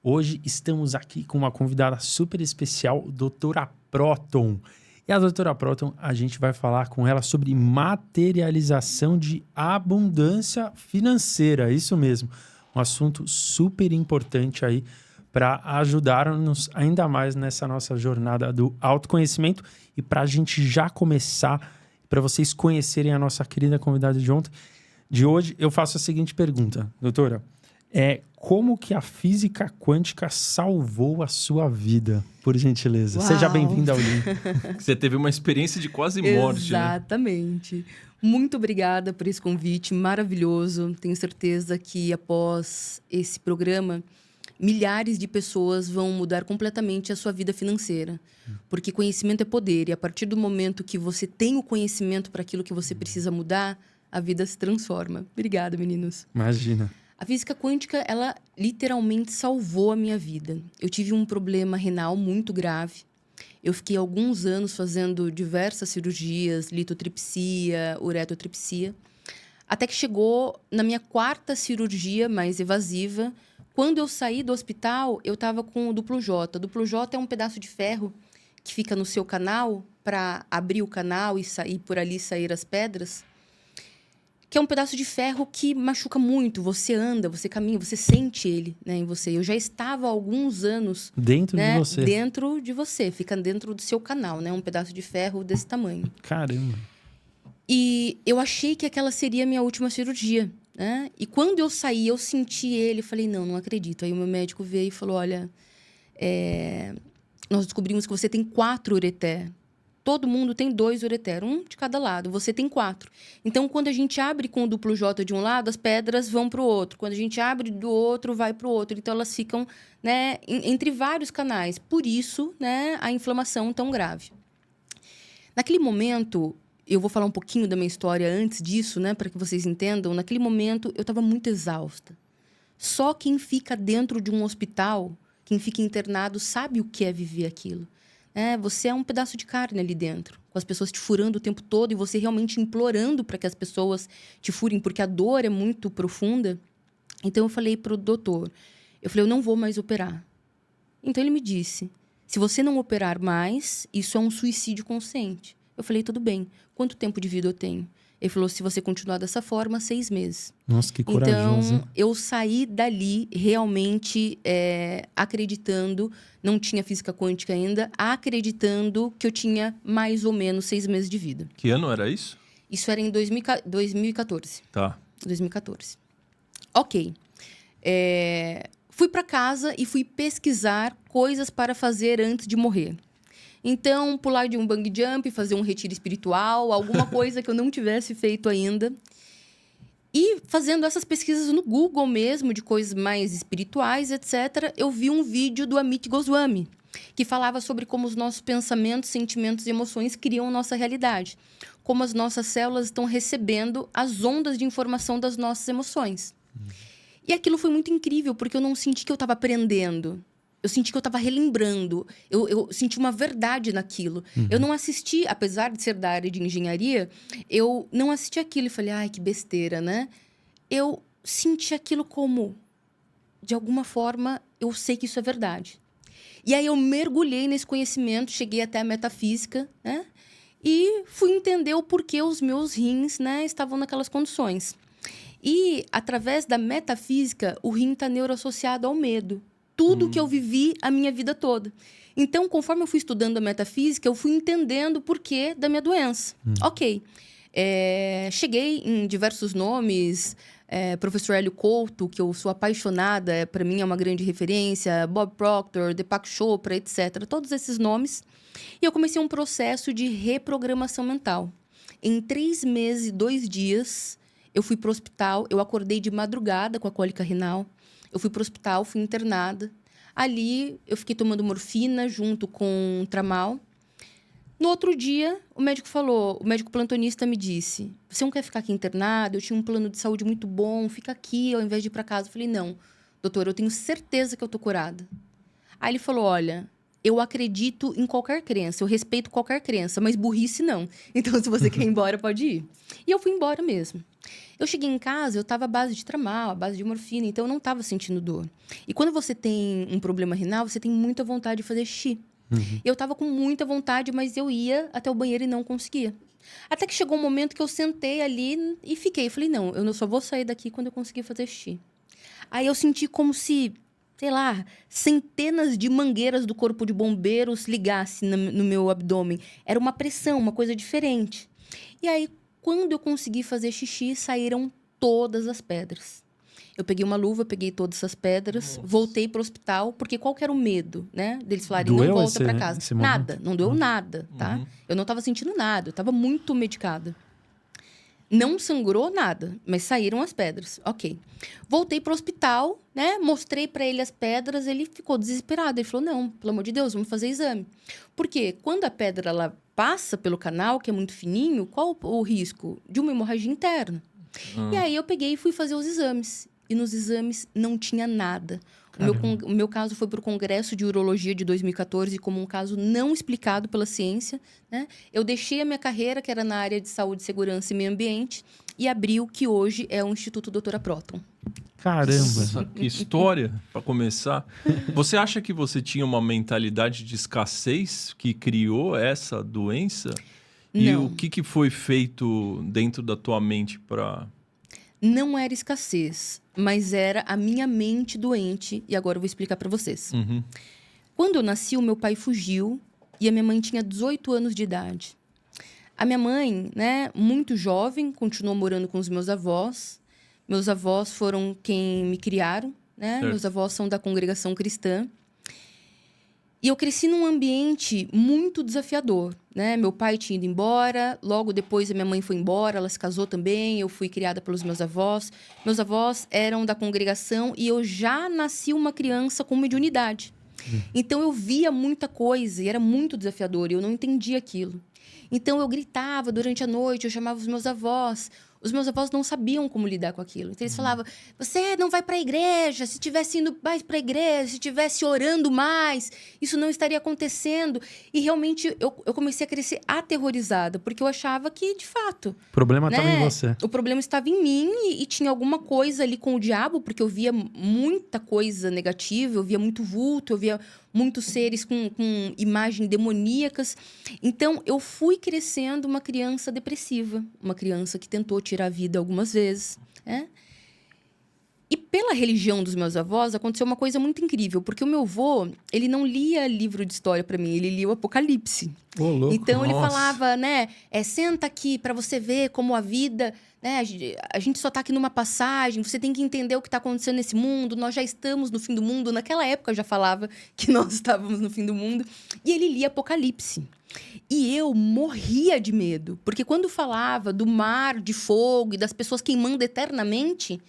Hoje estamos aqui com uma convidada super especial, doutora Proton. E a doutora Proton, a gente vai falar com ela sobre materialização de abundância financeira. Isso mesmo, um assunto super importante aí para ajudar-nos ainda mais nessa nossa jornada do autoconhecimento. E para a gente já começar, para vocês conhecerem a nossa querida convidada de hoje, eu faço a seguinte pergunta, doutora. Como que a física quântica salvou a sua vida? Por gentileza. Uau. Seja bem-vinda ao link. Você teve uma experiência de quase morte, Exatamente. Né? Muito obrigada por esse convite maravilhoso. Tenho certeza que após esse programa, milhares de pessoas vão mudar completamente a sua vida financeira. Porque conhecimento é poder. E a partir do momento que você tem o conhecimento para aquilo que você precisa mudar, a vida se transforma. Obrigada, meninos. Imagina. A física quântica, ela literalmente salvou a minha vida. Eu tive um problema renal muito grave. Eu fiquei alguns anos fazendo diversas cirurgias, litotripsia, uretotripsia, até que chegou na minha 4ª cirurgia mais evasiva. Quando eu saí do hospital, eu estava com o duplo J. O duplo J é um pedaço de ferro que fica no seu canal para abrir o canal e sair por ali sair as pedras, que é um pedaço de ferro que machuca muito. Você anda, você caminha, você sente ele, né, em você. Eu já estava há alguns anos... Dentro de você. Dentro de você. Fica dentro do seu canal, né? Um pedaço de ferro desse tamanho. Caramba. E eu achei que aquela seria a minha última cirurgia, né? E quando eu saí, eu senti ele. Falei, não acredito. Aí o meu médico veio e falou, olha... nós descobrimos que você tem 4 ureter. Todo mundo tem 2 ureter, um de cada lado. Você tem 4. Então, quando a gente abre com o duplo J de um lado, as pedras vão para o outro. Quando a gente abre do outro, vai para o outro. Então, elas ficam, né, entre vários canais. Por isso, né, a inflamação tão grave. Naquele momento, eu vou falar um pouquinho da minha história antes disso, né, para que vocês entendam. Naquele momento, eu estava muito exausta. Só quem fica dentro de um hospital, quem fica internado, sabe o que é viver aquilo. Você é um pedaço de carne ali dentro, com as pessoas te furando o tempo todo e você realmente implorando para que as pessoas te furem, porque a dor é muito profunda. Então, eu falei para o doutor, eu não vou mais operar. Então, ele me disse, se você não operar mais, isso é um suicídio consciente. Eu falei, tudo bem, quanto tempo de vida eu tenho? Ele falou, se você continuar dessa forma, 6 meses. Nossa, que corajoso. Então, eu saí dali realmente acreditando, não tinha física quântica ainda, acreditando que eu tinha mais ou menos 6 meses de vida. Que ano era isso? Isso era em 2014. Tá. 2014. Ok. Fui para casa e fui pesquisar coisas para fazer antes de morrer. Então, pular de um bungee jump, fazer um retiro espiritual, alguma coisa que eu não tivesse feito ainda. E fazendo essas pesquisas no Google mesmo, de coisas mais espirituais, etc., eu vi um vídeo do Amit Goswami, que falava sobre como os nossos pensamentos, sentimentos e emoções criam a nossa realidade. Como as nossas células estão recebendo as ondas de informação das nossas emoções. E aquilo foi muito incrível, porque eu não senti que eu estava aprendendo. Eu senti que eu estava relembrando. Eu senti uma verdade naquilo. Eu não assisti, apesar de ser da área de engenharia, eu não assisti aquilo e falei, ai, que besteira, né? Eu senti aquilo como, de alguma forma, eu sei que isso é verdade. E aí eu mergulhei nesse conhecimento, cheguei até a metafísica, né? E fui entender o porquê os meus rins, né, estavam naquelas condições. E, através da metafísica, o rim está neuroassociado ao medo. Tudo que eu vivi a minha vida toda. Então, conforme eu fui estudando a metafísica, eu fui entendendo o porquê da minha doença. Ok. Cheguei em diversos nomes. Professor Hélio Couto, que eu sou apaixonada, para mim é uma grande referência. Bob Proctor, Deepak Chopra, etc. Todos esses nomes. E eu comecei um processo de reprogramação mental. Em 3 meses e 2 dias, eu fui para o hospital. Eu acordei de madrugada com a cólica renal. Eu fui para o hospital, fui internada. Ali, eu fiquei tomando morfina junto com tramal. No outro dia, o médico plantonista me disse, você não quer ficar aqui internado? Eu tinha um plano de saúde muito bom, fica aqui ao invés de ir para casa. Eu falei, não, doutor, eu tenho certeza que eu tô curada. Aí ele falou, olha, eu acredito em qualquer crença, eu respeito qualquer crença, mas burrice não. Então, se você quer ir embora, pode ir. E eu fui embora mesmo. Eu cheguei em casa, eu estava à base de tramal, à base de morfina, então eu não estava sentindo dor. E quando você tem um problema renal, você tem muita vontade de fazer xixi. Eu estava com muita vontade, mas eu ia até o banheiro e não conseguia. Até que chegou um momento que eu sentei ali e fiquei. Falei, não, eu só vou sair daqui quando eu conseguir fazer xixi. Aí eu senti como se, sei lá, centenas de mangueiras do corpo de bombeiros ligassem no meu abdômen. Era uma pressão, uma coisa diferente. E aí, quando eu consegui fazer xixi, saíram todas as pedras. Eu peguei uma luva, peguei todas essas pedras, voltei para o hospital, porque qual que era o medo, né? Deles falarem, não volta para casa. Nada, não doeu nada, tá? Eu não estava sentindo nada, eu estava muito medicada. Não sangrou nada, mas saíram as pedras. Ok. Voltei para o hospital, né? Mostrei para ele as pedras, ele ficou desesperado. Ele falou, não, pelo amor de Deus, vamos fazer exame. Porque quando a pedra ela passa pelo canal, que é muito fininho, qual o risco? De uma hemorragia interna. E aí eu peguei e fui fazer os exames. E nos exames não tinha nada. O meu caso foi para o Congresso de Urologia de 2014 como um caso não explicado pela ciência, né? Eu deixei a minha carreira, que era na área de saúde, segurança e meio ambiente, e abri o que hoje é o Instituto Doutora Próton. Caramba! Que história, para começar. Você acha que você tinha uma mentalidade de escassez que criou essa doença? E Não. o que foi feito dentro da tua mente para... Não era escassez, mas era a minha mente doente. E agora eu vou explicar para vocês. Quando eu nasci, o meu pai fugiu e a minha mãe tinha 18 anos de idade. A minha mãe, né, muito jovem, continuou morando com os meus avós. Meus avós foram quem me criaram, né? Meus avós são da congregação cristã. E eu cresci num ambiente muito desafiador, né? Meu pai tinha ido embora, logo depois a minha mãe foi embora, ela se casou também, eu fui criada pelos meus avós. Meus avós eram da congregação e eu já nasci uma criança com mediunidade. Então eu via muita coisa e era muito desafiador e eu não entendia aquilo. Então eu gritava durante a noite, eu chamava os meus avós. Os meus avós não sabiam como lidar com aquilo. Então eles falavam, você não vai para a igreja, se tivesse indo mais para a igreja, se tivesse orando mais, isso não estaria acontecendo. E realmente eu comecei a crescer aterrorizada, porque eu achava que, de fato... O problema estava em você. O problema estava em mim e tinha alguma coisa ali com o diabo, porque eu via muita coisa negativa, eu via muito vulto, eu via muitos seres com imagens demoníacas. Então, eu fui crescendo uma criança depressiva, uma criança que tentou tirar a vida algumas vezes, né? E pela religião dos meus avós, aconteceu uma coisa muito incrível, porque o meu avô, ele não lia livro de história para mim, ele lia o Apocalipse. Louco. Então, ele falava, né, senta aqui para você ver como a vida, né, a gente só tá aqui numa passagem, você tem que entender o que está acontecendo nesse mundo, nós já estamos no fim do mundo. Naquela época, eu já falava que nós estávamos no fim do mundo. E ele lia Apocalipse. E eu morria de medo, porque quando falava do mar de fogo e das pessoas queimando eternamente...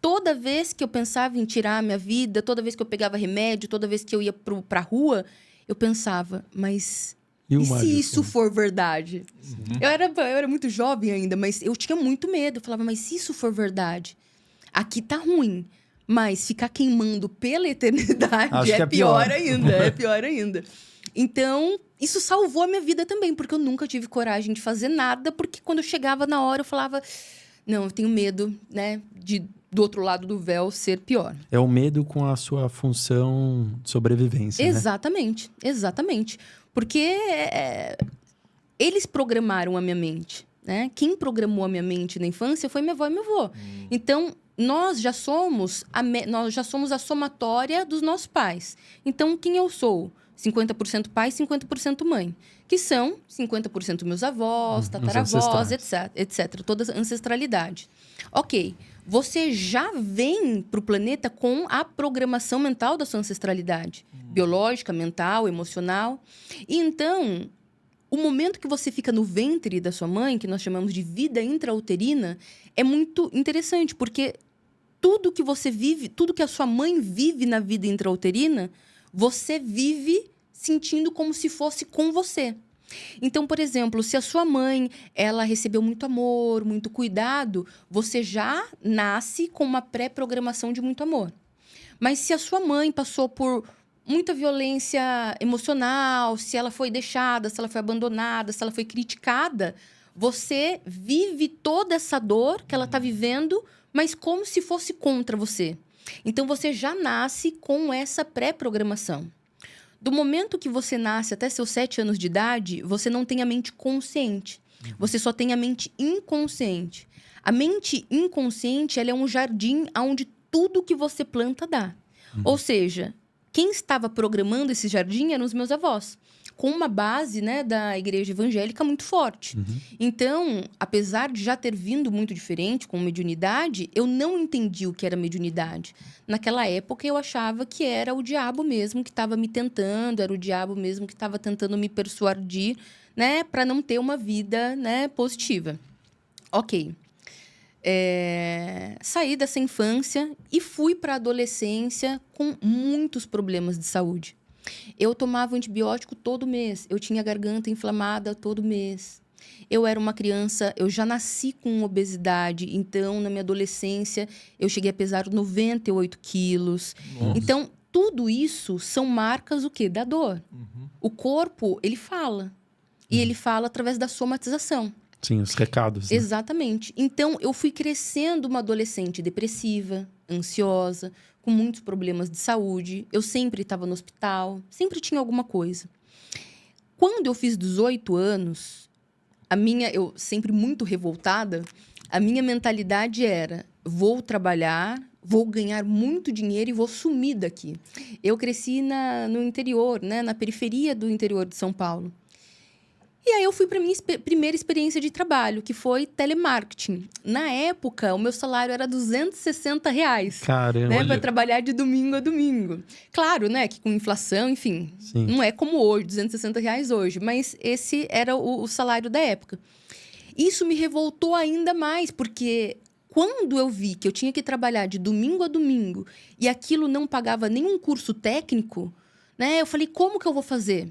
Toda vez que eu pensava em tirar a minha vida, toda vez que eu pegava remédio, toda vez que eu ia pra rua, eu pensava, mas e se isso for verdade? Eu era muito jovem ainda, mas eu tinha muito medo. Eu falava, mas se isso for verdade? Aqui tá ruim, mas ficar queimando pela eternidade é pior ainda, é pior ainda. Então, isso salvou a minha vida também, porque eu nunca tive coragem de fazer nada, porque quando eu chegava na hora, eu falava, não, eu tenho medo, né, do outro lado do véu ser pior. É o medo com a sua função de sobrevivência, exatamente, né? Exatamente. Porque eles programaram a minha mente, né? Quem programou a minha mente na infância foi minha avó e meu avô. Então, nós já somos a somatória dos nossos pais. Então, quem eu sou? 50% pai, 50% mãe. Que são 50% meus avós, tataravós, etc. Toda a ancestralidade. Ok. Você já vem para o planeta com a programação mental da sua ancestralidade. Biológica, mental, emocional. E então, o momento que você fica no ventre da sua mãe, que nós chamamos de vida intrauterina, é muito interessante, porque tudo que você vive, tudo que a sua mãe vive na vida intrauterina, você vive sentindo como se fosse com você. Então, por exemplo, se a sua mãe ela recebeu muito amor, muito cuidado, você já nasce com uma pré-programação de muito amor. Mas se a sua mãe passou por muita violência emocional, se ela foi deixada, se ela foi abandonada, se ela foi criticada, Você vive toda essa dor que ela está vivendo, mas como se fosse contra você. Então, você já nasce com essa pré-programação. Do momento que você nasce até seus 7 anos de idade, você não tem a mente consciente. Você só tem a mente inconsciente. A mente inconsciente, ela é um jardim onde tudo que você planta dá. Ou seja, quem estava programando esse jardim eram os meus avós, com uma base, né, da igreja evangélica muito forte. Então, apesar de já ter vindo muito diferente com mediunidade, eu não entendi o que era mediunidade. Naquela época, eu achava que era o diabo mesmo que estava me tentando, era o diabo mesmo que estava tentando me persuadir, né, para não ter uma vida, né, positiva. Ok. Saí dessa infância e fui para a adolescência com muitos problemas de saúde. Eu tomava antibiótico todo mês. Eu tinha garganta inflamada todo mês. Eu era uma criança, eu já nasci com obesidade. Então, na minha adolescência, eu cheguei a pesar 98 quilos. Nossa. Então, tudo isso são marcas o quê? Da dor. O corpo, ele fala. E ele fala através da somatização. Sim, os recados. Né? Exatamente. Então, eu fui crescendo uma adolescente depressiva, ansiosa, com muitos problemas de saúde. Eu sempre estava no hospital, sempre tinha alguma coisa. Quando eu fiz 18 anos, eu sempre muito revoltada, a minha mentalidade era: vou trabalhar, vou ganhar muito dinheiro e vou sumir daqui. Eu cresci no interior, né, na periferia do interior de São Paulo. E aí eu fui para minha primeira experiência de trabalho, que foi telemarketing. Na época, o meu salário era R$260. Caramba. Né, para trabalhar de domingo a domingo. Claro, né, que com inflação, enfim, Sim. não é como hoje, R$260 hoje, mas esse era o salário da época. Isso me revoltou ainda mais, porque quando eu vi que eu tinha que trabalhar de domingo a domingo e aquilo não pagava nenhum curso técnico, né, eu falei, como que eu vou fazer?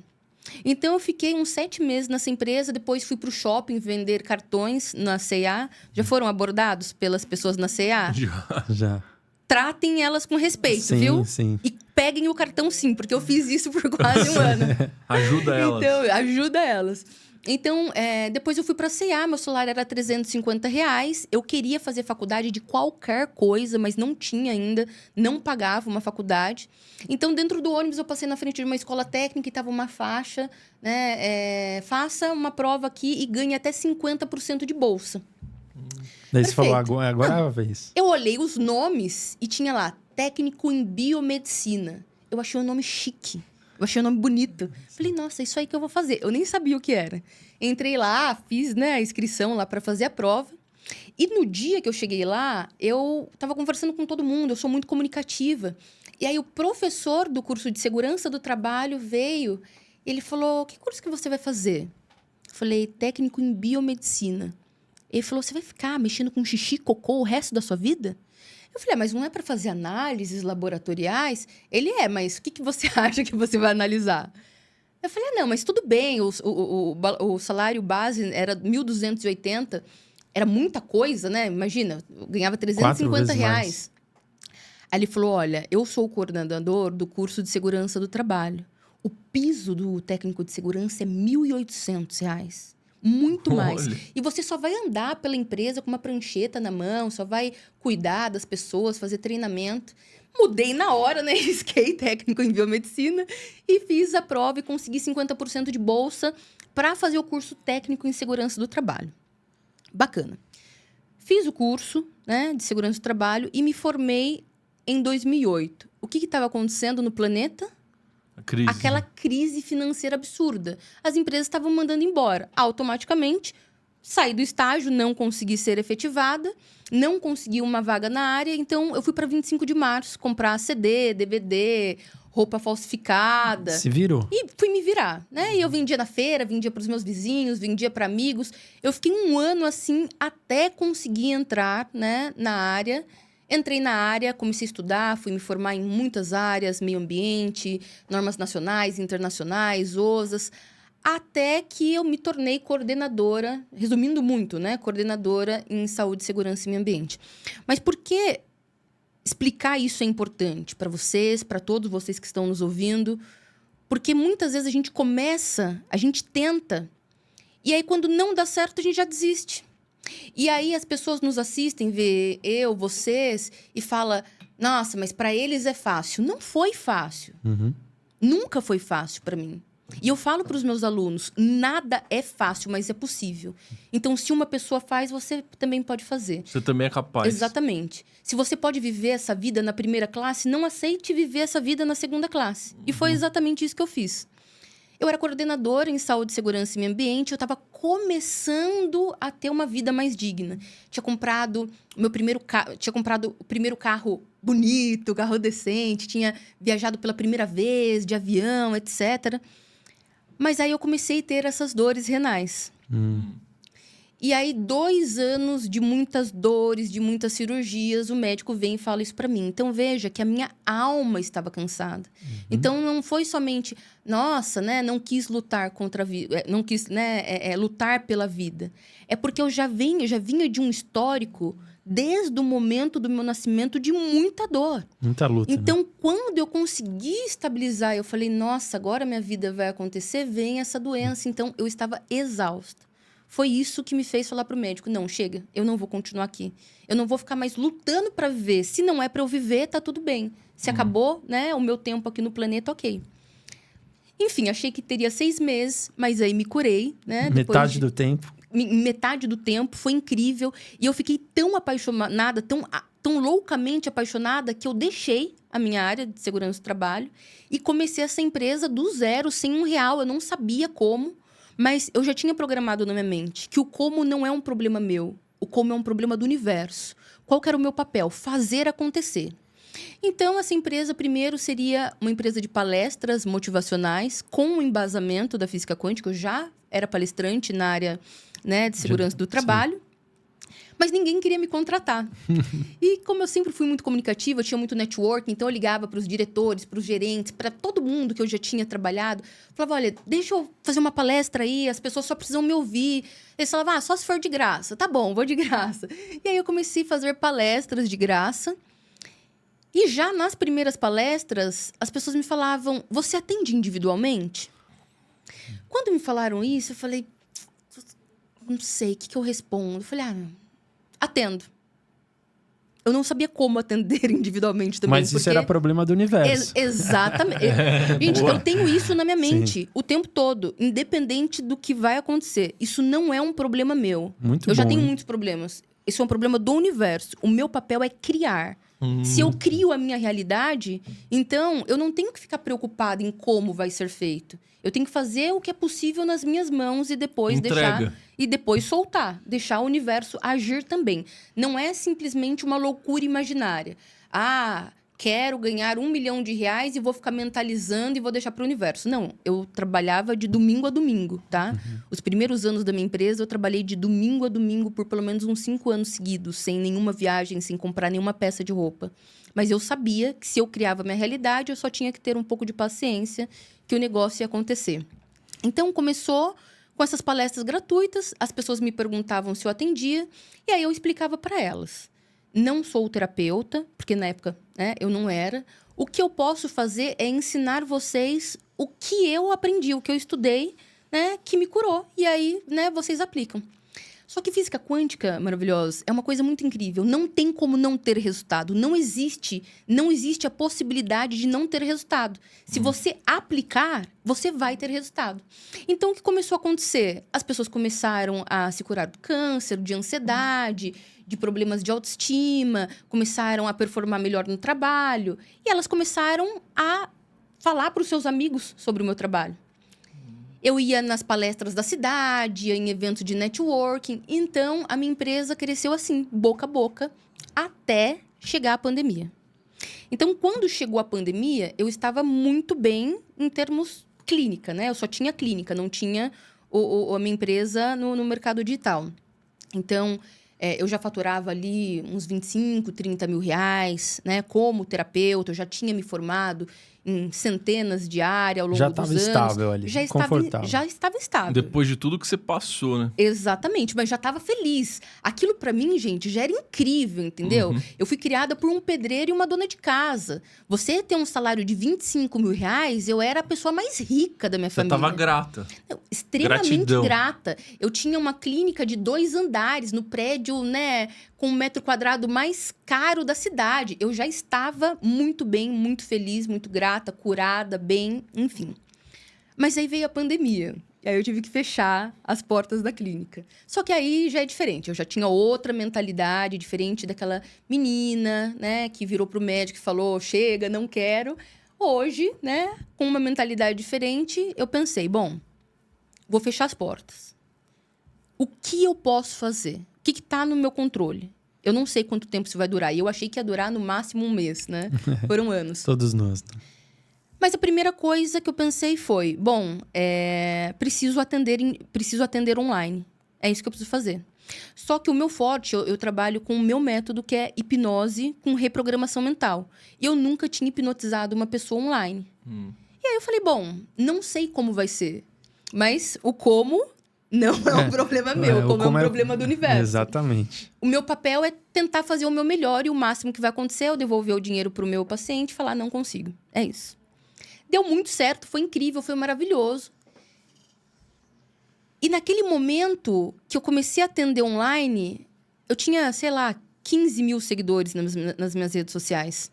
Então, eu fiquei uns 7 meses nessa empresa, depois fui para o shopping vender cartões na C&A. Já foram abordados pelas pessoas na C&A? Já. Tratem elas com respeito, Sim, viu? Sim. E peguem o cartão sim, porque eu fiz isso por quase um ano. Ajuda elas. Então, ajuda elas. Então, depois eu fui para a C&A, meu salário era R$350. Eu queria fazer faculdade de qualquer coisa, mas não tinha ainda, não pagava uma faculdade. Então, dentro do ônibus, eu passei na frente de uma escola técnica e estava uma faixa, né? Faça uma prova aqui e ganhe até 50% de bolsa. Daí você falou, Perfeito. agora é a vez. Eu olhei os nomes e tinha lá, técnico em biomedicina. Eu achei o nome chique. Eu achei o nome bonito. Falei, nossa, isso aí que eu vou fazer. Eu nem sabia o que era. Entrei lá, fiz, né, a inscrição lá para fazer a prova. E no dia que eu cheguei lá, eu estava conversando com todo mundo. Eu sou muito comunicativa. E aí o professor do curso de segurança do trabalho veio. Ele falou, que curso que você vai fazer? Eu falei, técnico em biomedicina. Ele falou, você vai ficar mexendo com xixi e cocô o resto da sua vida? Eu falei, mas não é para fazer análises laboratoriais? Ele mas o que você acha que você vai analisar? Eu falei, não, mas tudo bem, o salário base era 1.280, era muita coisa, né? Imagina, eu ganhava R$350. Aí ele falou, olha, eu sou o coordenador do curso de segurança do trabalho. O piso do técnico de segurança é R$1.800. Muito mais. Olha. E você só vai andar pela empresa com uma prancheta na mão, só vai cuidar das pessoas, fazer treinamento. Mudei na hora, né? Risquei técnico em biomedicina e fiz a prova e consegui 50% de bolsa para fazer o curso técnico em segurança do trabalho. Bacana. Fiz o curso, né, de segurança do trabalho e me formei em 2008. O que estava acontecendo no planeta? Crise. Aquela crise financeira absurda. As empresas estavam mandando embora. Automaticamente, saí do estágio, não consegui ser efetivada, não consegui uma vaga na área, então eu fui para 25 de março comprar CD, DVD, roupa falsificada. Se virou? E fui me virar, né? E eu vendia na feira, vendia para os meus vizinhos, vendia para amigos. Eu fiquei um ano assim até conseguir entrar, né, na área. Entrei na área, comecei a estudar, fui me formar em muitas áreas, meio ambiente, normas nacionais, internacionais, OSAs, até que eu me tornei coordenadora, resumindo muito, né? Coordenadora em saúde, segurança e meio ambiente. Mas por que explicar isso é importante para vocês, para todos vocês que estão nos ouvindo? Porque muitas vezes a gente tenta, E aí, quando não dá certo, a gente já desiste. E aí, as pessoas nos assistem, vê eu, vocês, e fala: nossa, mas para eles é fácil. Não foi fácil. Nunca foi fácil para mim. E eu falo para os meus alunos: nada é fácil, mas é possível. Então, se uma pessoa faz, você também pode fazer. Você também é capaz. Exatamente. Se você pode viver essa vida na primeira classe, não aceite viver essa vida na segunda classe. E foi exatamente isso que eu fiz. Eu era coordenadora em saúde, segurança e meio ambiente. Eu estava começando a ter uma vida mais digna. Tinha comprado o primeiro carro bonito, carro decente. Tinha viajado pela primeira vez de avião, etc. Mas aí eu comecei a ter essas dores renais. E aí, 2 anos de muitas dores, de muitas cirurgias, o médico vem e fala isso para mim. Então, veja que a minha alma estava cansada. Então, não foi somente, nossa, né, não quis lutar contra a vida, não quis, né, lutar pela vida. É porque eu já vinha de um histórico, desde o momento do meu nascimento, de muita dor. Muita luta, Então, quando eu consegui estabilizar, eu falei, nossa, agora minha vida vai acontecer, vem essa doença. Então, eu estava exausta. Foi isso que me fez falar pro médico: não, chega, eu não vou continuar aqui. Eu não vou ficar mais lutando para viver. Se não é para eu viver, tá tudo bem. Se acabou, né, o meu tempo aqui no planeta, ok. Enfim, achei que teria 6 meses, mas aí me curei, né? Metade do tempo. Metade do tempo, foi incrível. E eu fiquei tão apaixonada, tão loucamente apaixonada, que eu deixei a minha área de segurança do trabalho e comecei essa empresa do zero, sem R$1. Eu não sabia como. Mas eu já tinha programado na minha mente que o como não é um problema meu. O como é um problema do universo. Qual que era o meu papel? Fazer acontecer. Então, essa empresa, primeiro, seria uma empresa de palestras motivacionais com o embasamento da física quântica. Eu já era palestrante na área, né, de segurança do trabalho. Mas ninguém queria me contratar. E como eu sempre fui muito comunicativa, eu tinha muito networking, então eu ligava para os diretores, para os gerentes, para todo mundo que eu já tinha trabalhado. Falava, olha, deixa eu fazer uma palestra aí, as pessoas só precisam me ouvir. Eles falavam, só se for de graça. Tá bom, vou de graça. E aí eu comecei a fazer palestras de graça. E já nas primeiras palestras, as pessoas me falavam, você atende individualmente? Quando me falaram isso, eu falei, não sei, o que eu respondo? Eu falei, atendo. Eu não sabia como atender individualmente também. Mas isso era problema do universo. Exatamente. Gente, eu tenho isso na minha mente o tempo todo, independente do que vai acontecer. Isso não é um problema meu. Muito eu já bom, tenho hein? muitos problemas. Isso é um problema do universo. O meu papel é criar. Se eu crio a minha realidade, então eu não tenho que ficar preocupada em como vai ser feito. Eu tenho que fazer o que é possível nas minhas mãos e depois deixar e depois soltar, deixar o universo agir também. Não é simplesmente uma loucura imaginária. Quero ganhar R$1 milhão e vou ficar mentalizando e vou deixar para o universo. Não, eu trabalhava de domingo a domingo, tá? Os primeiros anos da minha empresa, eu trabalhei de domingo a domingo por pelo menos uns 5 anos seguidos, sem nenhuma viagem, sem comprar nenhuma peça de roupa. Mas eu sabia que se eu criava minha realidade, eu só tinha que ter um pouco de paciência que o negócio ia acontecer. Então, começou com essas palestras gratuitas, as pessoas me perguntavam se eu atendia, e aí eu explicava para elas. Não sou terapeuta, porque na época, né, eu não era. O que eu posso fazer é ensinar vocês o que eu aprendi, o que eu estudei, né, que me curou. E aí, né, vocês aplicam. Só que física quântica, maravilhosa, é uma coisa muito incrível. Não tem como não ter resultado. Não existe a possibilidade de não ter resultado. Se você aplicar, você vai ter resultado. Então, o que começou a acontecer? As pessoas começaram a se curar do câncer, de ansiedade, de problemas de autoestima, começaram a performar melhor no trabalho. E elas começaram a falar para os seus amigos sobre o meu trabalho. Eu ia nas palestras da cidade, ia em eventos de networking. Então, a minha empresa cresceu assim, boca a boca, até chegar a pandemia. Então, quando chegou a pandemia, eu estava muito bem em termos clínica, né? Eu só tinha clínica, não tinha a minha empresa no mercado digital. Então, eu já faturava ali uns 25, 30 mil reais, né? Como terapeuta, eu já tinha me formado em centenas diária ao longo Já dos estava anos. estável ali, confortável. Já estava estável. Depois de tudo que você passou, né? Exatamente, mas já estava feliz. Aquilo para mim, gente, já era incrível, entendeu? Eu fui criada por um pedreiro e uma dona de casa. Você ter um salário de 25 mil reais, eu era a pessoa mais rica da minha Você família. tava grata. Eu, extremamente Gratidão. grata. Eu tinha uma clínica de 2 andares no prédio, né, com 1 m² mais caro da cidade. Eu já estava muito bem, muito feliz, muito grata, curada, bem, enfim. Mas aí veio a pandemia. E aí eu tive que fechar as portas da clínica. Só que aí já é diferente. Eu já tinha outra mentalidade, diferente daquela menina, né, que virou pro médico e falou: chega, não quero. Hoje, né, com uma mentalidade diferente, eu pensei, bom, vou fechar as portas. O que eu posso fazer? O que está no meu controle? Eu não sei quanto tempo isso vai durar. E eu achei que ia durar no máximo 1 mês, né? Foram anos. Todos nós. Né? Mas a primeira coisa que eu pensei foi, bom, preciso atender online. É isso que eu preciso fazer. Só que o meu forte, eu trabalho com o meu método, que é hipnose com reprogramação mental. E eu nunca tinha hipnotizado uma pessoa online. E aí eu falei, bom, não sei como vai ser. Mas o como não é um problema meu, como é um problema do universo. Exatamente. O meu papel é tentar fazer o meu melhor e o máximo que vai acontecer é eu devolver o dinheiro pro meu paciente e falar, não consigo. É isso. Deu muito certo, foi incrível, foi maravilhoso. E naquele momento que eu comecei a atender online, eu tinha, sei lá, 15 mil seguidores nas minhas redes sociais.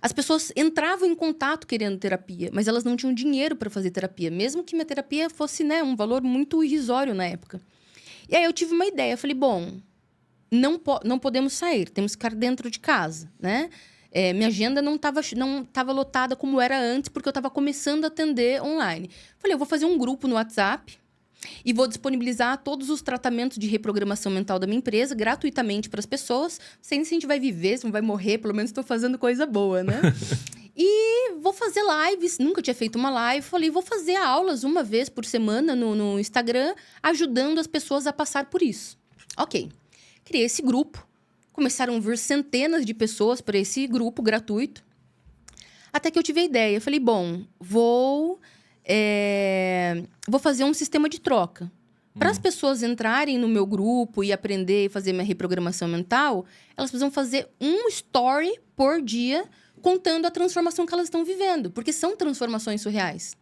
As pessoas entravam em contato querendo terapia, mas elas não tinham dinheiro para fazer terapia, mesmo que minha terapia fosse, né, um valor muito irrisório na época. E aí eu tive uma ideia, eu falei, bom, não podemos sair, temos que ficar dentro de casa, né? Minha agenda não tava lotada como era antes, porque eu estava começando a atender online. Falei, eu vou fazer um grupo no WhatsApp e vou disponibilizar todos os tratamentos de reprogramação mental da minha empresa gratuitamente para as pessoas. Sem se a gente vai viver, se não vai morrer, pelo menos estou fazendo coisa boa, né? E vou fazer lives, nunca tinha feito uma live. Falei, vou fazer aulas uma vez por semana no Instagram, ajudando as pessoas a passar por isso. Ok, criei esse grupo. Começaram a vir centenas de pessoas para esse grupo gratuito. Até que eu tive a ideia. Eu falei, bom, vou fazer um sistema de troca. Para as pessoas entrarem no meu grupo e aprender e fazer minha reprogramação mental, elas precisam fazer um story por dia contando a transformação que elas estão vivendo. Porque são transformações surreais.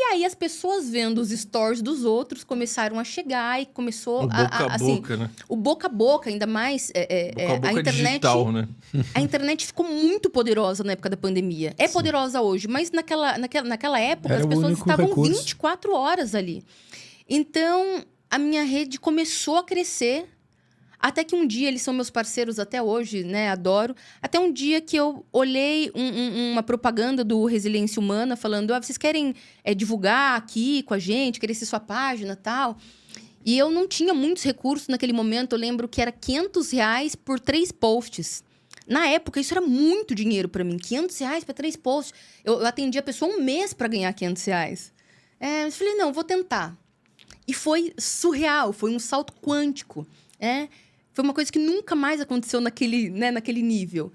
E aí, as pessoas vendo os stories dos outros começaram a chegar e começou o boca a boca, né? O boca a boca, ainda mais Boca a boca a internet digital, né? A internet ficou muito poderosa na época da pandemia. É poderosa hoje, mas naquela época Era as pessoas estavam recurso. 24 horas ali. Então, a minha rede começou a crescer. Até que um dia, eles são meus parceiros até hoje, né? Adoro. Até um dia que eu olhei uma propaganda do Resiliência Humana falando, vocês querem divulgar aqui com a gente, crescer sua página e tal. E eu não tinha muitos recursos naquele momento. Eu lembro que era R$500 por 3 posts. Na época, isso era muito dinheiro para mim. R$500 para 3 posts. Eu atendi a pessoa 1 mês para ganhar R$500. Eu falei, não, vou tentar. E foi surreal, foi um salto quântico. Foi uma coisa que nunca mais aconteceu naquele nível.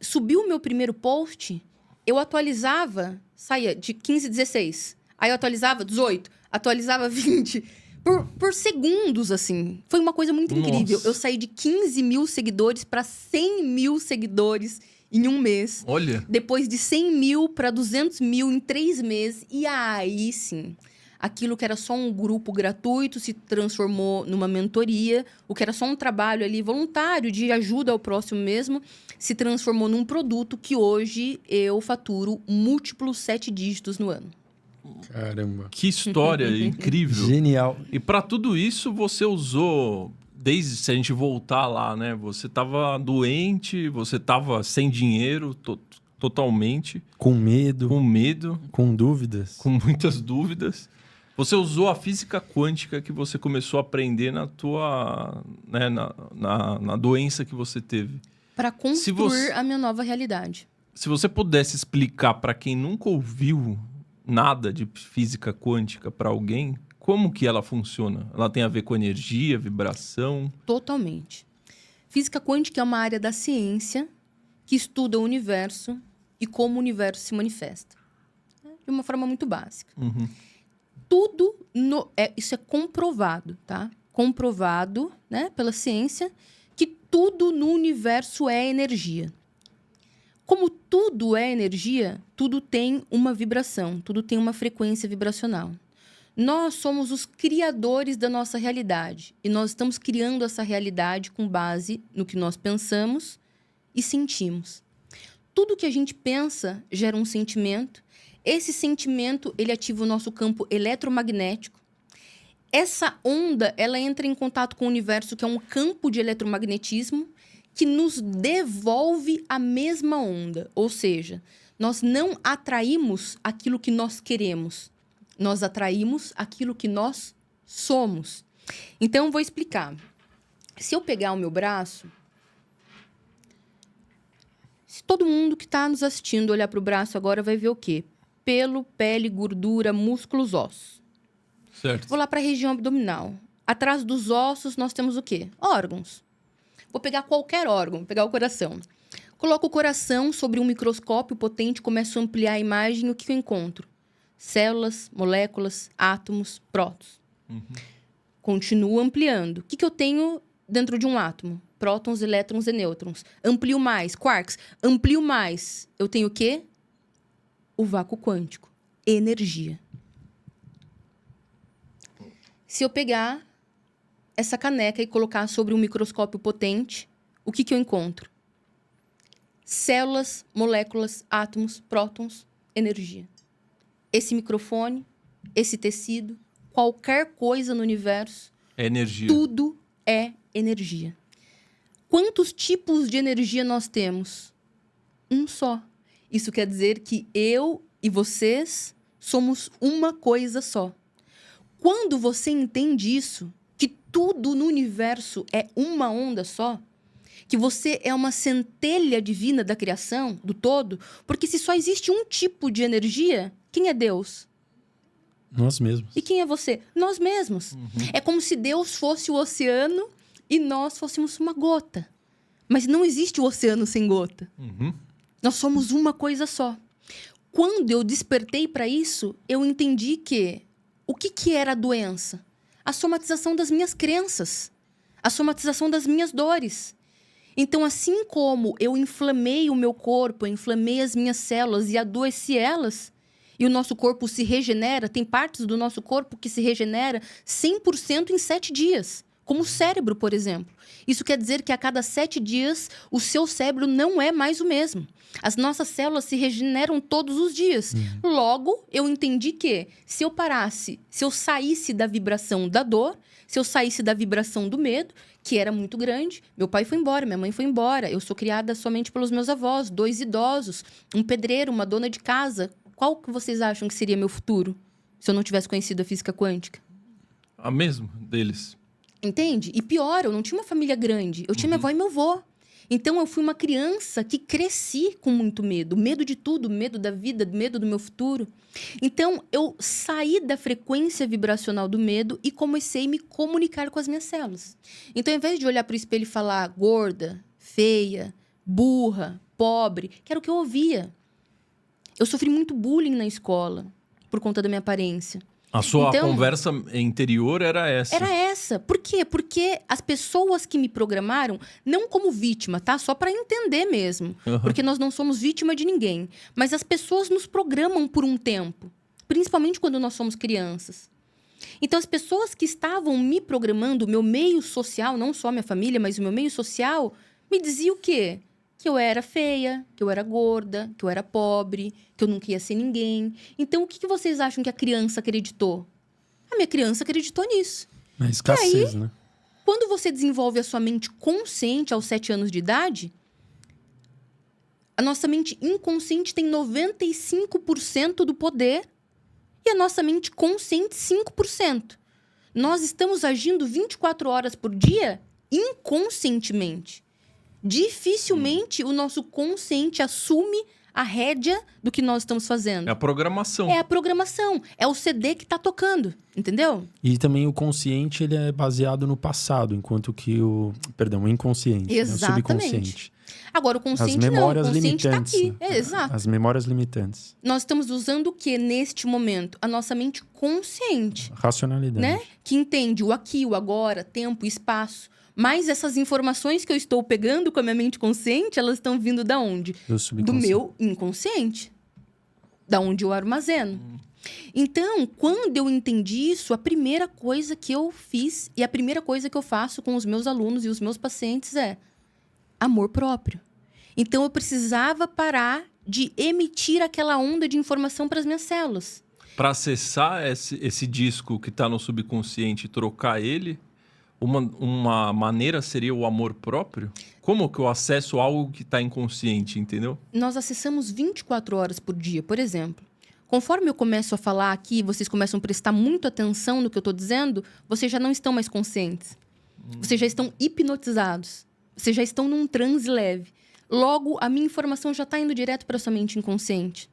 Subiu o meu primeiro post, eu atualizava, saía de 15, 16. Aí eu atualizava 18, atualizava 20. Por segundos, assim. Foi uma coisa muito incrível. Nossa. Eu saí de 15 mil seguidores para 100 mil seguidores em 1 mês. Olha. Depois de 100 mil para 200 mil em 3 meses. E aí, sim, aquilo que era só um grupo gratuito se transformou numa mentoria. O que era só um trabalho ali voluntário de ajuda ao próximo mesmo se transformou num produto que hoje eu faturo múltiplos 7 dígitos no ano. Caramba. Que história incrível. Genial. E para tudo isso, você usou, desde se a gente voltar lá, né? Você estava doente, você estava sem dinheiro totalmente. Com medo. Com dúvidas. Com muitas dúvidas. Você usou a física quântica que você começou a aprender na tua, né, na doença que você teve. Para construir a minha nova realidade. Se você pudesse explicar para quem nunca ouviu nada de física quântica para alguém, como que ela funciona? Ela tem a ver com energia, vibração? Totalmente. Física quântica é uma área da ciência que estuda o universo e como o universo se manifesta. De uma forma muito básica. Uhum. Tudo isso é comprovado, tá? Comprovado, né, pela ciência, que tudo no universo é energia. Como tudo é energia, tudo tem uma vibração, tudo tem uma frequência vibracional. Nós somos os criadores da nossa realidade. E nós estamos criando essa realidade com base no que nós pensamos e sentimos. Tudo que a gente pensa gera um sentimento. Esse sentimento, ele ativa o nosso campo eletromagnético. Essa onda, ela entra em contato com o universo, que é um campo de eletromagnetismo, que nos devolve a mesma onda. Ou seja, nós não atraímos aquilo que nós queremos. Nós atraímos aquilo que nós somos. Então, vou explicar. Se eu pegar o meu braço... Se todo mundo que está nos assistindo olhar para o braço agora, vai ver o quê? Pelo, pele, gordura, músculos, ossos. Certo. Vou lá para a região abdominal. Atrás dos ossos, nós temos o quê? Órgãos. Vou pegar qualquer órgão, vou pegar o coração. Coloco o coração sobre um microscópio potente, começo a ampliar a imagem, o que eu encontro? Células, moléculas, átomos, prótons. Uhum. Continuo ampliando. O que eu tenho dentro de um átomo? Prótons, elétrons e nêutrons. Amplio mais. Quarks. Amplio mais. Eu tenho o quê? O vácuo quântico. Energia. Se eu pegar essa caneca e colocar sobre um microscópio potente, o que eu encontro? Células, moléculas, átomos, prótons, energia. Esse microfone, esse tecido, qualquer coisa no universo... É energia. Tudo é energia. Quantos tipos de energia nós temos? Um só. Isso quer dizer que eu e vocês somos uma coisa só. Quando você entende isso, que tudo no universo é uma onda só, que você é uma centelha divina da criação, do todo, porque se só existe um tipo de energia, quem é Deus? Nós mesmos. E quem é você? Nós mesmos. Uhum. É como se Deus fosse o oceano e nós fôssemos uma gota. Mas não existe o oceano sem gota. Uhum. Nós somos uma coisa só. Quando eu despertei para isso, eu entendi que... O que era a doença? A somatização das minhas crenças. A somatização das minhas dores. Então, assim como eu inflamei o meu corpo, eu inflamei as minhas células e adoeci elas, e o nosso corpo se regenera, tem partes do nosso corpo que se regenera 100% em 7 dias. Como o cérebro, por exemplo. Isso quer dizer que a cada 7 dias, o seu cérebro não é mais o mesmo. As nossas células se regeneram todos os dias. Logo, eu entendi que se eu parasse, se eu saísse da vibração da dor, se eu saísse da vibração do medo, que era muito grande, meu pai foi embora, minha mãe foi embora, eu sou criada somente pelos meus avós, 2 idosos, um pedreiro, uma dona de casa. Qual que vocês acham que seria meu futuro se eu não tivesse conhecido a física quântica? A mesma deles. Entende? E pior, eu não tinha uma família grande. Eu tinha minha avó e meu avô. Então, eu fui uma criança que cresci com muito medo. Medo de tudo, medo da vida, medo do meu futuro. Então, eu saí da frequência vibracional do medo e comecei a me comunicar com as minhas células. Então, ao invés de olhar para o espelho e falar gorda, feia, burra, pobre, que era o que eu ouvia. Eu sofri muito bullying na escola por conta da minha aparência. A sua Então, conversa interior era essa. Era essa. Por quê? Porque as pessoas que me programaram, não como vítima, tá? Só para entender mesmo. Uhum. Porque nós não somos vítima de ninguém. Mas as pessoas nos programam por um tempo. Principalmente quando nós somos crianças. Então, as pessoas que estavam me programando, o meu meio social, não só a minha família, mas o meu meio social, me diziam o quê? Que eu era feia, que eu era gorda, que eu era pobre, que eu nunca ia ser ninguém. Então, o que vocês acham que a criança acreditou? A minha criança acreditou nisso. Na escassez, aí, né? Quando você desenvolve a sua mente consciente aos 7 anos de idade, a nossa mente inconsciente tem 95% do poder e a nossa mente consciente 5%. Nós estamos agindo 24 horas por dia inconscientemente. Dificilmente o nosso consciente assume a rédea do que nós estamos fazendo. É a programação. É a programação. É o CD que está tocando. Entendeu? E também o consciente, ele é baseado no passado, enquanto que o inconsciente, né? O Exatamente. subconsciente. Agora, o As consciente não. O memórias consciente está limitantes. aqui. Exato. As memórias limitantes. Nós estamos usando o que neste momento? A nossa mente consciente, Racionalidade. né? Que entende o aqui, o agora, tempo, espaço. Mas essas informações que eu estou pegando com a minha mente consciente, elas estão vindo da onde? Do Do subconsciente. meu inconsciente. Da onde eu armazeno. Então, quando eu entendi isso, a primeira coisa que eu fiz e a primeira coisa que eu faço com os meus alunos e os meus pacientes é amor próprio. Então, eu precisava parar de emitir aquela onda de informação para as minhas células. Para acessar esse disco que está no subconsciente e trocar ele, uma maneira seria o amor próprio? Como que eu acesso algo que está inconsciente, entendeu? Nós acessamos 24 horas por dia, por exemplo. Conforme eu começo a falar aqui, vocês começam a prestar muito atenção no que eu estou dizendo, vocês já não estão mais conscientes. Vocês já estão hipnotizados. Vocês já estão num transe leve. Logo, a minha informação já está indo direto para a sua mente inconsciente.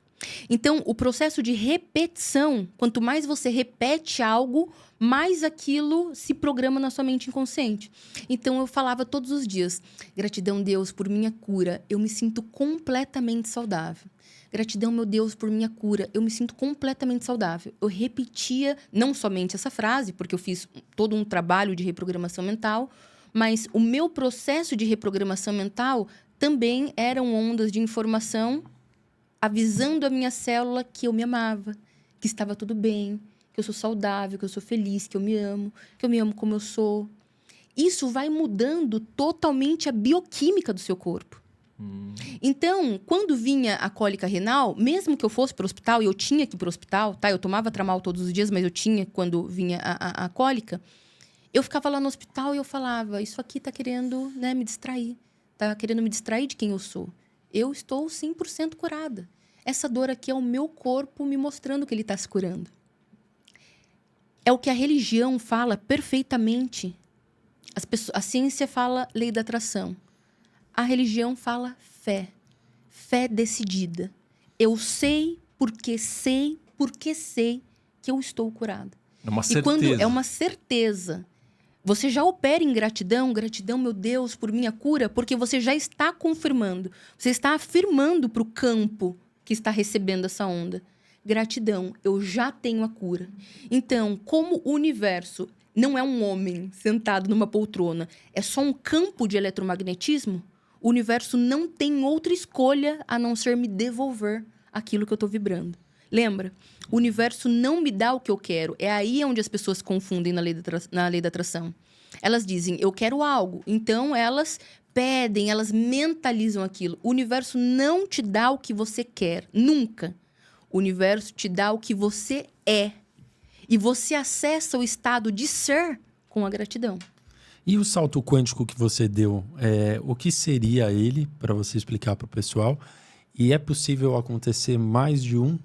Então, o processo de repetição, quanto mais você repete algo, mais aquilo se programa na sua mente inconsciente. Então, eu falava todos os dias, gratidão, Deus, por minha cura, eu me sinto completamente saudável. Gratidão, meu Deus, por minha cura, eu me sinto completamente saudável. Eu repetia não somente essa frase, porque eu fiz todo um trabalho de reprogramação mental, mas o meu processo de reprogramação mental também eram ondas de informação avisando a minha célula que eu me amava, que estava tudo bem, que eu sou saudável, que eu sou feliz, que eu me amo como eu sou. Isso vai mudando totalmente a bioquímica do seu corpo. Então, quando vinha a cólica renal, mesmo que eu fosse para o hospital, e eu tinha que ir para o hospital, tá? Eu tomava Tramal todos os dias, mas eu tinha quando vinha a cólica, eu ficava lá no hospital e eu falava, isso aqui tá querendo, né, me distrair. Tá querendo me distrair de quem eu sou. Eu estou 100% curada. Essa dor aqui é o meu corpo me mostrando que ele está se curando. É o que a religião fala perfeitamente. A ciência fala lei da atração. A religião fala fé. Fé decidida. Eu sei porque sei que eu estou curada. É uma E certeza. quando é uma certeza, você já opera em gratidão, meu Deus, por minha cura, porque você já está confirmando. Você está afirmando para o campo que está recebendo essa onda. Gratidão, eu já tenho a cura. Então, como o universo não é um homem sentado numa poltrona, é só um campo de eletromagnetismo, o universo não tem outra escolha a não ser me devolver aquilo que eu estou vibrando. Lembra? O universo não me dá o que eu quero. É aí onde as pessoas se confundem na lei da atração. Elas dizem, eu quero algo. Então, elas pedem, elas mentalizam aquilo. O universo não te dá o que você quer. Nunca. O universo te dá o que você é. E você acessa o estado de ser com a gratidão. E o salto quântico que você deu, o que seria ele, para você explicar para o pessoal? E é possível acontecer mais de um?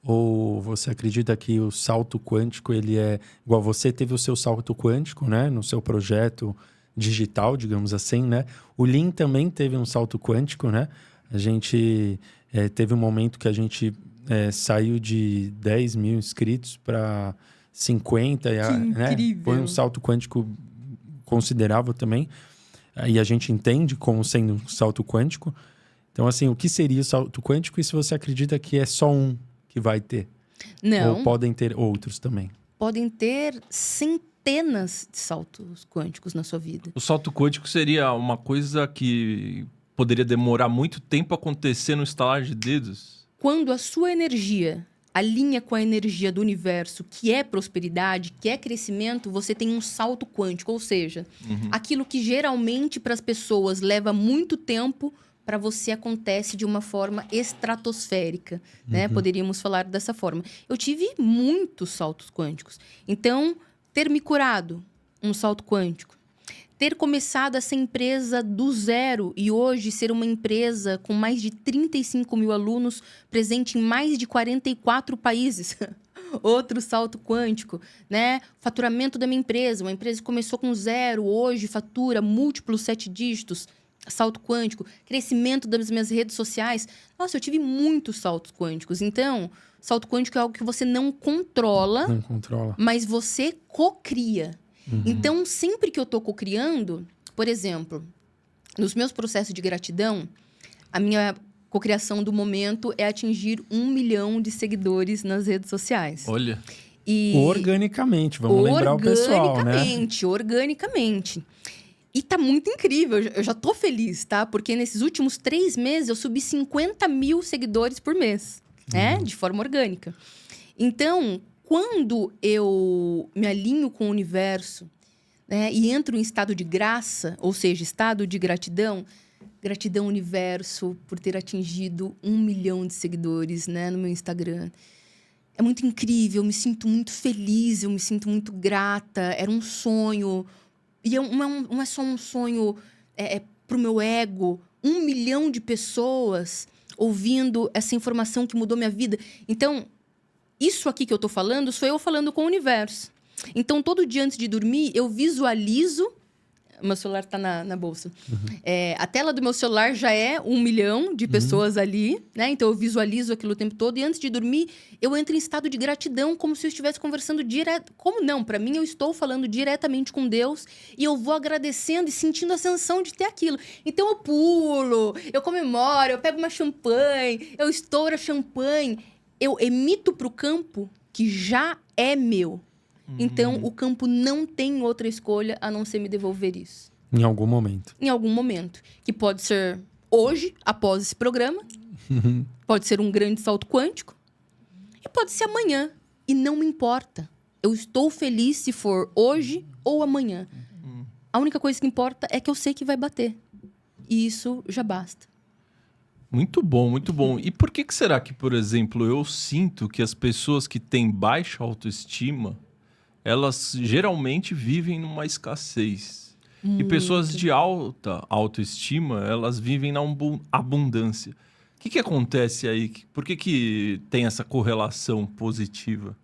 Ou você acredita que o salto quântico, ele é... Igual você teve o seu salto quântico, né? No seu projeto digital, digamos assim, né? O Lean também teve um salto quântico, né? A gente teve um momento que a gente saiu de 10 mil inscritos para 50. Né? Foi um salto quântico considerável também. E a gente entende como sendo um salto quântico. Então, assim, o que seria o salto quântico? E se você acredita que é só um que vai ter? Não. Ou podem ter outros também? Podem ter centenas de saltos quânticos na sua vida. O salto quântico seria uma coisa que poderia demorar muito tempo a acontecer no estalar de dedos? Quando a sua energia alinha com a energia do universo, que é prosperidade, que é crescimento, você tem um salto quântico. Ou seja, aquilo que geralmente para as pessoas leva muito tempo, para você acontece de uma forma estratosférica, né? Poderíamos falar dessa forma. Eu tive muitos saltos quânticos. Então, ter me curado, um salto quântico. Ter começado essa empresa do zero e hoje ser uma empresa com mais de 35 mil alunos, presente em mais de 44 países. Outro salto quântico, né? Faturamento da minha empresa. Uma empresa que começou com zero, hoje fatura múltiplos 7 dígitos. Salto quântico, crescimento das minhas redes sociais. Nossa, eu tive muitos saltos quânticos. Então, salto quântico é algo que você não controla, mas você cocria. Então, sempre que eu tô cocriando, por exemplo, nos meus processos de gratidão, a minha cocriação do momento é atingir 1 milhão de seguidores nas redes sociais. Olha. E Organicamente, vamos lembrar o pessoal, né? Organicamente. E tá muito incrível, eu já tô feliz, tá? Porque nesses últimos 3 meses eu subi 50 mil seguidores por mês, né? De forma orgânica. Então, quando eu me alinho com o universo, né? E entro em estado de graça, ou seja, estado de gratidão, gratidão universo por ter atingido 1 milhão de seguidores, né? No meu Instagram. É muito incrível, eu me sinto muito feliz, eu me sinto muito grata, era um sonho... E não é só um sonho pro meu ego. 1 milhão de pessoas ouvindo essa informação que mudou minha vida. Então, isso aqui que eu tô falando, sou eu falando com o universo. Então, todo dia antes de dormir, eu visualizo... Meu celular tá na bolsa. A tela do meu celular já é 1 milhão de pessoas ali, né? Então, eu visualizo aquilo o tempo todo. E antes de dormir, eu entro em estado de gratidão, como se eu estivesse conversando direto... Como não? Para mim, eu estou falando diretamente com Deus. E eu vou agradecendo e sentindo a sensação de ter aquilo. Então, eu pulo, eu comemoro, eu pego uma champanhe, eu estouro a champanhe. Eu emito para o campo que já é meu. Então, o campo não tem outra escolha a não ser me devolver isso. Em algum momento. Em algum momento. Que pode ser hoje, após esse programa. Pode ser um grande salto quântico. E pode ser amanhã. E não me importa. Eu estou feliz se for hoje ou amanhã. A única coisa que importa é que eu sei que vai bater. E isso já basta. Muito bom, muito bom. E por que será que, por exemplo, eu sinto que as pessoas que têm baixa autoestima... elas geralmente vivem numa escassez. E pessoas de alta autoestima, elas vivem na abundância. O que acontece aí? Por que tem essa correlação positiva?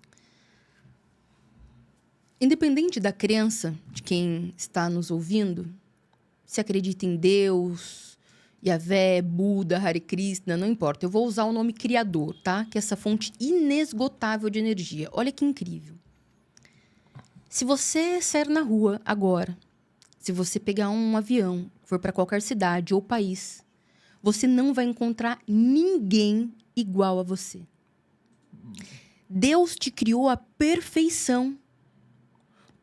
Independente da crença de quem está nos ouvindo, se acredita em Deus, Yahvé, Buda, Hare Krishna, não importa. Eu vou usar o nome Criador, tá? Que é essa fonte inesgotável de energia. Olha que incrível. Se você sair na rua agora, se você pegar um avião, for para qualquer cidade ou país, você não vai encontrar ninguém igual a você. Deus te criou à perfeição.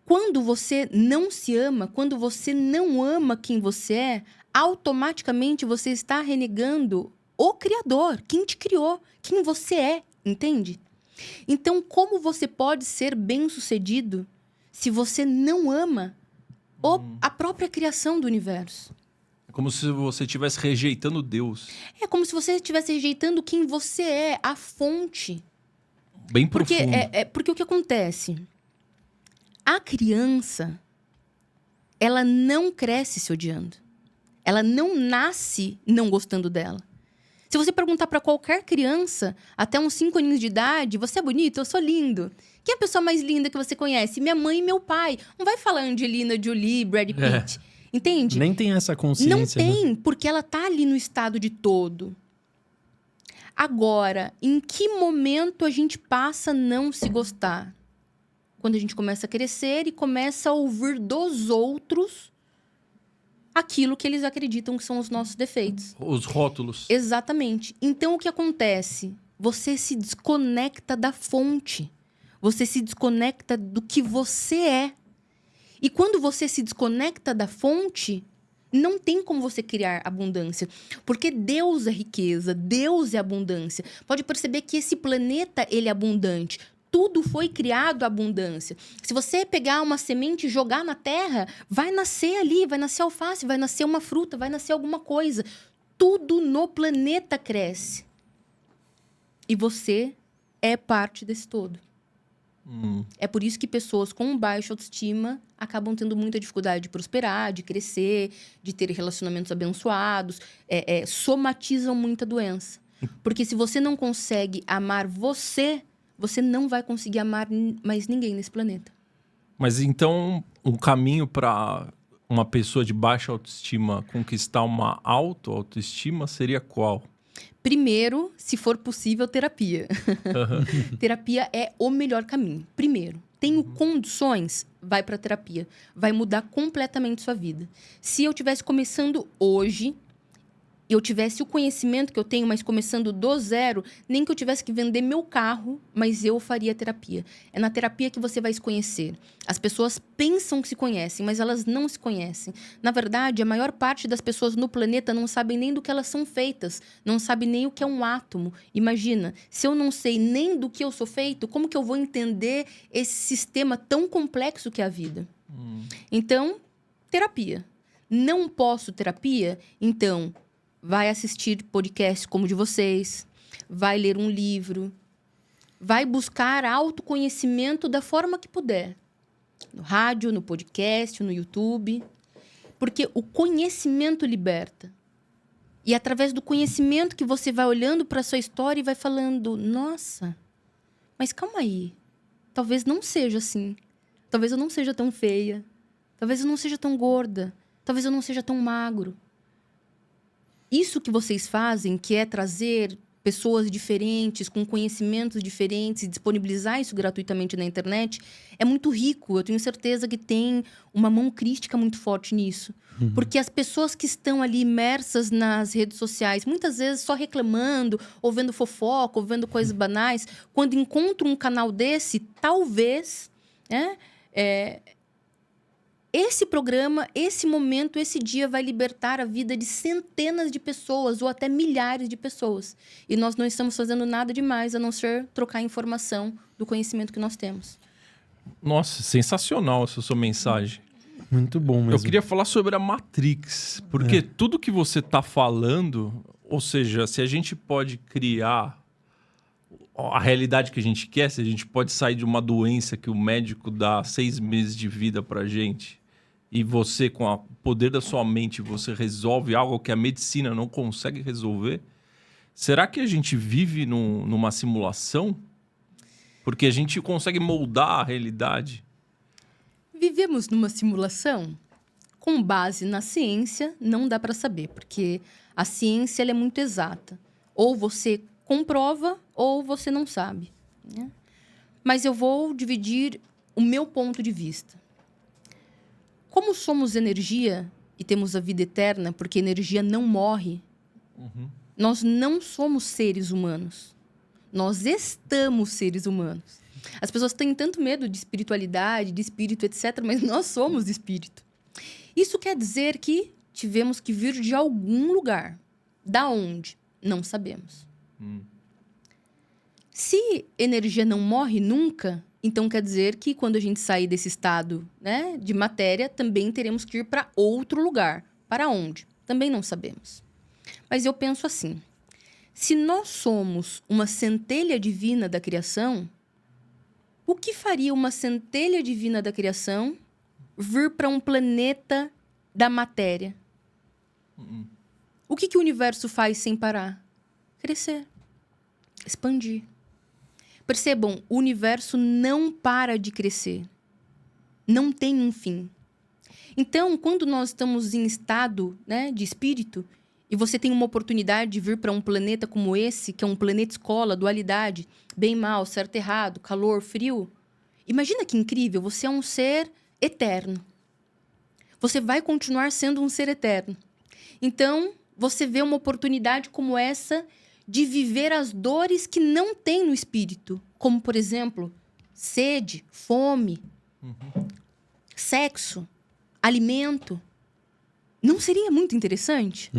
Quando você não se ama, quando você não ama quem você é, automaticamente você está renegando o Criador, quem te criou, quem você é, entende? Então, como você pode ser bem-sucedido se você não ama a própria criação do universo? É como se você estivesse rejeitando Deus. É como se você estivesse rejeitando quem você é, a fonte. Bem profundo. Porque o que acontece? A criança, ela não cresce se odiando. Ela não nasce não gostando dela. Se você perguntar para qualquer criança, até uns 5 aninhos de idade, você é bonito? Eu sou lindo. Quem é a pessoa mais linda que você conhece? Minha mãe e meu pai. Não vai falar Angelina Jolie, Brad Pitt. Entende? Nem tem essa consciência. Não tem, porque ela tá ali no estado de todo. Agora, em que momento a gente passa a não se gostar? Quando a gente começa a crescer e começa a ouvir dos outros aquilo que eles acreditam que são os nossos defeitos. Os rótulos. Exatamente. Então, o que acontece? Você se desconecta da fonte. Você se desconecta do que você é. E quando você se desconecta da fonte, não tem como você criar abundância. Porque Deus é riqueza, Deus é abundância. Pode perceber que esse planeta, ele é abundante. Tudo foi criado à abundância. Se você pegar uma semente e jogar na terra, vai nascer ali, vai nascer alface, vai nascer uma fruta, vai nascer alguma coisa. Tudo no planeta cresce. E você é parte desse todo. É por isso que pessoas com baixa autoestima acabam tendo muita dificuldade de prosperar, de crescer, de ter relacionamentos abençoados, somatizam muita doença. Porque se você não consegue amar você não vai conseguir amar mais ninguém nesse planeta. Mas então, um caminho para uma pessoa de baixa autoestima conquistar uma autoestima seria qual? Primeiro, se for possível, terapia. Terapia é o melhor caminho. Primeiro. tenho condições, vai para terapia. Vai mudar completamente sua vida. Se eu tivesse começando hoje, eu tivesse o conhecimento que eu tenho, mas começando do zero, nem que eu tivesse que vender meu carro, mas eu faria terapia. É na terapia que você vai se conhecer. As pessoas pensam que se conhecem, mas elas não se conhecem. Na verdade, a maior parte das pessoas no planeta não sabem nem do que elas são feitas, não sabem nem o que é um átomo. Imagina, se eu não sei nem do que eu sou feito, como que eu vou entender esse sistema tão complexo que é a vida? Então, terapia. Não posso terapia? Então, vai assistir podcasts como o de vocês, vai ler um livro, vai buscar autoconhecimento da forma que puder. No rádio, no podcast, no YouTube. Porque o conhecimento liberta. E através do conhecimento que você vai olhando para a sua história e vai falando, nossa, mas calma aí, talvez não seja assim. Talvez eu não seja tão feia. Talvez eu não seja tão gorda. Talvez eu não seja tão magro. Isso que vocês fazem, que é trazer pessoas diferentes, com conhecimentos diferentes, e disponibilizar isso gratuitamente na internet, é muito rico. Eu tenho certeza que tem uma mão crística muito forte nisso. Porque as pessoas que estão ali imersas nas redes sociais, muitas vezes só reclamando, ou vendo fofoca, ou vendo coisas banais, quando encontram um canal desse, talvez, né, esse programa, esse momento, esse dia vai libertar a vida de centenas de pessoas ou até milhares de pessoas. E nós não estamos fazendo nada demais a não ser trocar informação do conhecimento que nós temos. Nossa, sensacional essa sua mensagem. Muito bom mesmo. Eu queria falar sobre a Matrix, porque tudo que você está falando, ou seja, se a gente pode criar a realidade que a gente quer, se a gente pode sair de uma doença que o médico dá 6 meses de vida pra gente, e você, com o poder da sua mente, você resolve algo que a medicina não consegue resolver, será que a gente vive numa simulação? Porque a gente consegue moldar a realidade? Vivemos numa simulação? Com base na ciência, não dá para saber, porque a ciência ela é muito exata. Ou você comprova, ou você não sabe, né? Mas eu vou dividir o meu ponto de vista. Como somos energia e temos a vida eterna, porque energia não morre, nós não somos seres humanos. Nós estamos seres humanos. As pessoas têm tanto medo de espiritualidade, de espírito, etc., mas nós somos espírito. Isso quer dizer que tivemos que vir de algum lugar. Da onde? Não sabemos. Se energia não morre nunca, então quer dizer que quando a gente sair desse estado, né, de matéria, também teremos que ir para outro lugar. Para onde? Também não sabemos. Mas eu penso assim, se nós somos uma centelha divina da criação, o que faria uma centelha divina da criação vir para um planeta da matéria? O que o universo faz sem parar? Crescer, expandir. Percebam, o universo não para de crescer. Não tem um fim. Então, quando nós estamos em estado, né, de espírito, e você tem uma oportunidade de vir para um planeta como esse, que é um planeta escola, dualidade, bem, mal, certo, errado, calor, frio, imagina que incrível, você é um ser eterno. Você vai continuar sendo um ser eterno. Então, você vê uma oportunidade como essa de viver as dores que não tem no espírito, como, por exemplo, sede, fome, sexo, alimento. Não seria muito interessante?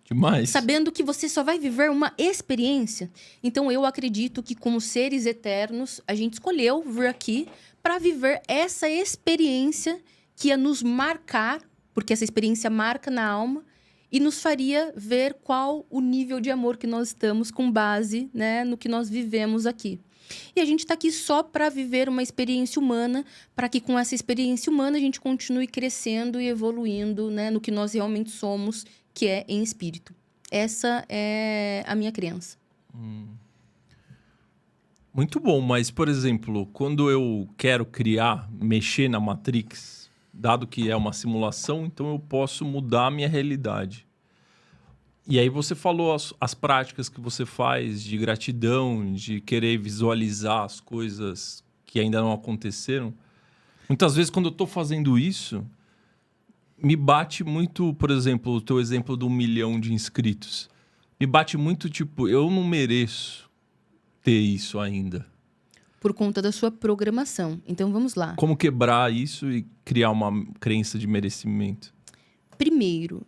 Demais. Sabendo que você só vai viver uma experiência. Então, eu acredito que, como seres eternos, a gente escolheu vir aqui para viver essa experiência que ia nos marcar, porque essa experiência marca na alma, e nos faria ver qual o nível de amor que nós estamos com base, né, no que nós vivemos aqui. E a gente está aqui só para viver uma experiência humana, para que com essa experiência humana a gente continue crescendo e evoluindo, né, no que nós realmente somos, que é em espírito. Essa é a minha crença. Muito bom, mas, por exemplo, quando eu quero criar, mexer na Matrix, dado que é uma simulação, então eu posso mudar a minha realidade. E aí você falou as práticas que você faz de gratidão, de querer visualizar as coisas que ainda não aconteceram. Muitas vezes, quando eu tô fazendo isso, me bate muito, por exemplo, o teu exemplo do 1 milhão de inscritos. Me bate muito, tipo, eu não mereço ter isso ainda. Por conta da sua programação. Então, vamos lá. Como quebrar isso e criar uma crença de merecimento? Primeiro,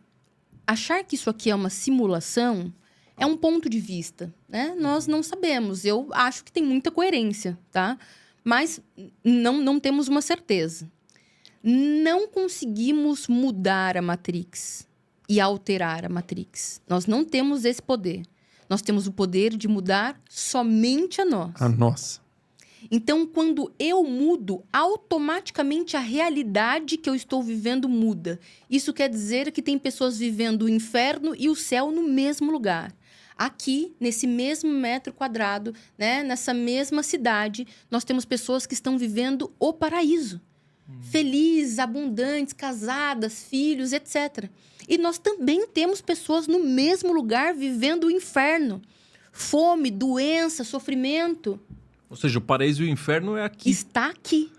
achar que isso aqui é uma simulação é um ponto de vista, né? Nós não sabemos. Eu acho que tem muita coerência, tá? Mas não temos uma certeza. Não conseguimos mudar a Matrix e alterar a Matrix. Nós não temos esse poder. Nós temos o poder de mudar somente a nós. A nossa. Então, quando eu mudo, automaticamente a realidade que eu estou vivendo muda. Isso quer dizer que tem pessoas vivendo o inferno e o céu no mesmo lugar. Aqui, nesse mesmo metro quadrado, né, nessa mesma cidade, nós temos pessoas que estão vivendo o paraíso. Felizes, abundantes, casadas, filhos, etc. E nós também temos pessoas no mesmo lugar vivendo o inferno. Fome, doença, sofrimento. Ou seja, o paraíso e o inferno é aqui. Está aqui.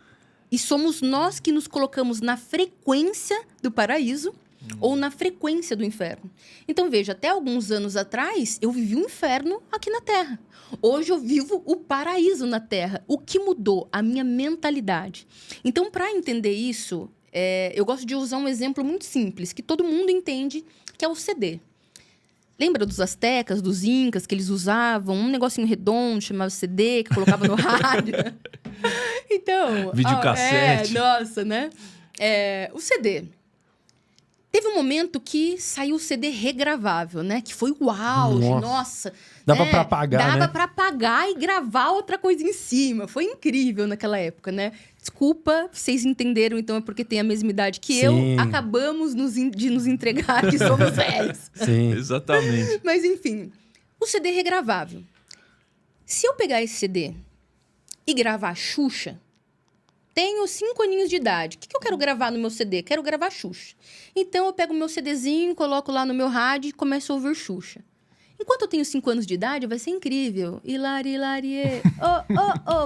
E somos nós que nos colocamos na frequência do paraíso ou na frequência do inferno. Então, veja, até alguns anos atrás, eu vivi um inferno aqui na Terra. Hoje eu vivo o paraíso na Terra. O que mudou? A minha mentalidade. Então, para entender isso, eu gosto de usar um exemplo muito simples, que todo mundo entende, que é o CD. Lembra dos astecas, dos incas, que eles usavam um negocinho redondo, chamava CD, que colocava no rádio? Então... Videocassete. Nossa, né? O CD. Teve um momento que saiu o CD regravável, né? Que foi o auge, nossa. Dava pra apagar, né? Dava pra apagar e gravar outra coisa em cima. Foi incrível naquela época, né? Desculpa, vocês entenderam, então é porque tem a mesma idade que eu. Acabamos de nos entregar que somos velhos. Sim. Exatamente. Mas enfim, o CD regravável. Se eu pegar esse CD e gravar Xuxa... Tenho 5 aninhos de idade. O que eu quero gravar no meu CD? Quero gravar Xuxa. Então, eu pego o meu CDzinho, coloco lá no meu rádio e começo a ouvir Xuxa. Enquanto eu tenho 5 anos de idade, vai ser incrível. Hilari, hilarie.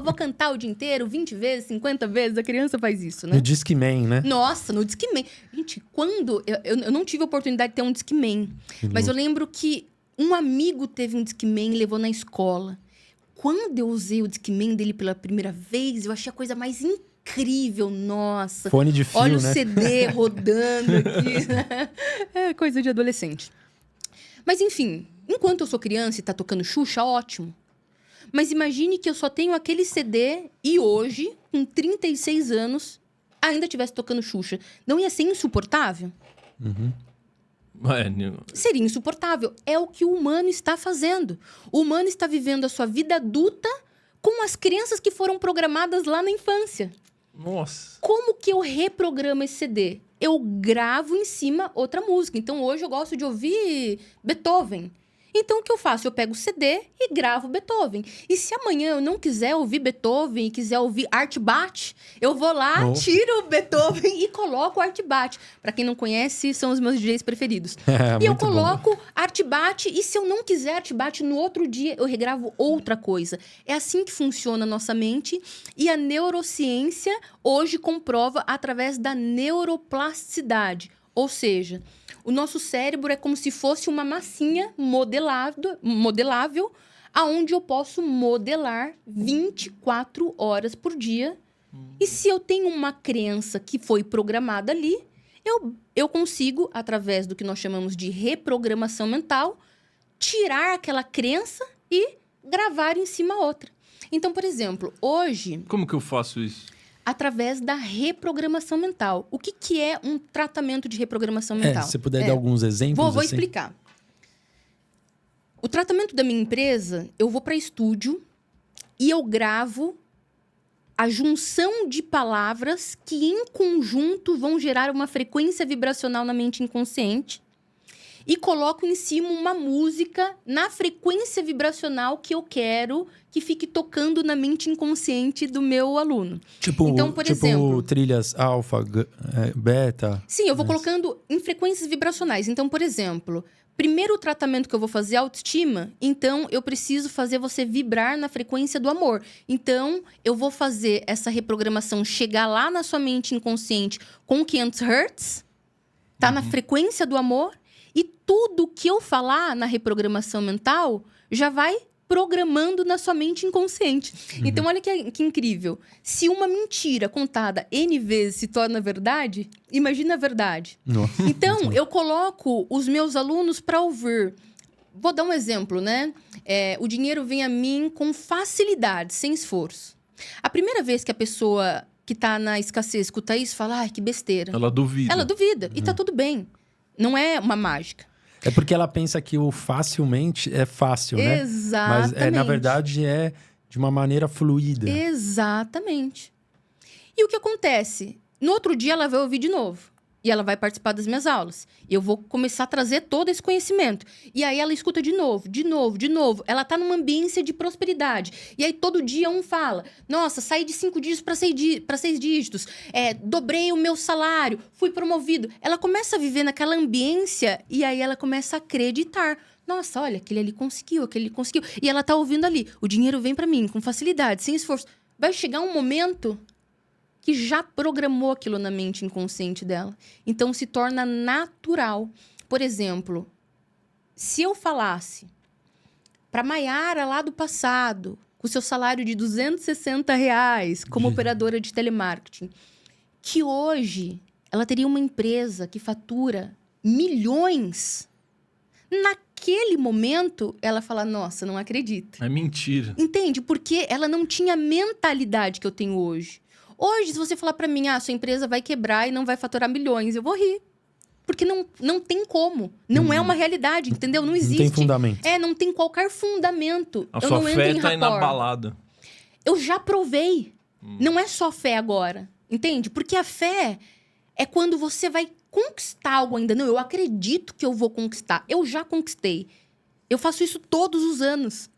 Vou cantar o dia inteiro, 20 vezes, 50 vezes. A criança faz isso, né? No Discman, né? Nossa, no Discman. Gente, quando... Eu não tive a oportunidade de ter um Discman. Mas eu lembro que um amigo teve um Discman e levou na escola. Quando eu usei o Discman dele pela primeira vez, eu achei a coisa mais incrível, nossa. Fone de fio, olha né? o CD rodando aqui. É coisa de adolescente. Mas, enfim, enquanto eu sou criança e tá tocando Xuxa, ótimo. Mas imagine que eu só tenho aquele CD e hoje, com 36 anos, ainda estivesse tocando Xuxa. Não ia ser insuportável? Seria insuportável. É o que o humano está fazendo. O humano está vivendo a sua vida adulta com as crenças que foram programadas lá na infância. Nossa. Como que eu reprogramo esse CD? Eu gravo em cima outra música. Então, hoje eu gosto de ouvir Beethoven. Então, o que eu faço? Eu pego o CD e gravo Beethoven. E se amanhã eu não quiser ouvir Beethoven e quiser ouvir Art Bach, eu vou lá, tiro o Beethoven e coloco o Art Bach. Para quem não conhece, são os meus DJs preferidos. E eu coloco Art Bach e se eu não quiser Art Bach, no outro dia eu regravo outra coisa. É assim que funciona a nossa mente e a neurociência hoje comprova através da neuroplasticidade. Ou seja... O nosso cérebro é como se fosse uma massinha modelável, aonde eu posso modelar 24 horas por dia. E se eu tenho uma crença que foi programada ali, eu consigo, através do que nós chamamos de reprogramação mental, tirar aquela crença e gravar em cima outra. Então, por exemplo, hoje... Como que eu faço isso? Através da reprogramação mental. O que é um tratamento de reprogramação mental? Se você puder dar alguns exemplos. Vou explicar. O tratamento da minha empresa, eu vou para estúdio e eu gravo a junção de palavras que, em conjunto, vão gerar uma frequência vibracional na mente inconsciente e coloco em cima uma música na frequência vibracional que eu quero que fique tocando na mente inconsciente do meu aluno. Então, por exemplo... trilhas alfa, beta... Sim, eu vou colocando em frequências vibracionais. Então, por exemplo, Primeiro tratamento que eu vou fazer é autoestima. Então, eu preciso fazer você vibrar na frequência do amor. Então, eu vou fazer essa reprogramação chegar lá na sua mente inconsciente com 500 Hz. Tá na frequência do amor. E tudo que eu falar na reprogramação mental já vai programando na sua mente inconsciente. Então, olha que incrível. Se uma mentira contada N vezes se torna verdade, imagina a verdade. Nossa. Então, eu coloco os meus alunos para ouvir. Vou dar um exemplo, né? O dinheiro vem a mim com facilidade, sem esforço. A primeira vez que a pessoa que está na escassez escuta isso, fala, ai, que besteira. Ela duvida. Ela duvida. E tá tudo bem. Não é uma mágica. É porque ela pensa que o facilmente é fácil, né? Exatamente. Mas, na verdade, é de uma maneira fluida. Exatamente. E o que acontece? No outro dia, ela vai ouvir de novo. E ela vai participar das minhas aulas. E eu vou começar a trazer todo esse conhecimento. E aí, ela escuta de novo, de novo, de novo. Ela tá numa ambiência de prosperidade. E aí, todo dia, um fala... Nossa, saí de 5 dígitos para 6 dígitos. Dobrei o meu salário. Fui promovido. Ela começa a viver naquela ambiência. E aí, ela começa a acreditar. Nossa, olha, aquele ali conseguiu, aquele ali conseguiu. E ela tá ouvindo ali. O dinheiro vem para mim com facilidade, sem esforço. Vai chegar um momento... que já programou aquilo na mente inconsciente dela. Então, se torna natural. Por exemplo, se eu falasse para Maiara lá do passado, com seu salário de R$260 como operadora de telemarketing, que hoje ela teria uma empresa que fatura milhões, naquele momento, ela fala, nossa, não acredito. É mentira. Entende? Porque ela não tinha a mentalidade que eu tenho hoje. Hoje, se você falar pra mim, sua empresa vai quebrar e não vai faturar milhões, eu vou rir. Porque não tem como. Não é uma realidade, entendeu? Não existe. Não tem fundamento. Não tem qualquer fundamento. A eu sua não fé entro em tá aí na rapport. balada. Eu já provei. Não é só fé agora. Entende? Porque a fé é quando você vai conquistar algo ainda. Não, eu acredito que eu vou conquistar. Eu já conquistei. Eu faço isso todos os anos.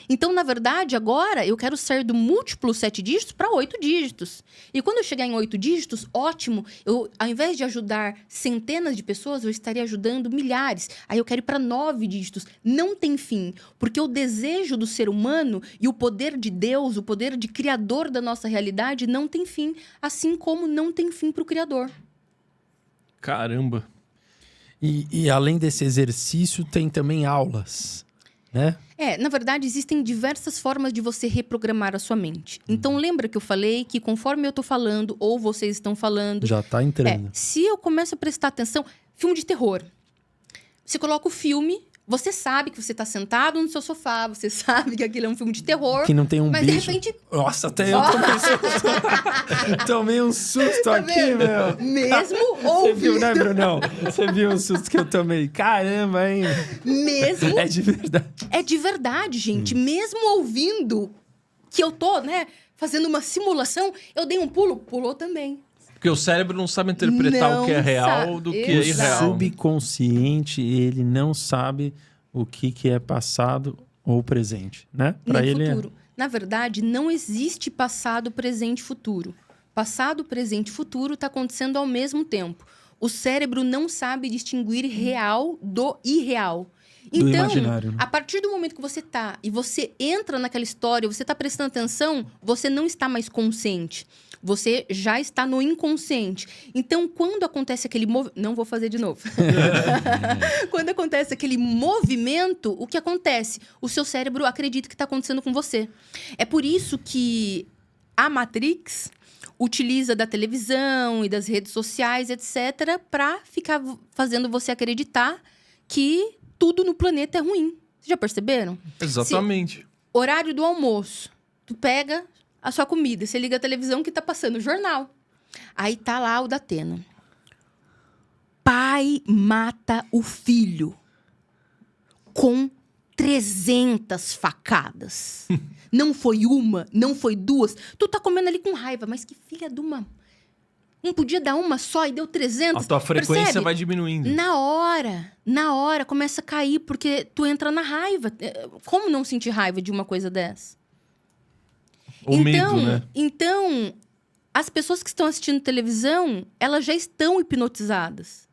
Então, na verdade, agora eu quero sair do múltiplo 7 dígitos para 8 dígitos. E quando eu chegar em 8 dígitos, ótimo. Eu, ao invés de ajudar centenas de pessoas, eu estaria ajudando milhares. Aí eu quero ir para 9 dígitos. Não tem fim. Porque o desejo do ser humano e o poder de Deus, o poder de criador da nossa realidade, não tem fim. Assim como não tem fim para o Criador. Caramba. E além desse exercício, tem também aulas, né? Na verdade, existem diversas formas de você reprogramar a sua mente. Então, lembra que eu falei que conforme eu tô falando, ou vocês estão falando... Já tá entrando. Se eu começo a prestar atenção... Filme de terror. Você coloca o filme, você sabe que você tá sentado no seu sofá, você sabe que aquilo é um filme de terror. Que não tem um mas bicho. de repente... Nossa, até eu tomei susto. Tomei um susto aqui, vendo? meu. Mesmo Você viu, ouvindo... né, Brunão? Você viu o susto que eu tomei? Caramba, hein? Mesmo... É de verdade. É de verdade, gente. Mesmo ouvindo que eu tô, né, fazendo uma simulação, eu dei um pulo, pulou também. Porque o cérebro não sabe interpretar Não o que é real sabe. do que Exato. é O irreal. subconsciente, ele não sabe o que é passado ou presente, né? Para Nem ele futuro. Na verdade, não existe passado, presente e futuro. Passado, presente e futuro está acontecendo ao mesmo tempo. O cérebro não sabe distinguir real do irreal. Do Então, imaginário, né? a partir do momento que você tá e você entra naquela história, você está prestando atenção, você não está mais consciente. Você já está no inconsciente. Então, quando acontece aquele movimento... Não vou fazer de novo. Quando acontece aquele movimento, o que acontece? O seu cérebro acredita que está acontecendo com você. É por isso que a Matrix utiliza da televisão e das redes sociais, etc., para ficar fazendo você acreditar que tudo no planeta é ruim. Vocês já perceberam? Exatamente. Horário do almoço. Tu pega a sua comida, você liga a televisão que tá passando o jornal. Aí tá lá o Datena. Pai mata o filho com 300 facadas. Não foi uma, não foi duas. Tu tá comendo ali com raiva, mas que filha de uma... Não podia dar uma só e deu 300. A tua frequência Percebe? vai diminuindo. Na hora, começa a cair, porque tu entra na raiva. Como não sentir raiva de uma coisa dessa? O medo, né? Então, as pessoas que estão assistindo televisão, elas já estão hipnotizadas.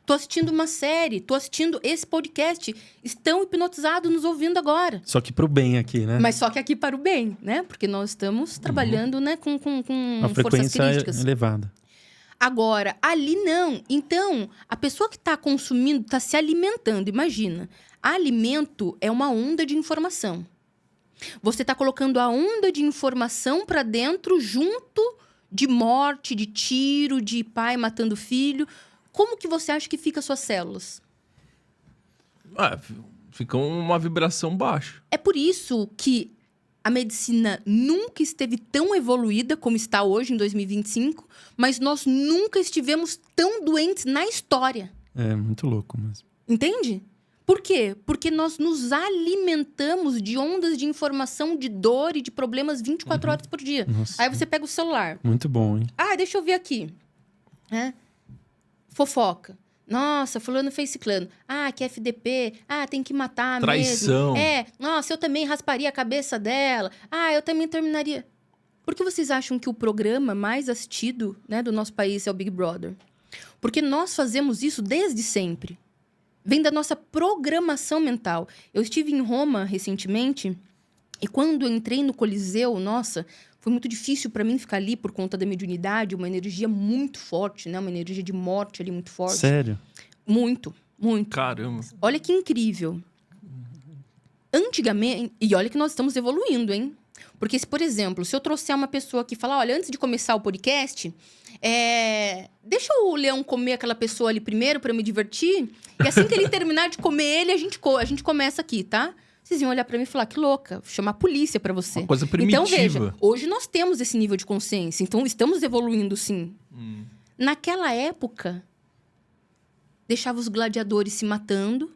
tô assistindo uma série, tô assistindo esse podcast. Estão hipnotizados nos ouvindo agora. Só que pro bem aqui, né? Mas só que aqui para o bem, né? Porque nós estamos trabalhando, né, com Uma forças frequência críticas. elevada. Agora, ali não. Então, a pessoa que está consumindo, está se alimentando. Imagina, alimento é uma onda de informação. Você está colocando a onda de informação para dentro junto de morte, de tiro, de pai matando filho. Como que você acha que fica as suas células? Fica uma vibração baixa. É por isso que a medicina nunca esteve tão evoluída como está hoje, em 2025, mas nós nunca estivemos tão doentes na história. É muito louco mesmo. Entende? Por quê? Porque nós nos alimentamos de ondas de informação, de dor e de problemas 24 horas por dia. Nossa. Aí você pega o celular. Muito bom, hein? Ah, deixa eu ver aqui. Fofoca. Nossa, fulano fez ciclano. Ah, que FDP. Ah, tem que matar Traição. mesmo. Nossa, eu também rasparia a cabeça dela. Ah, eu também terminaria. Por que vocês acham que o programa mais assistido, né, do nosso país é o Big Brother? Porque nós fazemos isso desde sempre. Vem da nossa programação mental. Eu estive em Roma recentemente e quando eu entrei no Coliseu, nossa, foi muito difícil para mim ficar ali por conta da mediunidade, uma energia muito forte, né? Uma energia de morte ali muito forte. Sério? Muito, muito. Caramba. Olha que incrível. Antigamente, e olha que nós estamos evoluindo, hein? Porque, se, por exemplo, se eu trouxer uma pessoa que fala, olha, antes de começar o podcast, deixa o leão comer aquela pessoa ali primeiro para eu me divertir, e assim que ele terminar de comer ele, a gente começa aqui, tá? Vocês iam olhar pra mim e falar, que louca, vou chamar a polícia pra você. Uma coisa primitiva. Então, veja, hoje nós temos esse nível de consciência, então estamos evoluindo, sim. Naquela época, deixava os gladiadores se matando,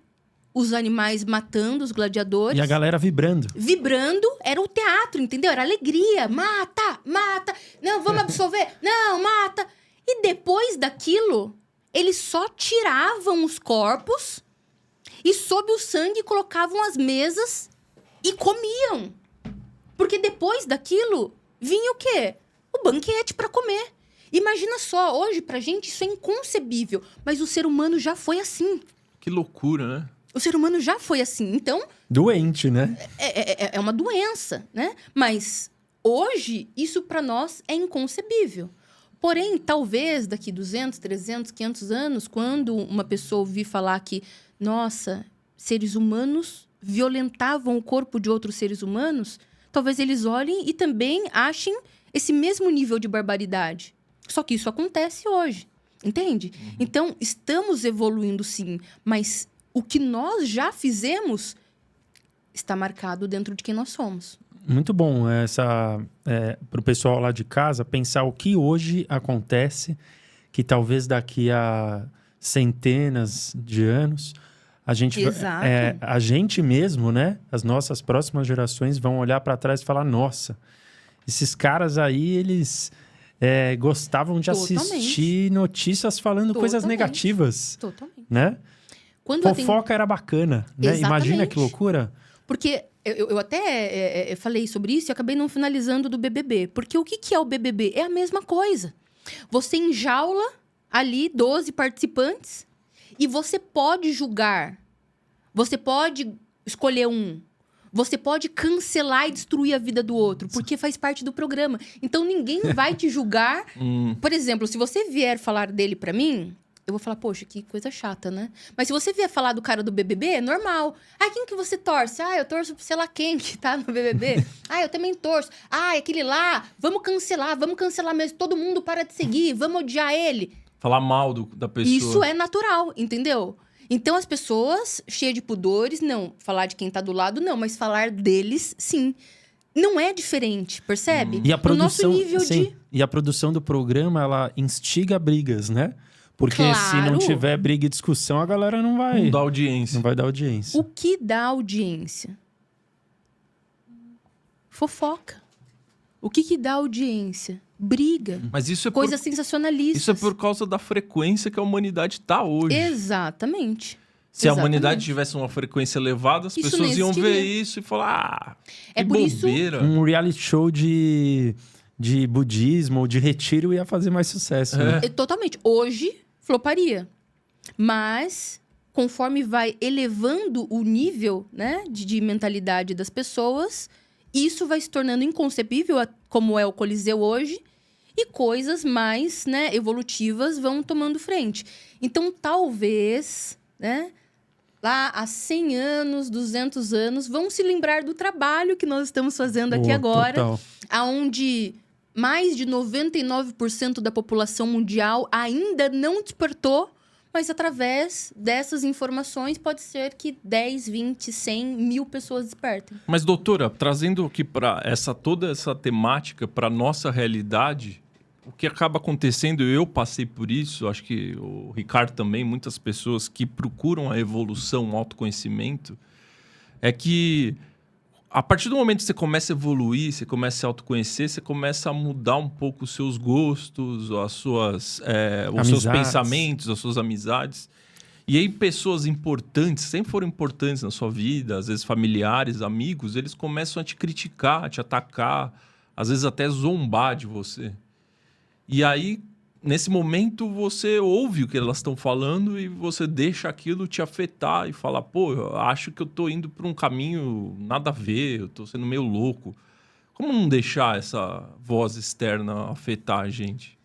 os animais matando os gladiadores. E a galera vibrando. Vibrando, era o teatro, entendeu? Era alegria. Mata, mata. Não, vamos absolver. Não, mata. E depois daquilo, eles só tiravam os corpos e sob o sangue colocavam as mesas e comiam. Porque depois daquilo, vinha o quê? O banquete para comer. Imagina só, hoje pra gente isso é inconcebível. Mas o ser humano já foi assim. Que loucura, né? O ser humano já foi assim. Então, Doente, né? é uma doença, né? Mas hoje, isso para nós é inconcebível. Porém, talvez daqui 200, 300, 500 anos, quando uma pessoa ouvir falar que, nossa, seres humanos violentavam o corpo de outros seres humanos, talvez eles olhem e também achem esse mesmo nível de barbaridade. Só que isso acontece hoje, entende? Então, estamos evoluindo sim, mas o que nós já fizemos está marcado dentro de quem nós somos. Muito bom para o pessoal lá de casa pensar o que hoje acontece, que talvez daqui a centenas de anos a gente, Exato. a gente mesmo, né? As nossas próximas gerações vão olhar para trás e falar, nossa, esses caras aí, eles gostavam de Totalmente. assistir notícias falando coisas Totalmente. negativas, Totalmente. né? Quando eu tenho- Fofoca era bacana, né? Exatamente. Imagina que loucura. Porque eu até falei sobre isso e acabei não finalizando do BBB. Porque o que é o BBB? É a mesma coisa. Você enjaula ali 12 participantes e você pode julgar. Você pode escolher um. Você pode cancelar e destruir a vida do outro, porque faz parte do programa. Então, ninguém vai te julgar. Por exemplo, se você vier falar dele pra mim, eu vou falar, poxa, que coisa chata, né? Mas se você vier falar do cara do BBB, é normal. Ah, quem que você torce? Ah, eu torço sei lá quem que tá no BBB. Ah, eu também torço. Ah, aquele lá, vamos cancelar mesmo. Todo mundo para de seguir, vamos odiar ele. Falar mal da pessoa. Isso é natural, entendeu? Então, as pessoas, cheias de pudores, não. Falar de quem tá do lado, não. Mas falar deles, sim. Não é diferente, percebe? E a produção, O nosso nível sim, de... e a produção do programa, ela instiga brigas, né? Porque se Claro. não tiver briga e discussão, a galera não vai, Não dá audiência. não vai dar audiência. O que dá audiência? Fofoca. O que dá audiência? Briga. Mas isso é Coisas sensacionalistas. Isso é por causa da frequência que a humanidade tá hoje. Exatamente. Se a Exatamente. humanidade tivesse uma frequência elevada, as Isso pessoas não iam ver existiria. isso e falar, É que por isso- bobeira. Um reality show de budismo ou de retiro ia fazer mais sucesso, né? Totalmente. Hoje, floparia. Mas, conforme vai elevando o nível, né, de mentalidade das pessoas, isso vai se tornando inconcebível, como é o Coliseu hoje, e coisas mais, né, evolutivas vão tomando frente. Então, talvez, né, lá há 100 anos, 200 anos, vão se lembrar do trabalho que nós estamos fazendo aqui agora, Total. onde mais de 99% da população mundial ainda não despertou, mas através dessas informações pode ser que 10, 20, 100, 1000 pessoas despertem. Mas, doutora, trazendo aqui para toda essa temática para nossa realidade, o que acaba acontecendo, eu passei por isso, acho que o Ricardo também, muitas pessoas que procuram a evolução, o autoconhecimento, é que a partir do momento que você começa a evoluir, você começa a se autoconhecer, você começa a mudar um pouco os seus gostos, os seus pensamentos, as suas amizades. E aí pessoas importantes, sempre foram importantes na sua vida, às vezes familiares, amigos, eles começam a te criticar, a te atacar, às vezes até zombar de você. E aí, nesse momento, você ouve o que elas estão falando e você deixa aquilo te afetar e fala, pô, eu acho que eu tô indo por um caminho nada a ver, eu tô sendo meio louco. Como não deixar essa voz externa afetar a gente?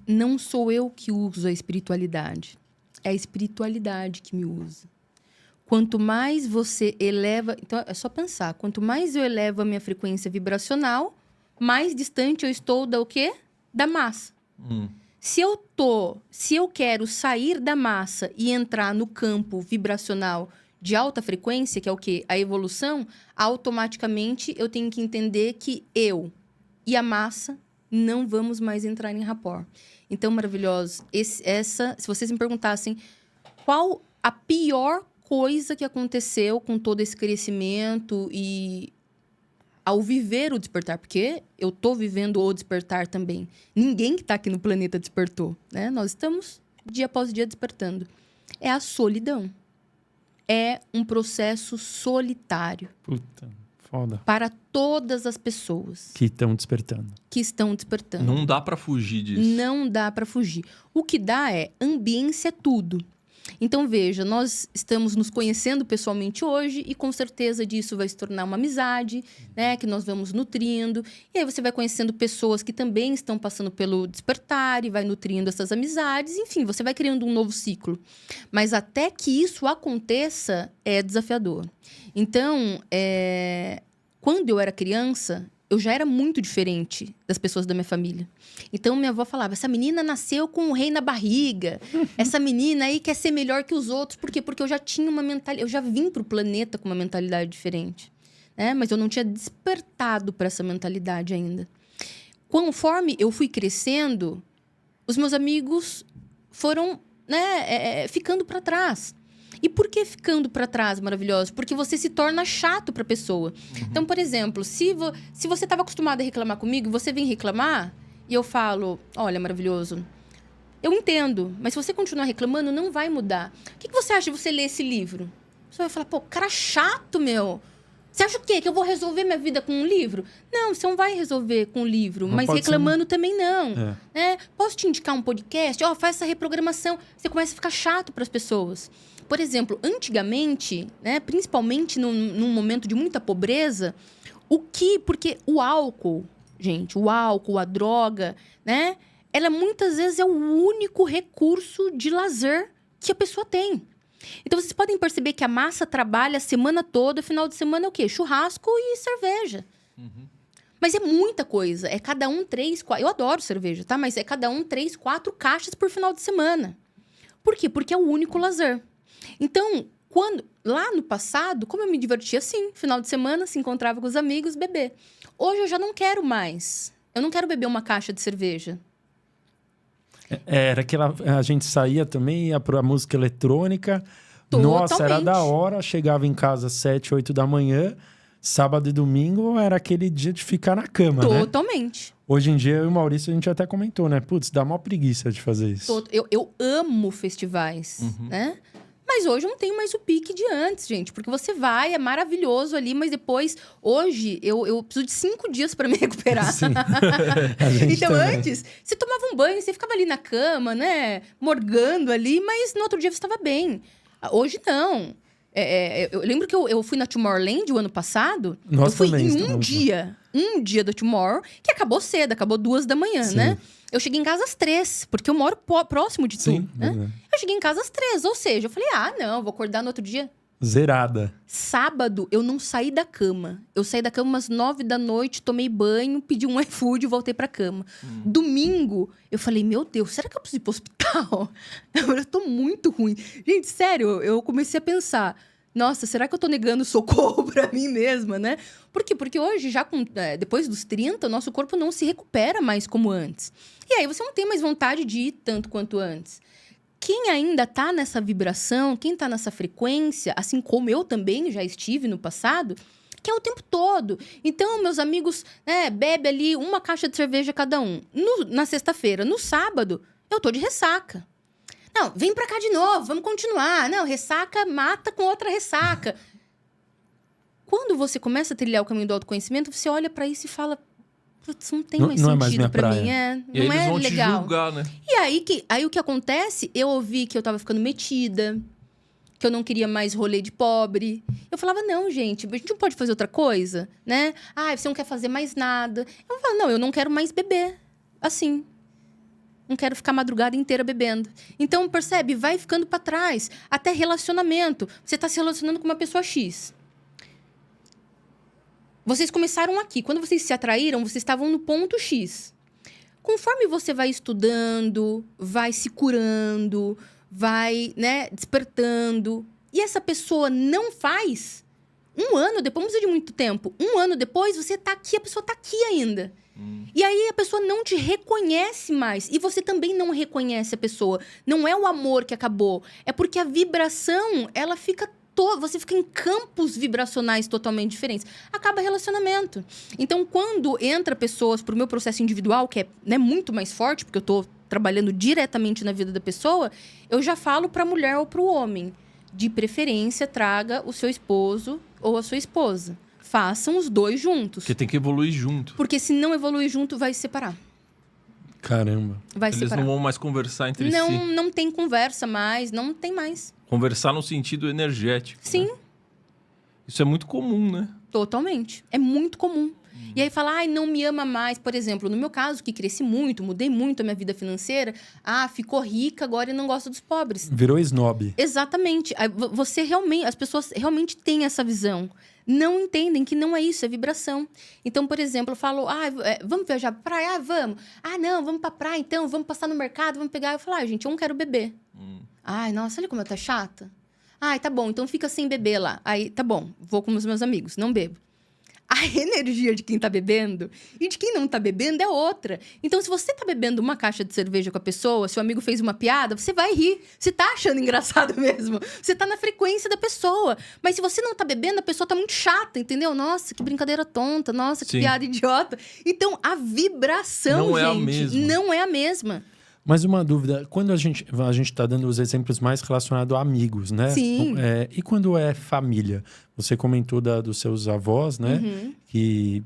Não sou eu que uso a espiritualidade. É a espiritualidade que me usa. Quanto mais você eleva... Então, é só pensar. Quanto mais eu elevo a minha frequência vibracional, mais distante eu estou da o quê? Da massa. Se eu quero sair da massa e entrar no campo vibracional de alta frequência, que é o quê? A evolução, automaticamente eu tenho que entender que eu e a massa não vamos mais entrar em rapport. Então, maravilhoso. Se vocês me perguntassem qual a pior coisa que aconteceu com todo esse crescimento e ao viver o despertar, porque eu estou vivendo o despertar também. Ninguém que está aqui no planeta despertou, né? Nós estamos dia após dia despertando. É a solidão. É um processo solitário. Puta, foda. Para todas as pessoas Que estão despertando. que estão despertando. Não dá para fugir disso. Não dá para fugir. O que dá é ambiência é tudo. Então, veja, nós estamos nos conhecendo pessoalmente hoje e com certeza disso vai se tornar uma amizade, né? Que nós vamos nutrindo. E aí você vai conhecendo pessoas que também estão passando pelo despertar e vai nutrindo essas amizades. Enfim, você vai criando um novo ciclo. Mas até que isso aconteça, é desafiador. Então, quando eu era criança, eu já era muito diferente das pessoas da minha família. Então, minha avó falava, essa menina nasceu com um rei na barriga. Essa menina aí quer ser melhor que os outros. Por quê? Porque eu já tinha uma mentalidade... Eu já vim para o planeta com uma mentalidade diferente. Né? Mas eu não tinha despertado para essa mentalidade ainda. Conforme eu fui crescendo, os meus amigos foram, né, ficando para trás. E por que ficando para trás, maravilhoso? Porque você se torna chato para a pessoa. Então, por exemplo, se você estava acostumado a reclamar comigo, você vem reclamar e eu falo, olha, maravilhoso, eu entendo, mas se você continuar reclamando, não vai mudar. O que você acha de você ler esse livro? Você vai falar, pô, cara chato, meu. Você acha o quê? Que eu vou resolver minha vida com um livro? Não, você não vai resolver com um livro, mas reclamando também não. Né? Posso te indicar um podcast? Faz essa reprogramação. Você começa a ficar chato para as pessoas. Por exemplo, antigamente, né, principalmente num momento de muita pobreza, porque o álcool, gente, a droga, né, ela muitas vezes é o único recurso de lazer que a pessoa tem. Então, vocês podem perceber que a massa trabalha a semana toda, final de semana é o quê? Churrasco e cerveja. Mas é muita coisa. É cada 3, 4... Eu adoro cerveja, tá? Mas é cada 3, 4 caixas por final de semana. Por quê? Porque é o único lazer. Então, lá no passado, como eu me divertia assim, final de semana, se encontrava com os amigos, beber. Hoje eu já não quero mais. Eu não quero beber uma caixa de cerveja. Era que a gente saía também, ia pra música eletrônica. Totalmente. Nossa, era da hora. Chegava em casa às 7, 8 da manhã. Sábado e domingo era aquele dia de ficar na cama, Totalmente. Né? Hoje em dia, eu e o Maurício, a gente até comentou, né? Putz, dá uma preguiça de fazer isso. Eu amo festivais, né? Mas hoje eu não tenho mais o pique de antes, gente. Porque você vai, é maravilhoso ali, mas depois, hoje, eu preciso de 5 dias para me recuperar. Sim. A gente Então, também. antes, você tomava um banho, você ficava ali na cama, né? Morgando ali, mas no outro dia você estava bem. Hoje, não. Eu lembro que eu fui na Tomorrowland o ano passado. Nós eu fui também em estávamos um dia da Tomorrow, que acabou cedo, acabou 2 da manhã, Sim. né? Eu cheguei em casa às 3, porque eu moro próximo de Sim, tu, né? verdade. Eu cheguei em casa às 3, ou seja, eu falei, não, vou acordar no outro dia. Zerada. Sábado, eu não saí da cama. Eu saí da cama umas 9 da noite, tomei banho, pedi um iFood e voltei pra cama. Domingo, eu falei, meu Deus, será que eu preciso ir pro hospital? Eu tô muito ruim. Gente, sério, eu comecei a pensar, nossa, será que eu tô negando socorro pra mim mesma, né? Por quê? Porque hoje, já depois dos 30, o nosso corpo não se recupera mais como antes. E aí, você não tem mais vontade de ir tanto quanto antes. Quem ainda tá nessa vibração, quem tá nessa frequência, assim como eu também já estive no passado, que é o tempo todo. Então, meus amigos, né, bebe ali uma caixa de cerveja cada um. Na sexta-feira. No sábado, eu tô de ressaca. Não, vem pra cá de novo, vamos continuar. Não, ressaca mata com outra ressaca. Quando você começa a trilhar o caminho do autoconhecimento, você olha pra isso e fala... Putz, não tem mais Não é mais sentido minha pra praia. mim, E aí não eles é vão te legal. julgar, né? E aí o que acontece? Eu ouvi que eu tava ficando metida, que eu não queria mais rolê de pobre. Eu falava, não, gente, a gente não pode fazer outra coisa, né? Você não quer fazer mais nada. Eu falava, não, eu não quero mais beber. Assim. Não quero ficar a madrugada inteira bebendo. Então, percebe? Vai ficando pra trás. Até relacionamento. Você tá se relacionando com uma pessoa X. Vocês começaram aqui. Quando vocês se atraíram, vocês estavam no ponto X. Conforme você vai estudando, vai se curando, vai, né, despertando, e essa pessoa não faz, 1 ano depois, não precisa de muito tempo, 1 ano depois, você tá aqui, a pessoa tá aqui ainda. E aí a pessoa não te reconhece mais. E você também não reconhece a pessoa. Não é o amor que acabou. É porque a vibração, ela fica... Você fica em campos vibracionais totalmente diferentes. Acaba relacionamento. Então, quando entra pessoas pro meu processo individual, que é, né, muito mais forte, porque eu tô trabalhando diretamente na vida da pessoa, eu já falo pra mulher ou pro homem. De preferência, traga o seu esposo ou a sua esposa. Façam os 2 juntos. Porque tem que evoluir junto. Porque se não evoluir junto, vai se separar. Caramba. Vai Eles separar. não vão mais conversar entre si. Não tem conversa mais, não tem mais. Conversar no sentido energético. Sim, Né? Isso é muito comum, né? totalmente. É muito comum. E aí fala, não me ama mais. Por exemplo, no meu caso, que cresci muito, mudei muito a minha vida financeira. Ficou rica agora e não gosta dos pobres. Virou snob. Exatamente. Aí as pessoas realmente têm essa visão. Não entendem que não é isso, é vibração. Então, por exemplo, eu falo, vamos viajar pra praia? Vamos. Não, vamos pra praia então, vamos passar no mercado, vamos pegar. Eu falo, gente, eu não quero beber. Nossa, olha como eu tô chata. Tá bom, então fica sem beber lá. Aí, tá bom, vou com os meus amigos, não bebo. A energia de quem tá bebendo e de quem não tá bebendo é outra. Então, se você tá bebendo uma caixa de cerveja com a pessoa, seu amigo fez uma piada, você vai rir. Você tá achando engraçado mesmo. Você tá na frequência da pessoa. Mas se você não tá bebendo, a pessoa tá muito chata, entendeu? Nossa, que brincadeira tonta. Nossa, que Sim. piada idiota. Então, a vibração, Não é a gente, mesma. não é a mesma. Mas uma dúvida, quando a gente tá dando os exemplos mais relacionados a amigos, né? Sim. E quando é família? Você comentou dos seus avós, né? Que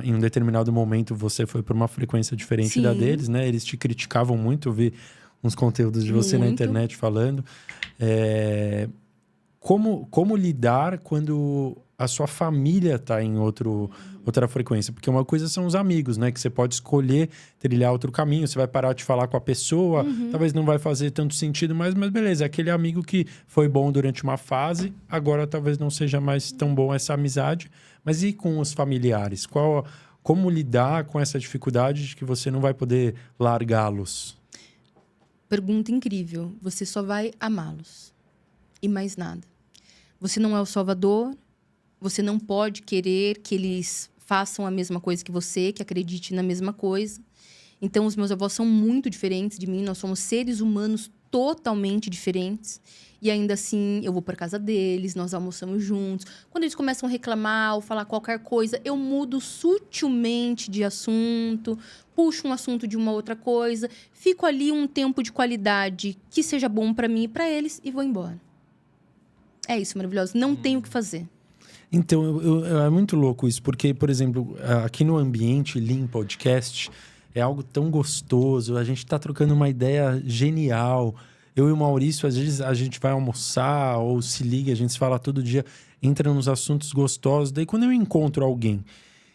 em um determinado momento você foi para uma frequência diferente Sim. da deles, né? Eles te criticavam muito, eu vi uns conteúdos de você na Muito. internet falando. Como lidar quando a sua família está em outra frequência? Porque uma coisa são os amigos, né? Que você pode escolher trilhar outro caminho, você vai parar de falar com a pessoa, talvez não vai fazer tanto sentido, mas beleza, é aquele amigo que foi bom durante uma fase, agora talvez não seja mais tão bom essa amizade. Mas e com os familiares? Como lidar com essa dificuldade de que você não vai poder largá-los? Pergunta incrível. Você só vai amá-los. E mais nada. Você não é o salvador. Você não pode querer que eles façam a mesma coisa que você, que acredite na mesma coisa. Então, os meus avós são muito diferentes de mim. Nós somos seres humanos totalmente diferentes. E ainda assim, eu vou para casa deles, nós almoçamos juntos. Quando eles começam a reclamar ou falar qualquer coisa, eu mudo sutilmente de assunto, puxo um assunto de uma outra coisa, fico ali um tempo de qualidade que seja bom para mim e para eles e vou embora. É isso, maravilhoso. Não tenho o que fazer. Então, é muito louco isso, porque, por exemplo, aqui no ambiente Lean Podcast, é algo tão gostoso, a gente tá trocando uma ideia genial. Eu e o Maurício, às vezes, a gente vai almoçar ou se liga, a gente se fala todo dia, entra nos assuntos gostosos. Daí, quando eu encontro alguém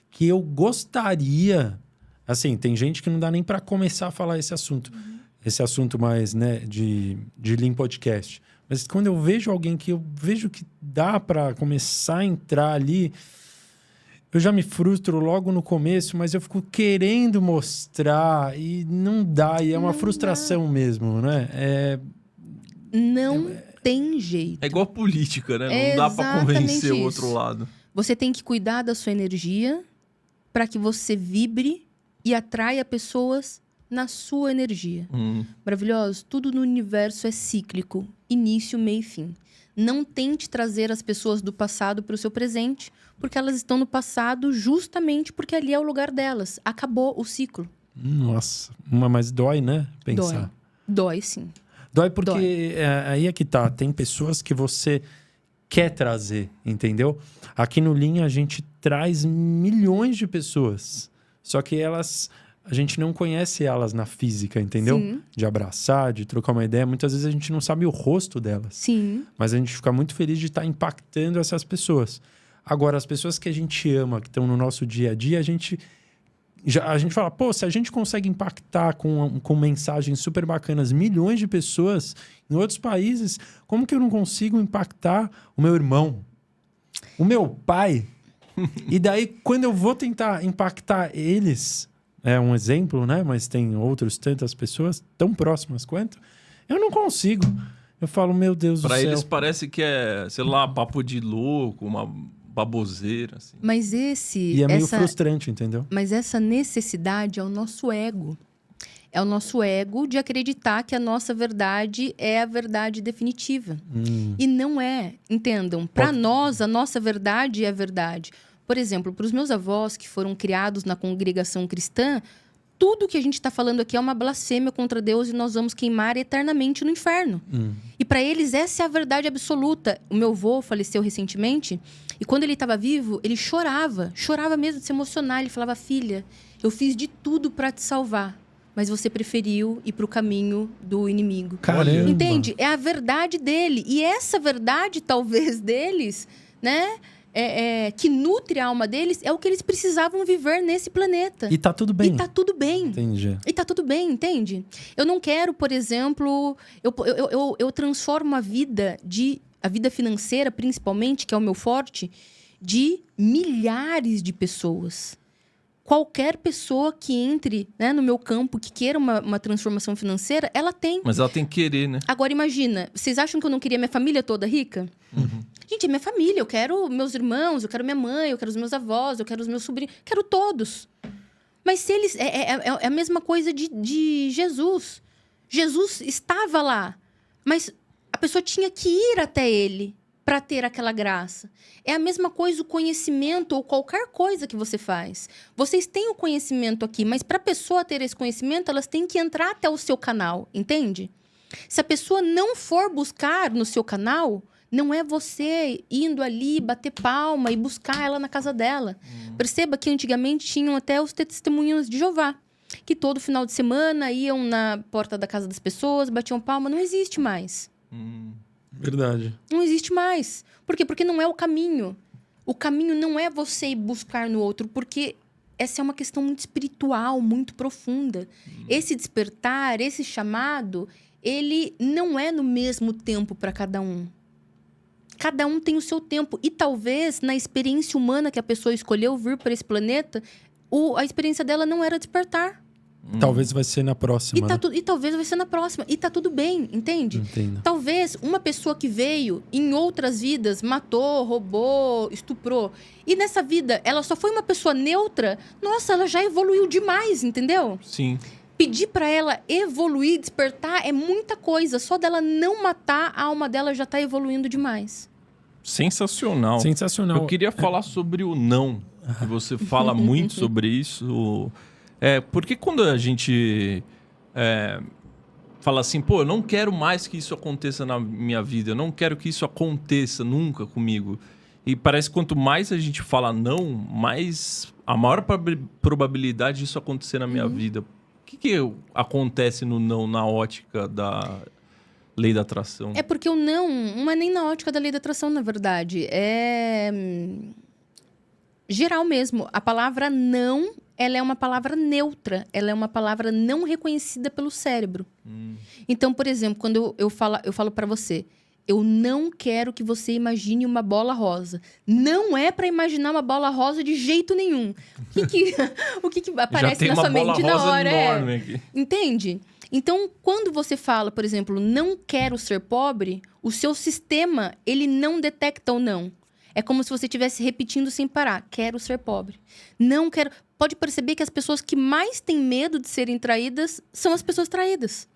que eu gostaria... Assim, tem gente que não dá nem para começar a falar esse assunto. Esse assunto mais, né, de Lean Podcast. Mas quando eu vejo alguém que eu vejo que dá para começar a entrar ali... Eu já me frustro logo no começo, mas eu fico querendo mostrar e não dá. E é uma frustração mesmo, né? Não tem jeito. É igual política, né? Não dá pra convencer o outro lado. Você tem que cuidar da sua energia para que você vibre e atraia pessoas na sua energia. Maravilhoso. Tudo no universo é cíclico. Início, meio e fim. Não tente trazer as pessoas do passado para o seu presente, porque elas estão no passado justamente porque ali é o lugar delas. Acabou o ciclo. Nossa, mas dói, né? Pensar. Dói, sim. Dói porque aí é que tá. Tem pessoas que você quer trazer, entendeu? Aqui no Lean a gente traz milhões de pessoas. Só que a gente não conhece elas na física, entendeu? Sim. De abraçar, de trocar uma ideia. Muitas vezes a gente não sabe o rosto delas. Sim. Mas a gente fica muito feliz de estar impactando essas pessoas. Agora, as pessoas que a gente ama, que estão no nosso dia a dia, a gente fala, pô, se a gente consegue impactar com mensagens super bacanas milhões de pessoas em outros países, como que eu não consigo impactar o meu irmão, o meu pai? E daí, quando eu vou tentar impactar eles... É um exemplo, né? Mas tem outras tantas pessoas tão próximas quanto. Eu não consigo. Eu falo, meu Deus do céu. Pra eles parece que é, sei lá, papo de louco, uma baboseira, assim. Mas E é meio frustrante, entendeu? Mas essa necessidade é o nosso ego. É o nosso ego de acreditar que a nossa verdade é a verdade definitiva. E não é. Entendam. Para nós, a nossa verdade é a verdade. Por exemplo, para os meus avós que foram criados na congregação cristã, tudo que a gente está falando aqui é uma blasfêmia contra Deus e nós vamos queimar eternamente no inferno. E para eles, essa é a verdade absoluta. O meu avô faleceu recentemente e quando ele estava vivo, ele chorava mesmo de se emocionar. Ele falava, filha, eu fiz de tudo para te salvar, mas você preferiu ir para o caminho do inimigo. Caramba. Entende? É a verdade dele. E essa verdade, talvez, deles, né? Que nutre a alma deles, é o que eles precisavam viver nesse planeta. E tá tudo bem. E tá tudo bem. Entendi. E tá tudo bem, entende? Eu não quero, por exemplo... Eu transformo a vida financeira, principalmente, que é o meu forte, de milhares de pessoas. Qualquer pessoa que entre, né, no meu campo, que queira uma transformação financeira, ela tem. Mas ela tem que querer, né? Agora, imagina, vocês acham que eu não queria minha família toda rica? Gente, é minha família. Eu quero meus irmãos, eu quero minha mãe, eu quero os meus avós, eu quero os meus sobrinhos. Quero todos. Mas se eles... É a mesma coisa de Jesus. Jesus estava lá, mas a pessoa tinha que ir até ele para ter aquela graça. É a mesma coisa o conhecimento ou qualquer coisa que você faz. Vocês têm o conhecimento aqui, mas para a pessoa ter esse conhecimento, elas têm que entrar até o seu canal, entende? Se a pessoa não for buscar no seu canal, não é você indo ali, bater palma e buscar ela na casa dela. Perceba que antigamente tinham até os testemunhas de Jeová, que todo final de semana iam na porta da casa das pessoas, batiam palma. Não existe mais. Verdade. Não existe mais. Por quê? Porque não é o caminho. O caminho não é você ir buscar no outro, porque essa é uma questão muito espiritual, muito profunda. Esse despertar, esse chamado, ele não é no mesmo tempo para cada um. Cada um tem o seu tempo. E talvez, na experiência humana que a pessoa escolheu vir para esse planeta, a experiência dela não era despertar. Talvez vai ser na próxima, né? E talvez vai ser na próxima. E tá tudo bem, entende? Entendo. Talvez uma pessoa que veio em outras vidas, matou, roubou, estuprou. E nessa vida, ela só foi uma pessoa neutra. Nossa, ela já evoluiu demais, entendeu? Sim. Pedir para ela evoluir, despertar, é muita coisa. Só dela não matar, a alma dela já tá evoluindo demais. Sensacional. Sensacional. Eu queria falar sobre o não, que você fala muito sobre isso. Porque quando a gente fala assim, pô, eu não quero mais que isso aconteça na minha vida, eu não quero que isso aconteça nunca comigo. E parece que quanto mais a gente fala não, mais a maior probabilidade disso acontecer na minha vida. O que acontece no não na ótica da lei da atração? É porque o não é nem na ótica da lei da atração, na verdade. É geral mesmo. A palavra não, ela é uma palavra neutra. Ela é uma palavra não reconhecida pelo cérebro. Então, por exemplo, quando eu falo para você, eu não quero que você imagine uma bola rosa. Não é para imaginar uma bola rosa de jeito nenhum. O que aparece na sua mente na hora? Aqui. Entende? Então, quando você fala, por exemplo, não quero ser pobre, o seu sistema, ele não detecta o não. É como se você estivesse repetindo sem parar. Quero ser pobre. Não quero... Pode perceber que as pessoas que mais têm medo de serem traídas são as pessoas traídas.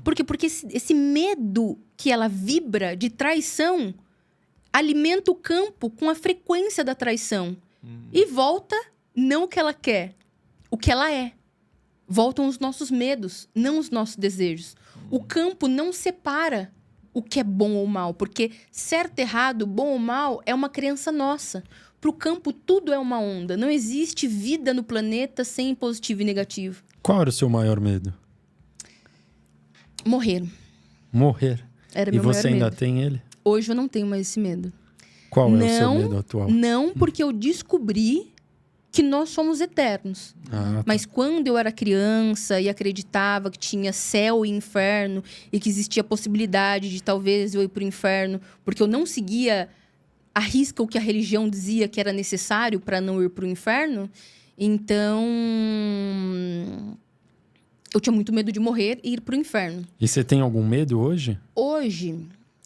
Por quê? Porque esse medo que ela vibra de traição alimenta o campo com a frequência da traição. E volta não o que ela quer, o que ela é. Voltam os nossos medos, não os nossos desejos. O campo não separa o que é bom ou mal, porque certo, errado, bom ou mal é uma crença nossa. Para o campo, tudo é uma onda. Não existe vida no planeta sem positivo e negativo. Qual era o seu maior medo? Morrer. Morrer. Era E meu você maior ainda medo. tem ele? Hoje eu não tenho mais esse medo. Qual é o seu medo atual? Não, porque eu descobri que nós somos eternos. Tá. Mas quando eu era criança e acreditava que tinha céu e inferno e que existia a possibilidade de talvez eu ir para o inferno, porque eu não seguia à risca o que a religião dizia que era necessário para não ir para o inferno, então eu tinha muito medo de morrer e ir para o inferno. E você tem algum medo hoje? Hoje,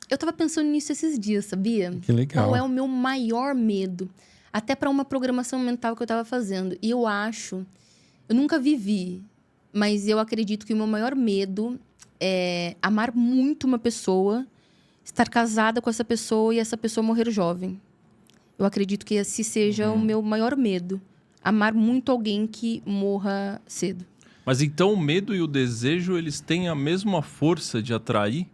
eu estava pensando nisso esses dias, sabia? Que legal. Qual é o meu maior medo? Até para uma programação mental que eu estava fazendo. E eu nunca vivi, mas eu acredito que o meu maior medo é amar muito uma pessoa, estar casada com essa pessoa e essa pessoa morrer jovem. Eu acredito que esse seja o meu maior medo. Amar muito alguém que morra cedo. Mas então o medo e o desejo, eles têm a mesma força de atrair?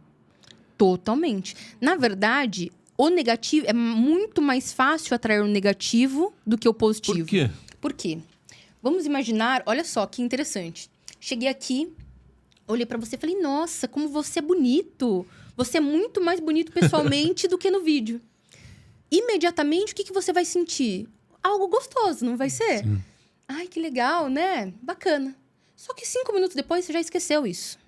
Totalmente. Na verdade, o negativo é muito mais fácil atrair o negativo do que o positivo. Por quê? Por quê? Vamos imaginar, olha só que interessante. Cheguei aqui, olhei pra você e falei, nossa, como você é bonito. Você é muito mais bonito pessoalmente do que no vídeo. Imediatamente, o que você vai sentir? Algo gostoso, não vai ser? Sim. Ai, que legal, né? Bacana. Só que 5 minutos depois, você já esqueceu isso.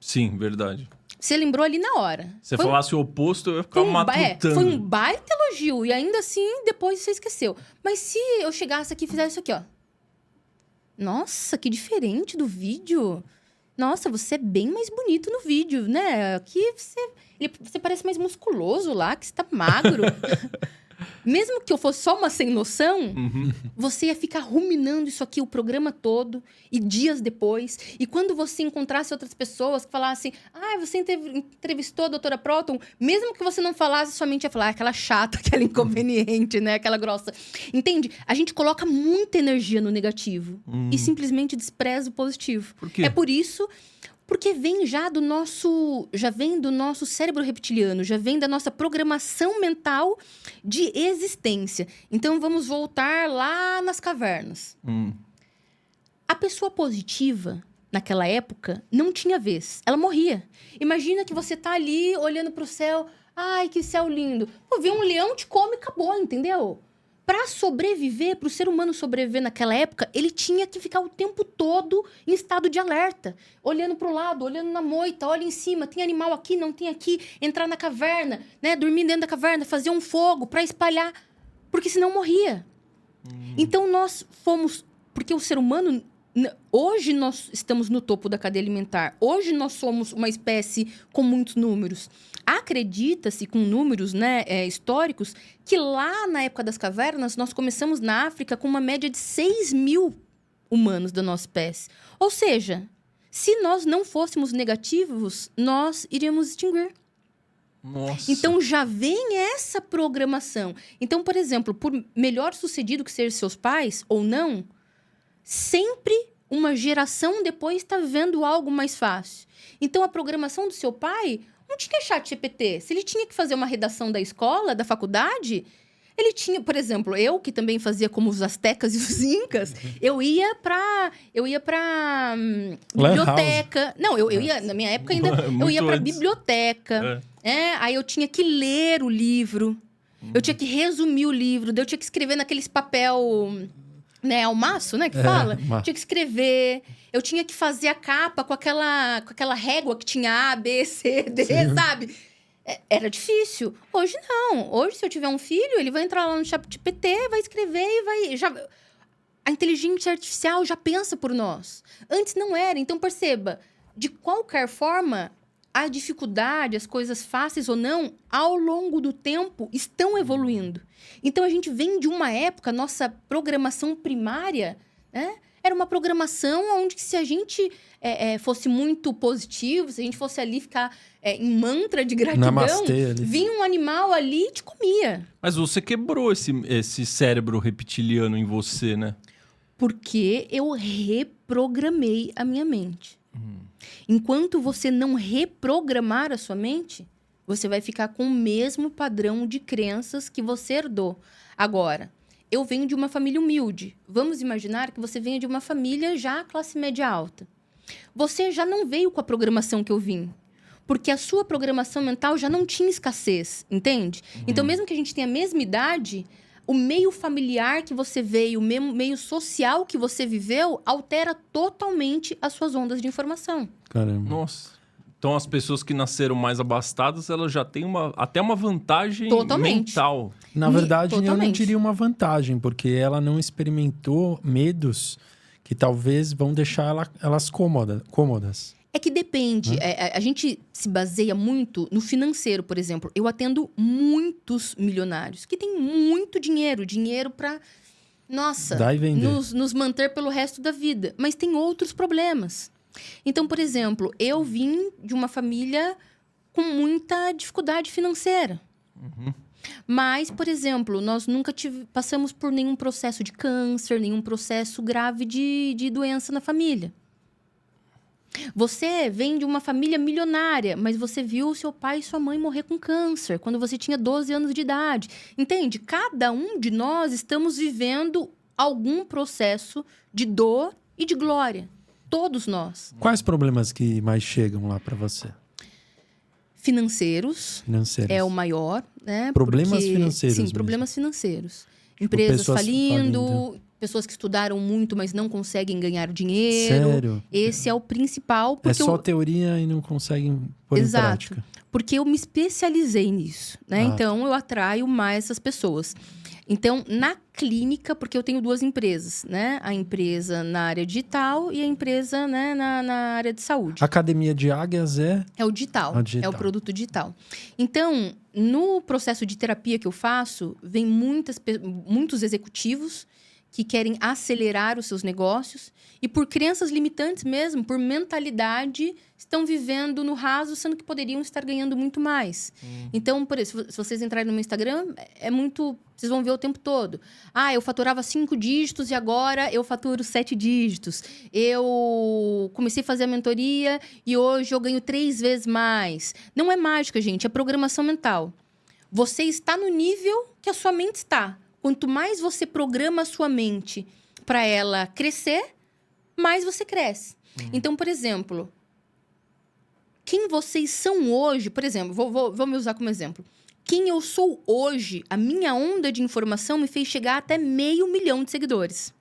Sim, verdade. Você lembrou ali na hora. Se você falasse o oposto, eu ia ficar matutando. Foi um baita elogio. E ainda assim, depois você esqueceu. Mas se eu chegasse aqui e fizesse isso aqui, ó. Nossa, que diferente do vídeo. Nossa, você é bem mais bonito no vídeo, né? Aqui você parece mais musculoso lá, que você tá magro. Mesmo que eu fosse só uma sem noção, você ia ficar ruminando isso aqui o programa todo e dias depois. E quando você encontrasse outras pessoas que falassem, você entrevistou a doutora Proton, mesmo que você não falasse, sua mente ia falar, aquela chata, aquela inconveniente, né? Aquela grossa. Entende? A gente coloca muita energia no negativo e simplesmente despreza o positivo. Por quê? É por isso... Porque vem do nosso cérebro reptiliano, já vem da nossa programação mental de existência. Então, vamos voltar lá nas cavernas. A pessoa positiva, naquela época, não tinha vez. Ela morria. Imagina que você tá ali, olhando pro céu. Ai, que céu lindo. Pô, vê um leão, te come e acabou, entendeu? Para sobreviver, para o ser humano sobreviver naquela época, ele tinha que ficar o tempo todo em estado de alerta. Olhando para o lado, olhando na moita, olha em cima, tem animal aqui, não tem aqui. Entrar na caverna, né? Dormir dentro da caverna, fazer um fogo para espalhar. Porque senão morria. Então nós fomos... Porque o ser humano... Hoje nós estamos no topo da cadeia alimentar. Hoje nós somos uma espécie com muitos números. Acredita-se, com números históricos, que lá na época das cavernas, nós começamos na África com uma média de 6 mil humanos da nossa espécie. Ou seja, se nós não fôssemos negativos, nós iríamos extinguir. Nossa. Então, já vem essa programação. Então, por exemplo, por melhor sucedido que sejam seus pais ou não, sempre uma geração depois está vivendo algo mais fácil. Então, a programação do seu pai não tinha chat GPT. Se ele tinha que fazer uma redação da escola, da faculdade, ele tinha, por exemplo, eu, que também fazia como os astecas e os incas, eu ia pra biblioteca. Não, eu ia, na minha época ainda, eu ia pra biblioteca. Aí eu tinha que ler o livro, eu tinha que resumir o livro, daí eu tinha que escrever naqueles papel, né, almaço, né, que fala? Tinha que escrever, eu tinha que fazer a capa com aquela régua que tinha A, B, C, D, sabe? Era difícil. Hoje não. Hoje, se eu tiver um filho, ele vai entrar lá no ChatGPT, vai escrever e vai... A inteligência artificial já pensa por nós. Antes não era. Então, perceba, de qualquer forma, a dificuldade, as coisas fáceis ou não, ao longo do tempo, estão evoluindo. Então, a gente vem de uma época, nossa programação primária, né? Era uma programação onde, se a gente fosse muito positivo, se a gente fosse ali ficar em mantra de gratidão, vinha um animal ali e te comia. Mas você quebrou esse cérebro reptiliano em você, né? Porque eu reprogramei a minha mente. Enquanto você não reprogramar a sua mente, você vai ficar com o mesmo padrão de crenças que você herdou. Agora, eu venho de uma família humilde. Vamos imaginar que você venha de uma família já classe média alta. Você já não veio com a programação que eu vim. Porque a sua programação mental já não tinha escassez, entende? Então, mesmo que a gente tenha a mesma idade, o meio familiar que você veio, o meio social que você viveu, altera totalmente as suas ondas de informação. Caramba. Nossa. Então, as pessoas que nasceram mais abastadas, elas já têm até uma vantagem mental. Na verdade, eu não Totalmente. diria uma vantagem, porque ela não experimentou medos que talvez vão deixar elas cômodas. É que depende. A gente se baseia muito no financeiro, por exemplo. Eu atendo muitos milionários que têm muito dinheiro para, nossa, Dar e vender. nos manter pelo resto da vida. Mas tem outros problemas. Então, por exemplo, eu vim de uma família com muita dificuldade financeira. Mas, por exemplo, nós nunca passamos por nenhum processo de câncer, nenhum processo grave de doença na família. Você vem de uma família milionária, mas você viu seu pai e sua mãe morrer com câncer quando você tinha 12 anos de idade. Entende? Cada um de nós estamos vivendo algum processo de dor e de glória. Todos nós. Quais problemas que mais chegam lá para você? Financeiros. É o maior, né? Problemas financeiros Sim, mesmo. problemas financeiros. Empresas pessoas falindo. Pessoas que estudaram muito, mas não conseguem ganhar dinheiro. Sério? Esse é o principal. É só teoria e não conseguem pôr em prática. Porque eu me especializei nisso, né? Então, eu atraio mais essas pessoas. Então, na clínica, porque eu tenho 2 empresas, né? A empresa na área digital e a empresa, né, na área de saúde. Academia de Águias É o digital. É o produto digital. Então, no processo de terapia que eu faço, vem muitos executivos que querem acelerar os seus negócios e por crenças limitantes mesmo, por mentalidade, estão vivendo no raso, sendo que poderiam estar ganhando muito mais. Então, por isso, se vocês entrarem no meu Instagram, vocês vão ver o tempo todo. Eu faturava 5 dígitos e agora eu faturo 7 dígitos. Eu comecei a fazer a mentoria e hoje eu ganho 3 vezes mais. Não é mágica, gente, é programação mental. Você está no nível que a sua mente está. Quanto mais você programa a sua mente para ela crescer, mais você cresce. Então, por exemplo, quem vocês são hoje... Por exemplo, vou me usar como exemplo. Quem eu sou hoje, a minha onda de informação me fez chegar até 500 mil de seguidores.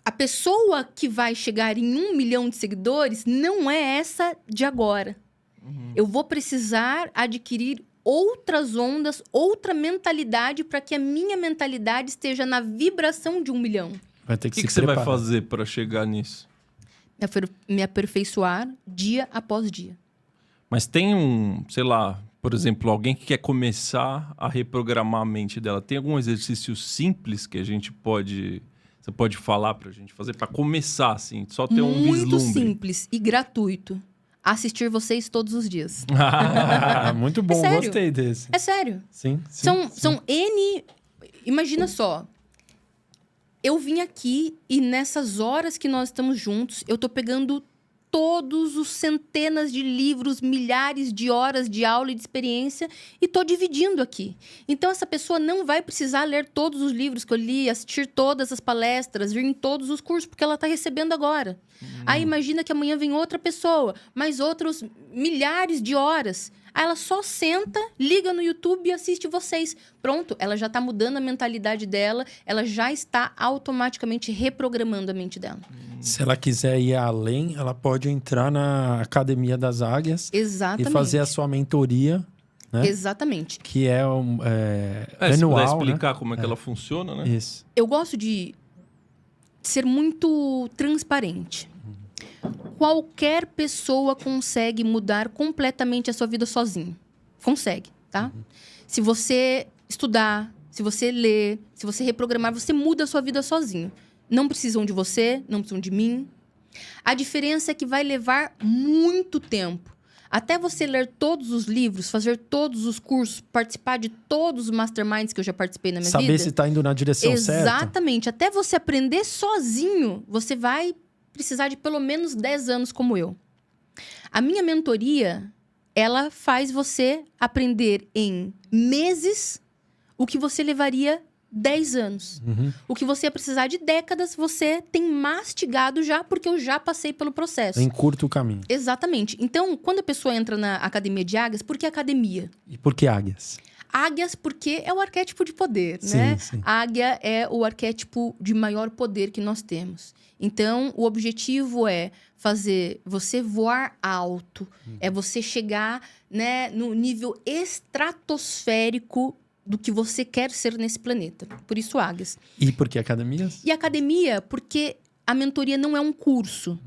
A pessoa que vai chegar em 1 milhão de seguidores não é essa de agora. Eu vou precisar adquirir outras ondas, outra mentalidade para que a minha mentalidade esteja na vibração de 1 milhão. Vai ter que O que você vai fazer para chegar nisso? Me aperfeiçoar dia após dia. Mas tem sei lá, por exemplo, alguém que quer começar a reprogramar a mente dela. Tem algum exercício simples que a gente pode Você pode falar pra gente fazer, pra começar, assim, só ter um Muito vislumbre. simples e gratuito. Assistir vocês todos os dias. Muito bom, sério. gostei desse. É sério. Sim, São N... Imagina só. Eu vim aqui e nessas horas que nós estamos juntos, eu tô pegando todos os centenas de livros, milhares de horas de aula e de experiência e tô dividindo aqui. Então, essa pessoa não vai precisar ler todos os livros que eu li, assistir todas as palestras, vir em todos os cursos, porque ela tá recebendo agora. Aí, imagina que amanhã vem outra pessoa, mais outros milhares de horas. Aí ela só senta, liga no YouTube e assiste vocês. Pronto, ela já tá mudando a mentalidade dela, ela já está automaticamente reprogramando a mente dela. Se ela quiser ir além, ela pode entrar na Academia das Águias Exatamente. e fazer a sua mentoria, né? Exatamente. Que é, Se puder anual, explicar né? como é que ela funciona, né? Isso. Eu gosto de ser muito transparente. Qualquer pessoa consegue mudar completamente a sua vida sozinho. Consegue, tá? Se você estudar, se você ler, se você reprogramar, você muda a sua vida sozinho. Não precisam de você, não precisam de mim. A diferença é que vai levar muito tempo. Até você ler todos os livros, fazer todos os cursos, participar de todos os masterminds que eu já participei na minha vida. Saber se está indo na direção certa. Exatamente. Até você aprender sozinho, você vai precisar de pelo menos 10 anos como eu. A minha mentoria, ela faz você aprender em meses o que você levaria 10 anos. O que você ia precisar de décadas, você tem mastigado já, porque eu já passei pelo processo. Encurta o caminho. Exatamente. Então, quando a pessoa entra na Academia de Águias, por que academia? E por que águias? Águias, porque é o arquétipo de poder, Sim, né? sim. Águia é o arquétipo de maior poder que nós temos. Então, o objetivo é fazer você voar alto, é você chegar, né, no nível estratosférico do que você quer ser nesse planeta. Por isso, águias. E por que academias? E academia, porque a mentoria não é um curso.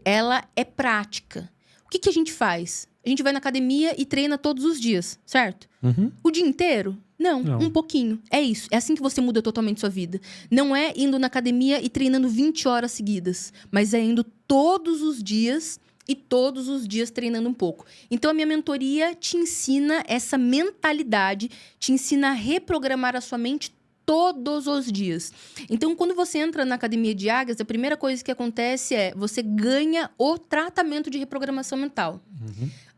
Ela é prática. O que a gente faz? A gente vai na academia e treina todos os dias, certo? O dia inteiro? Não, Não. um pouquinho. É isso. É assim que você muda totalmente sua vida. Não é indo na academia e treinando 20 horas seguidas, mas é indo todos os dias e todos os dias treinando um pouco. Então, a minha mentoria te ensina essa mentalidade, te ensina a reprogramar a sua mente todos os dias. Então, quando você entra na Academia de Águias, a primeira coisa que acontece é você ganha o tratamento de reprogramação mental.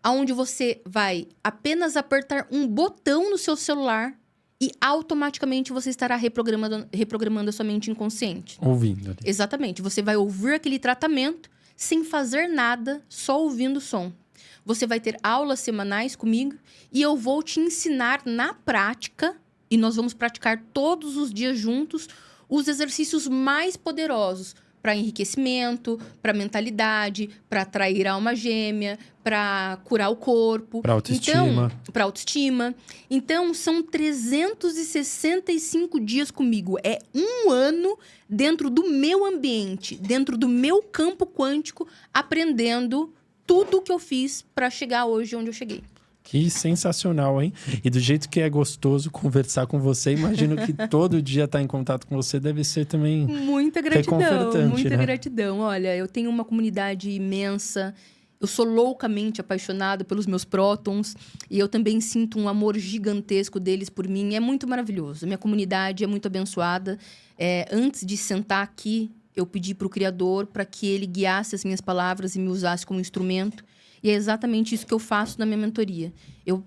Onde você vai apenas apertar um botão no seu celular e automaticamente você estará reprogramando a sua mente inconsciente. Ouvindo ali. Exatamente. Você vai ouvir aquele tratamento sem fazer nada, só ouvindo o som. Você vai ter aulas semanais comigo e eu vou te ensinar na prática, e nós vamos praticar todos os dias juntos, os exercícios mais poderosos para enriquecimento, para mentalidade, para atrair a alma gêmea, para curar o corpo. Pra autoestima. Para autoestima. Então, são 365 dias comigo. É um ano dentro do meu ambiente, dentro do meu campo quântico, aprendendo tudo o que eu fiz para chegar hoje onde eu cheguei. Que sensacional, hein? E do jeito que é gostoso conversar com você, imagino que todo dia estar em contato com você deve ser também Muita gratidão, reconfortante, muita né? gratidão. Olha, eu tenho uma comunidade imensa. Eu sou loucamente apaixonada pelos meus prótons e eu também sinto um amor gigantesco deles por mim. É muito maravilhoso. Minha comunidade é muito abençoada. Antes de sentar aqui, eu pedi para o Criador para que ele guiasse as minhas palavras e me usasse como instrumento. E é exatamente isso que eu faço na minha mentoria.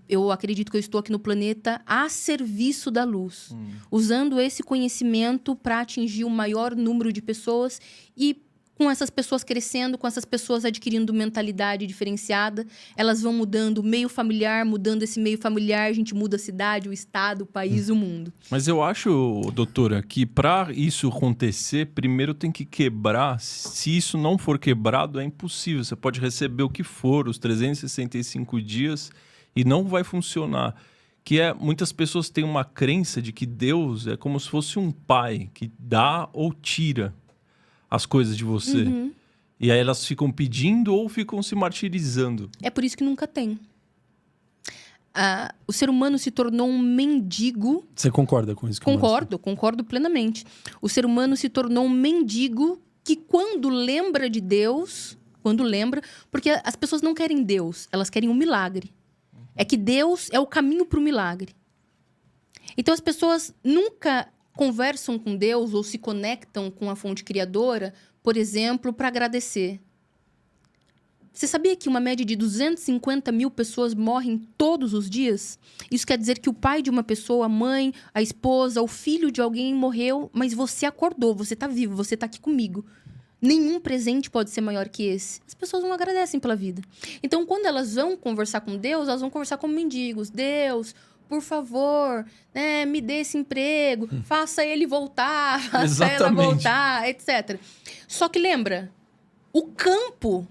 Eu acredito que eu estou aqui no planeta a serviço da luz. Usando esse conhecimento para atingir o maior número de pessoas e com essas pessoas crescendo, com essas pessoas adquirindo mentalidade diferenciada, elas vão mudando o meio familiar, mudando esse meio familiar, a gente muda a cidade, o estado, o país, o mundo. Mas eu acho, doutora, que para isso acontecer, primeiro tem que quebrar. Se isso não for quebrado, é impossível. Você pode receber o que for, os 365 dias, e não vai funcionar. Muitas pessoas têm uma crença de que Deus é como se fosse um pai que dá ou tira as coisas de você. E aí elas ficam pedindo ou ficam se martirizando. É por isso que nunca tem. o ser humano se tornou um mendigo. Você concorda com isso? Concordo plenamente. O ser humano se tornou um mendigo que quando lembra de Deus... Porque as pessoas não querem Deus, elas querem um milagre. É que Deus é o caminho para o milagre. Então, as pessoas nunca conversam com Deus ou se conectam com a fonte criadora, por exemplo, para agradecer. Você sabia que uma média de 250 mil pessoas morrem todos os dias? Isso quer dizer que o pai de uma pessoa, a mãe, a esposa, o filho de alguém morreu, mas você acordou, você está vivo, você está aqui comigo. Nenhum presente pode ser maior que esse. As pessoas não agradecem pela vida. Então, quando elas vão conversar com Deus, elas vão conversar como mendigos. Deus, por favor, né, me dê esse emprego, faça ele voltar, faça ela voltar, etc. Só que lembra, o campo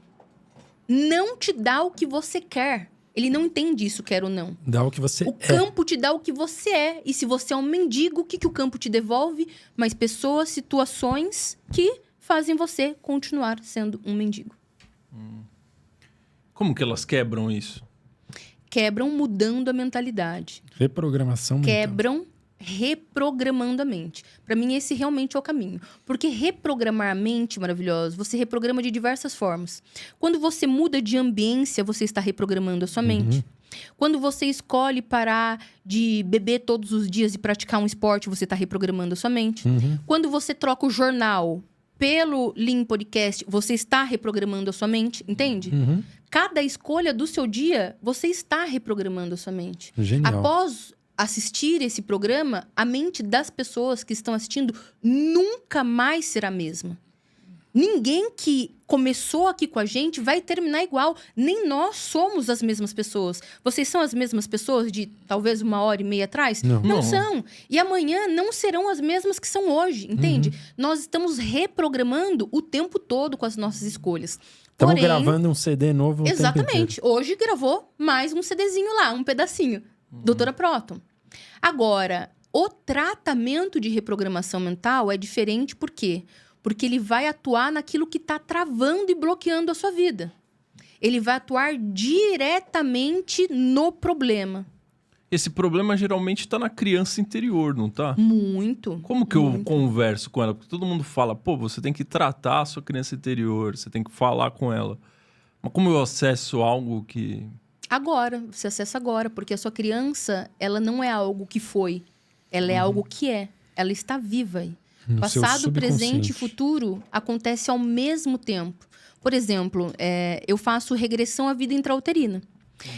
não te dá o que você quer. Ele não entende isso, quer ou não. Dá o que você O campo te dá o que você é. E se você é um mendigo, o que o campo te devolve? Mais pessoas, situações que fazem você continuar sendo um mendigo. Como que elas quebram isso? Quebram mudando a mentalidade. Reprogramação mental. Quebram reprogramando a mente. Para mim, esse realmente é o caminho. Porque reprogramar a mente, maravilhoso, você reprograma de diversas formas. Quando você muda de ambiência, você está reprogramando a sua mente. Quando você escolhe parar de beber todos os dias e praticar um esporte, você está reprogramando a sua mente. Quando você troca o jornal pelo Lean Podcast, você está reprogramando a sua mente, entende? Cada escolha do seu dia, você está reprogramando a sua mente. Genial. Após assistir esse programa, a mente das pessoas que estão assistindo nunca mais será a mesma. Ninguém que começou aqui com a gente vai terminar igual. Nem nós somos as mesmas pessoas. Vocês são as mesmas pessoas de talvez 1h30 atrás? Não são. E amanhã não serão as mesmas que são hoje, entende? Nós estamos reprogramando o tempo todo com as nossas escolhas. Estamos gravando um CD novo o Exatamente. tempo inteiro. Hoje gravou mais um CDzinho lá, um pedacinho. Doutora Proton. Agora, o tratamento de reprogramação mental é diferente por quê? Porque ele vai atuar naquilo que está travando e bloqueando a sua vida. Ele vai atuar diretamente no problema. Esse problema geralmente está na criança interior, não tá? Muito. Como que eu converso com ela? Porque todo mundo fala, pô, você tem que tratar a sua criança interior, você tem que falar com ela. Mas como eu acesso algo que... Agora, você acessa agora, porque a sua criança, ela não é algo que foi, ela é algo que é. Ela está viva aí. No Passado, presente e futuro acontece ao mesmo tempo. Por exemplo, eu faço regressão à vida intrauterina.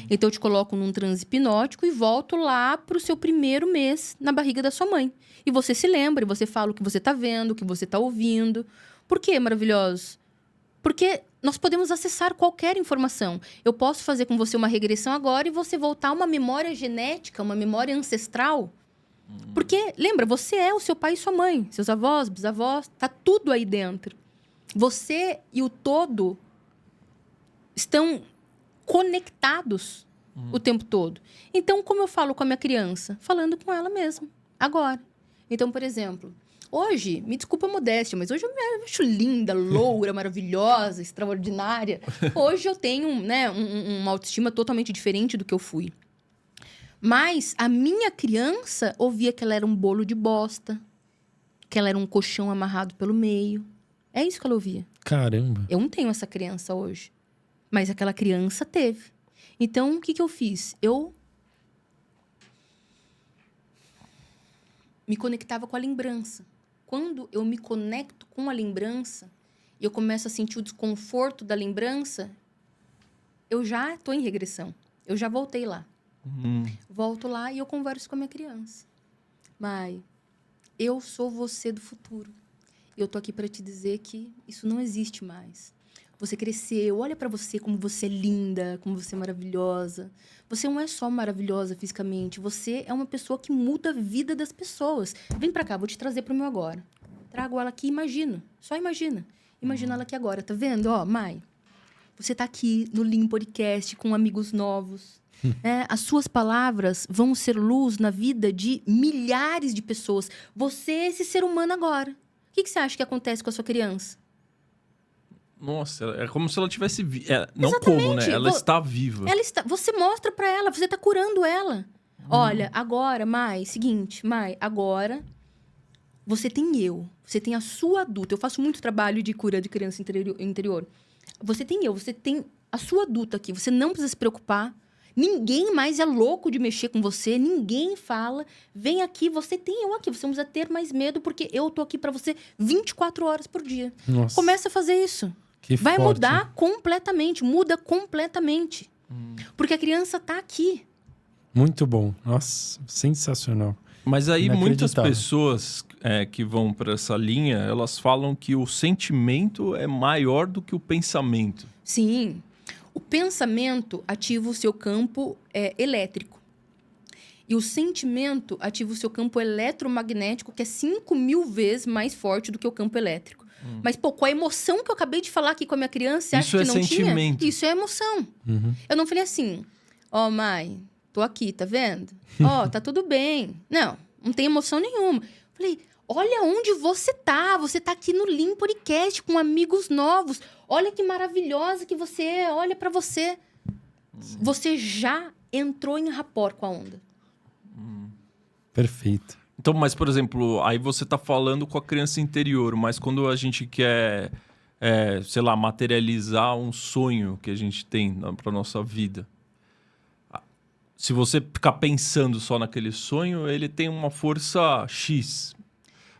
Então, eu te coloco num transe hipnótico e volto lá para o seu primeiro mês na barriga da sua mãe. E você se lembra, e você fala o que você está vendo, o que você está ouvindo. Por quê, maravilhosos? Porque nós podemos acessar qualquer informação. Eu posso fazer com você uma regressão agora e você voltar a uma memória genética, uma memória ancestral. Porque, lembra, você é o seu pai e sua mãe, seus avós, bisavós, tá tudo aí dentro. Você e o todo estão conectados o tempo todo. Então, como eu falo com a minha criança? Falando com ela mesma, agora. Então, por exemplo, hoje, me desculpa a modéstia, mas hoje eu me acho linda, loura, maravilhosa, extraordinária. Hoje eu tenho, né, uma autoestima totalmente diferente do que eu fui. Mas a minha criança ouvia que ela era um bolo de bosta, que ela era um colchão amarrado pelo meio. É isso que ela ouvia. Caramba. Eu não tenho essa criança hoje, mas aquela criança teve. Então, o que eu fiz? Eu me conectava com a lembrança. Quando eu me conecto com a lembrança e eu começo a sentir o desconforto da lembrança, eu já estou em regressão. Eu já voltei lá. Volto lá e eu converso com a minha criança. Mai, eu sou você do futuro. Eu tô aqui para te dizer que isso não existe mais. Você cresceu, olha para você como você é linda, como você é maravilhosa. Você não é só maravilhosa fisicamente, você é uma pessoa que muda a vida das pessoas. Vem para cá, vou te trazer pro meu agora. Trago ela aqui, imagina. Só imagina. Imagina ela aqui agora, tá vendo? Ó, Mai, você tá aqui no Lean Podcast com amigos novos. As suas palavras vão ser luz na vida de milhares de pessoas. Você é esse ser humano agora. O que você acha que acontece com a sua criança? Nossa, é como se ela tivesse... não Exatamente. como, né? Ela está viva. Você mostra pra ela, você tá curando ela. Olha, agora, seguinte, agora você tem você tem a sua adulta. Eu faço muito trabalho de cura de criança interior. Você tem você tem a sua adulta aqui. Você não precisa se preocupar. Ninguém mais é louco de mexer com você. Ninguém fala. Vem aqui, você tem eu aqui. Você não precisa ter mais medo, porque eu tô aqui pra você 24 horas por dia. Nossa, Começa a fazer isso. que Vai forte. mudar completamente. Muda completamente. Porque a criança tá aqui. Muito bom. Nossa, sensacional. Mas aí muitas Inacreditável. pessoas que vão para essa linha, elas falam que o sentimento é maior do que o pensamento. Sim. O pensamento ativa o seu campo elétrico. E o sentimento ativa o seu campo eletromagnético, que é 5.000 vezes mais forte do que o campo elétrico. Mas, com a emoção que eu acabei de falar aqui com a minha criança, você acha Isso que é não sentimento. tinha? Isso é emoção. Uhum. Eu não falei assim, mãe, tô aqui, tá vendo? Tá tudo bem. Não tem emoção nenhuma. Falei, olha onde você tá. Você tá aqui no Lean Podcast com amigos novos. Olha que maravilhosa que você é. Olha pra você. Você já entrou em rapport com a onda. Perfeito. Então, mas, por exemplo, aí você tá falando com a criança interior, mas quando a gente quer, sei lá, materializar um sonho que a gente tem pra nossa vida, se você ficar pensando só naquele sonho, ele tem uma força X.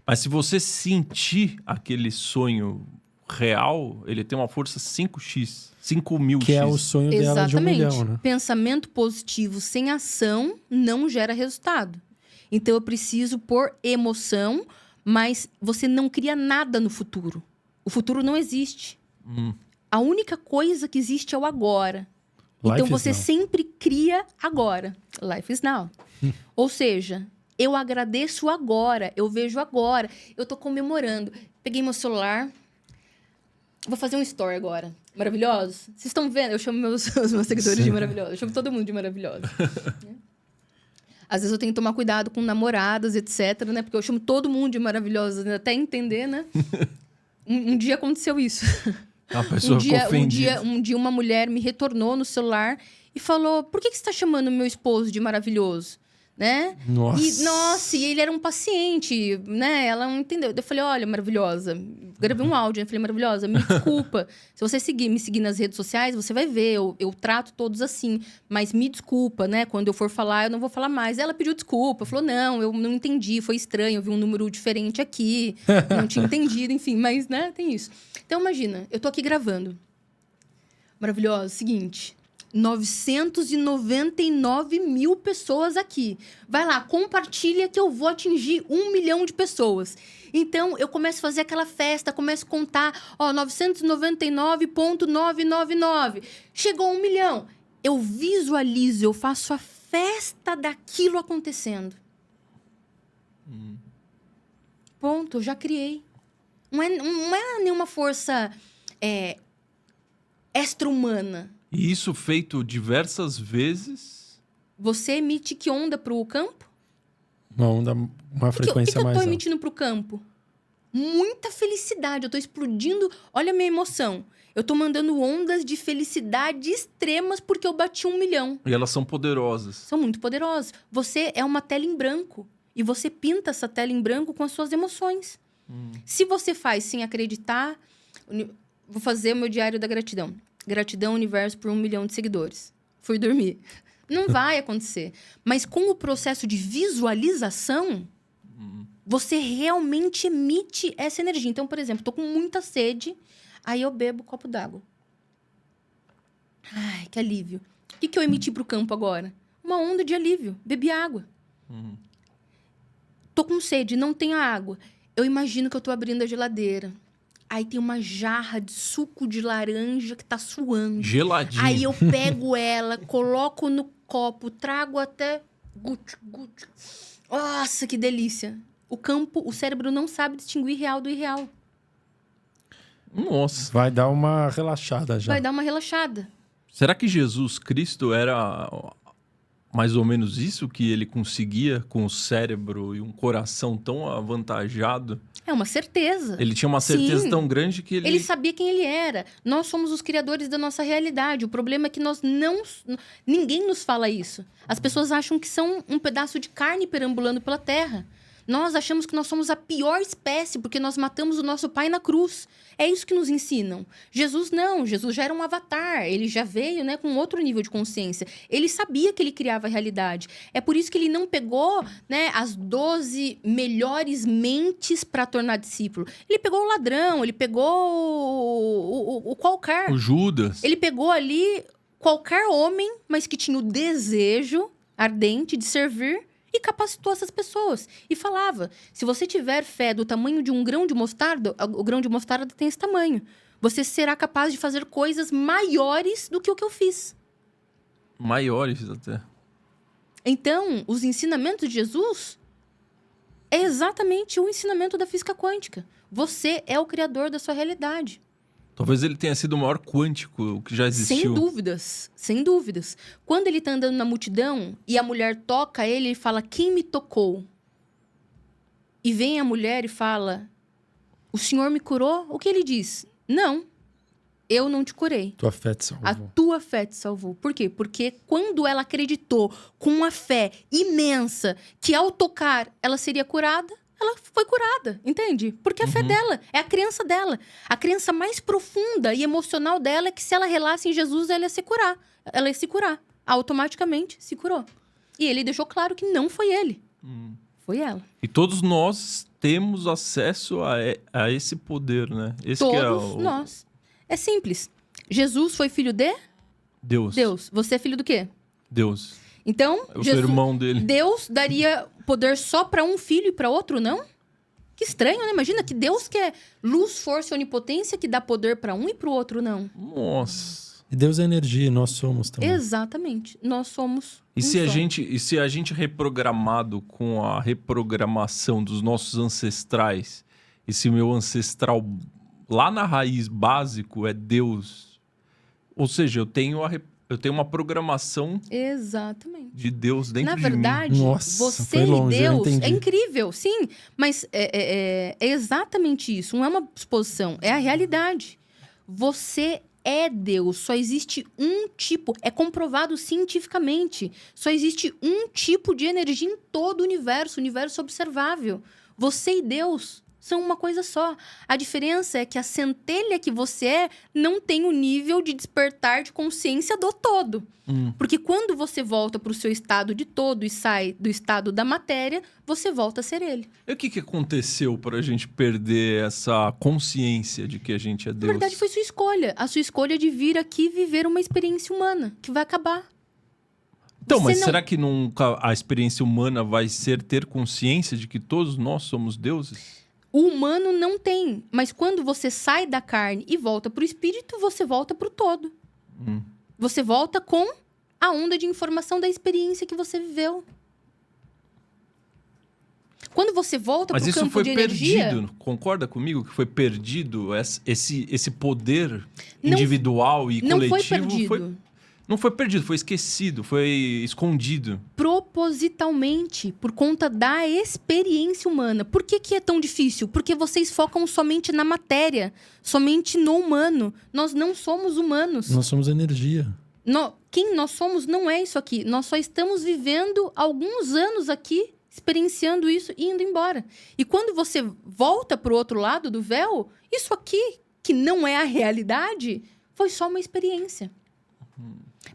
Mas se você sentir aquele sonho real, ele tem uma força 5x, 5.000x. Que é o sonho dela de 1 milhão, né? Pensamento positivo sem ação não gera resultado. Então, eu preciso pôr emoção, mas você não cria nada no futuro. O futuro não existe. A única coisa que existe é o agora. Então, Life is você now. sempre cria agora. Life is now. Ou seja, eu agradeço agora, eu vejo agora. Eu tô comemorando. Peguei meu celular. Vou fazer um story agora. Maravilhosos? Vocês estão vendo? Eu chamo os meus seguidores de maravilhosos. Eu chamo todo mundo de maravilhosos. Às vezes eu tenho que tomar cuidado com namoradas, etc, né? Porque eu chamo todo mundo de maravilhosos, né? Até entender, né? Um dia aconteceu isso. A pessoa ficou ofendida. Um dia uma mulher me retornou no celular e falou: por que você está chamando meu esposo de maravilhoso? Né? Nossa. E ele era um paciente, né? Ela não entendeu. Eu falei: olha, maravilhosa. Gravei um áudio, né? Falei: maravilhosa, me desculpa. Se você me seguir nas redes sociais, você vai ver. Eu trato todos assim. Mas me desculpa, né? Quando eu for falar, eu não vou falar mais. Ela pediu desculpa. Falou: não, eu não entendi. Foi estranho. Eu vi um número diferente aqui. Não tinha entendido, enfim. Mas, né? Tem isso. Então, imagina. Eu tô aqui gravando. Maravilhosa. Seguinte. 999 mil pessoas aqui. Vai lá, compartilha que eu vou atingir 1 milhão de pessoas. Então, eu começo a fazer aquela festa, começo a contar, 999.999. Chegou 1 milhão. Eu visualizo, eu faço a festa daquilo acontecendo. Ponto, eu já criei. Não é nenhuma força extra-humana. E isso feito diversas vezes. Você emite que onda para o campo? Uma frequência O que eu mais tô alta. emitindo para o campo? Muita felicidade. Eu tô explodindo. Olha a minha emoção. Eu tô mandando ondas de felicidade extremas porque eu bati 1 milhão. E elas são poderosas. São muito poderosas. Você é uma tela em branco. E você pinta essa tela em branco com as suas emoções. Se você faz sem acreditar... Vou fazer o meu diário da gratidão. Gratidão, universo, por 1 milhão de seguidores. Fui dormir. Não vai acontecer. Mas com o processo de visualização, você realmente emite essa energia. Então, por exemplo, tô com muita sede, aí eu bebo um copo d'água. Ai, que alívio. O que eu emiti pro campo agora? Uma onda de alívio. Bebi água. Tô com sede, não tenho água. Eu imagino que eu tô abrindo a geladeira. Aí tem uma jarra de suco de laranja que tá suando. Geladinho. Aí eu pego ela, coloco no copo, trago até... Gut. Nossa, que delícia. O cérebro não sabe distinguir real do irreal. Nossa. Vai dar uma relaxada já. Vai dar uma relaxada. Será que Jesus Cristo era mais ou menos isso que ele conseguia com o cérebro e um coração tão avantajado? É uma certeza. Ele tinha uma certeza Sim. tão grande que Ele sabia quem ele era. Nós somos os criadores da nossa realidade. O problema é que ninguém nos fala isso. As pessoas acham que são um pedaço de carne perambulando pela terra. Nós achamos que nós somos a pior espécie porque nós matamos o nosso pai na cruz. É isso que nos ensinam. Jesus não. Jesus já era um avatar. Ele já veio, né, com outro nível de consciência. Ele sabia que ele criava a realidade. É por isso que ele não pegou, né, as 12 melhores mentes para tornar discípulo. Ele pegou o ladrão, ele pegou o qualquer. o Judas. Ele pegou ali qualquer homem, mas que tinha o desejo ardente de servir e capacitou essas pessoas. E falava, se você tiver fé do tamanho de um grão de mostarda, o grão de mostarda tem esse tamanho. Você será capaz de fazer coisas maiores do que o que eu fiz. Maiores até. Então, os ensinamentos de Jesus é exatamente o ensinamento da física quântica. Você é o criador da sua realidade. Talvez ele tenha sido o maior quântico que já existiu. Sem dúvidas, sem dúvidas. Quando ele tá andando na multidão e a mulher toca ele, ele fala, quem me tocou? E vem a mulher e fala, o senhor me curou? O que ele diz? Não, eu não te curei. Tua fé te salvou. A tua fé te salvou. Por quê? Porque quando ela acreditou com uma fé imensa que ao tocar ela seria curada, ela foi curada, entende? Porque a fé dela, é a crença dela. A crença mais profunda e emocional dela é que se ela relasse em Jesus, ela ia se curar. Ela ia se curar. Automaticamente se curou. E ele deixou claro que não foi ele. Foi ela. E todos nós temos acesso a esse poder, né? Esse Todos que é o nós. É simples. Jesus foi filho de Deus. Deus. Você é filho do quê? Deus. Então, Eu sou irmão dele. Deus daria poder só para um filho e para outro não? Que estranho, né? Imagina que Deus que é luz, força e onipotência que dá poder para um e para o outro não. Nossa. E Deus é energia, nós somos também. Exatamente. Nós somos E um se a só. gente reprogramado com a reprogramação dos nossos ancestrais, e se meu ancestral lá na raiz básico é Deus, ou seja, eu tenho uma programação Exatamente. de Deus dentro Na de mim. verdade, Nossa, você foi longe, e eu Deus entendi. é incrível, sim. Mas é exatamente isso. Não é uma suposição, é a realidade. Você é Deus. Só existe um tipo. É comprovado cientificamente. Só existe um tipo de energia em todo o universo observável. Você e Deus são uma coisa só. A diferença é que a centelha que você é não tem o nível de despertar de consciência do todo. Porque quando você volta para o seu estado de todo e sai do estado da matéria, você volta a ser ele. E o que aconteceu para a gente perder essa consciência de que a gente é Na Deus? verdade, foi sua escolha. A sua escolha de vir aqui viver uma experiência humana, que vai acabar. Então, Você mas não- será que nunca a experiência humana vai ser ter consciência de que todos nós somos deuses? O humano não tem. Mas quando você sai da carne e volta para o espírito, você volta para o todo. Você volta com a onda de informação da experiência que você viveu. Quando você volta para Mas o isso campo foi de energia... perdido. Concorda comigo que foi perdido esse poder Não- individual e Não coletivo? foi perdido. Não foi perdido, foi esquecido, foi escondido. Propositalmente, por conta da experiência humana. Por que é tão difícil? Porque vocês focam somente na matéria, somente no humano. Nós não somos humanos. Nós somos energia. Quem nós somos não é isso aqui. Nós só estamos vivendo alguns anos aqui, experienciando isso e indo embora. E quando você volta para o outro lado do véu, isso aqui, que não é a realidade, foi só uma experiência.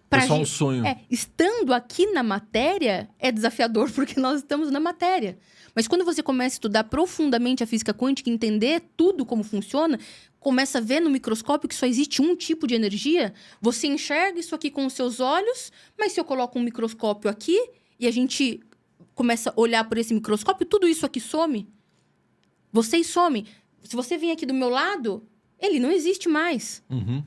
Foi só um sonho. Estando aqui na matéria é desafiador porque nós estamos na matéria. Mas quando você começa a estudar profundamente a física quântica, entender tudo como funciona, começa a ver no microscópio que só existe um tipo de energia, você enxerga isso aqui com os seus olhos, mas se eu coloco um microscópio aqui e a gente começa a olhar por esse microscópio, tudo isso aqui some. Vocês somem. Se você vir aqui do meu lado, ele não existe mais. Uhum.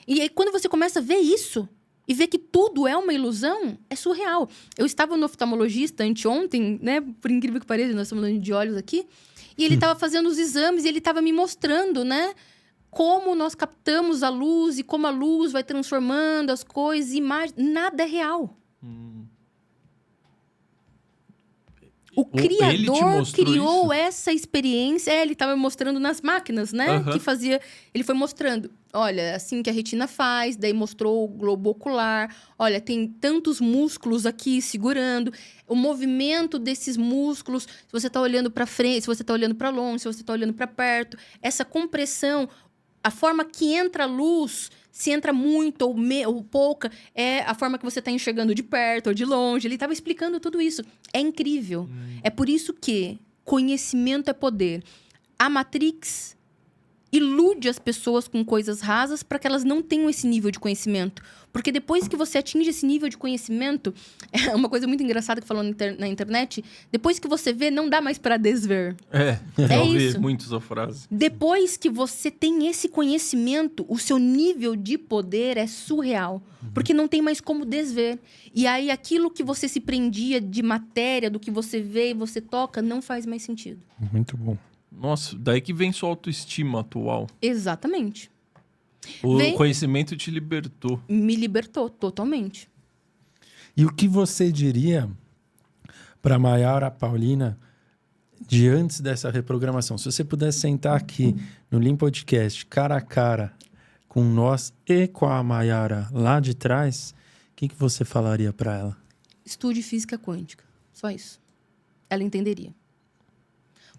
E aí, quando você começa a ver isso e ver que tudo é uma ilusão, é surreal. Eu estava no oftalmologista anteontem, né? Por incrível que pareça, nós estamos falando de olhos aqui. E ele estava fazendo os exames e ele estava me mostrando, né? Como nós captamos a luz e como a luz vai transformando as coisas, imagens. Nada é real. Ele te criador mostrou criou isso? essa experiência. Ele estava mostrando nas máquinas, né? Aham. Que fazia. Ele foi mostrando. Olha, assim que a retina faz, daí mostrou o globo ocular. Olha, tem tantos músculos aqui segurando. O movimento desses músculos, se você está olhando para frente, se você está olhando para longe, se você está olhando para perto, essa compressão, a forma que entra a luz, se entra muito ou pouca, é a forma que você está enxergando de perto ou de longe. Ele estava explicando tudo isso. É incrível. É por isso que conhecimento é poder. A Matrix ilude as pessoas com coisas rasas para que elas não tenham esse nível de conhecimento. Porque depois que você atinge esse nível de conhecimento, é uma coisa muito engraçada que falou na internet, depois que você vê, não dá mais para desver. Já ouvi isso. muito essa frase. Depois que você tem esse conhecimento, o seu nível de poder é surreal. Porque não tem mais como desver. E aí, aquilo que você se prendia de matéria, do que você vê e você toca, não faz mais sentido. Muito bom. Nossa, daí que vem sua autoestima atual. Exatamente. O Vem- conhecimento te libertou. Me libertou totalmente. E o que você diria para Maiara Paulina de antes dessa reprogramação? Se você pudesse sentar aqui no Lean Podcast, cara a cara, com nós e com a Maiara lá de trás, o que você falaria para ela? Estude física quântica. Só isso. Ela entenderia.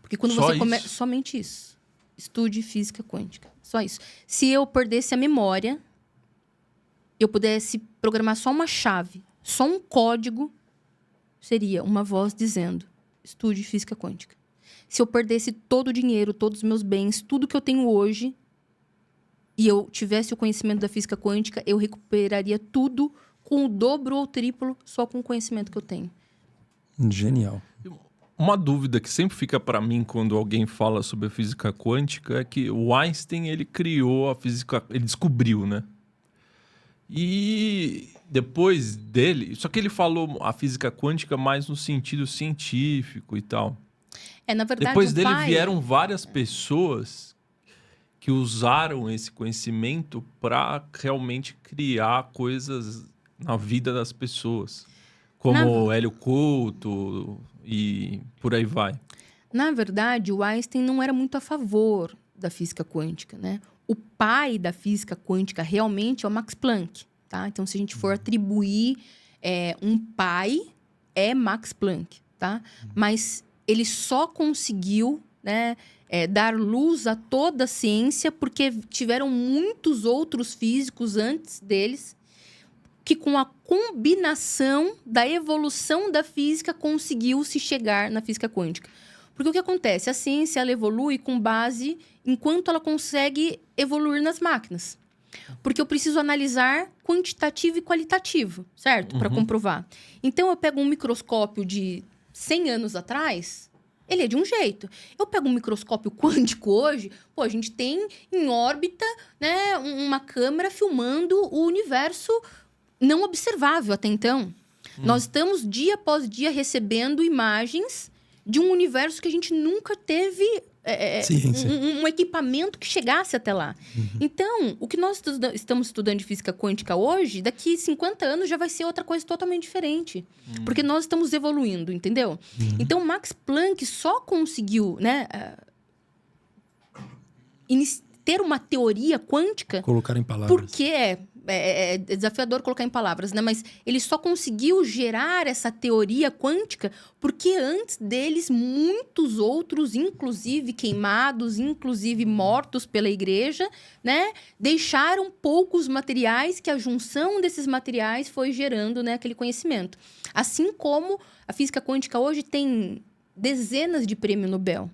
Porque quando Só você começa... isso? Somente isso. Estude física quântica. Só isso. Se eu perdesse a memória, eu pudesse programar só uma chave, só um código, seria uma voz dizendo: estude física quântica. Se eu perdesse todo o dinheiro, todos os meus bens, tudo que eu tenho hoje, e eu tivesse o conhecimento da física quântica, eu recuperaria tudo com o dobro ou o triplo só com o conhecimento que eu tenho. Genial. Uma dúvida que sempre fica para mim quando alguém fala sobre a física quântica é que o Einstein, ele criou a física, ele descobriu, né? E depois dele, só que ele falou a física quântica mais no sentido científico e tal. Na verdade, Depois o dele pai... vieram várias pessoas que usaram esse conhecimento para realmente criar coisas na vida das pessoas. Como Hélio Couto e por aí vai. Na verdade, o Einstein não era muito a favor da física quântica, né? O pai da física quântica realmente é o Max Planck, tá? Então, se a gente for atribuir um pai, é Max Planck, tá? Mas ele só conseguiu, né, dar luz a toda a ciência porque tiveram muitos outros físicos antes deles que, com a combinação da evolução da física, conseguiu se chegar na física quântica. Porque o que acontece? A ciência, ela evolui com base enquanto ela consegue evoluir nas máquinas. Porque eu preciso analisar quantitativo e qualitativo, certo? Para comprovar. Então, eu pego um microscópio de 100 anos atrás, ele é de um jeito. Eu pego um microscópio quântico hoje, a gente tem em órbita, né, uma câmera filmando o universo não observável até então. Nós estamos dia após dia recebendo imagens de um universo que a gente nunca teve um equipamento que chegasse até lá. Então, o que nós estamos estudando de física quântica hoje, daqui 50 anos já vai ser outra coisa totalmente diferente. Porque nós estamos evoluindo, entendeu? Então, Max Planck só conseguiu, né, ter uma teoria quântica... Colocar em palavras. Porque é desafiador colocar em palavras, né? Mas ele só conseguiu gerar essa teoria quântica porque antes deles, muitos outros, inclusive queimados, inclusive mortos pela igreja, né? Deixaram poucos materiais que a junção desses materiais foi gerando, né, aquele conhecimento. Assim como a física quântica hoje tem dezenas de prêmios Nobel.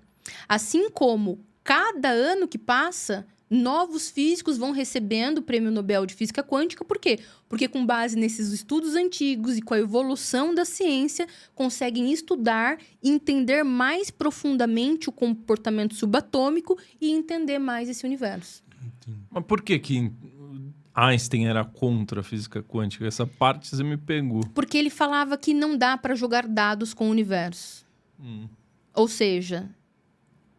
Assim como cada ano que passa, novos físicos vão recebendo o Prêmio Nobel de Física Quântica. Por quê? Porque, com base nesses estudos antigos e com a evolução da ciência, conseguem estudar e entender mais profundamente o comportamento subatômico e entender mais esse universo. Mas por que Einstein era contra a física quântica? Essa parte você me pegou. Porque ele falava que não dá para jogar dados com o universo. Ou seja,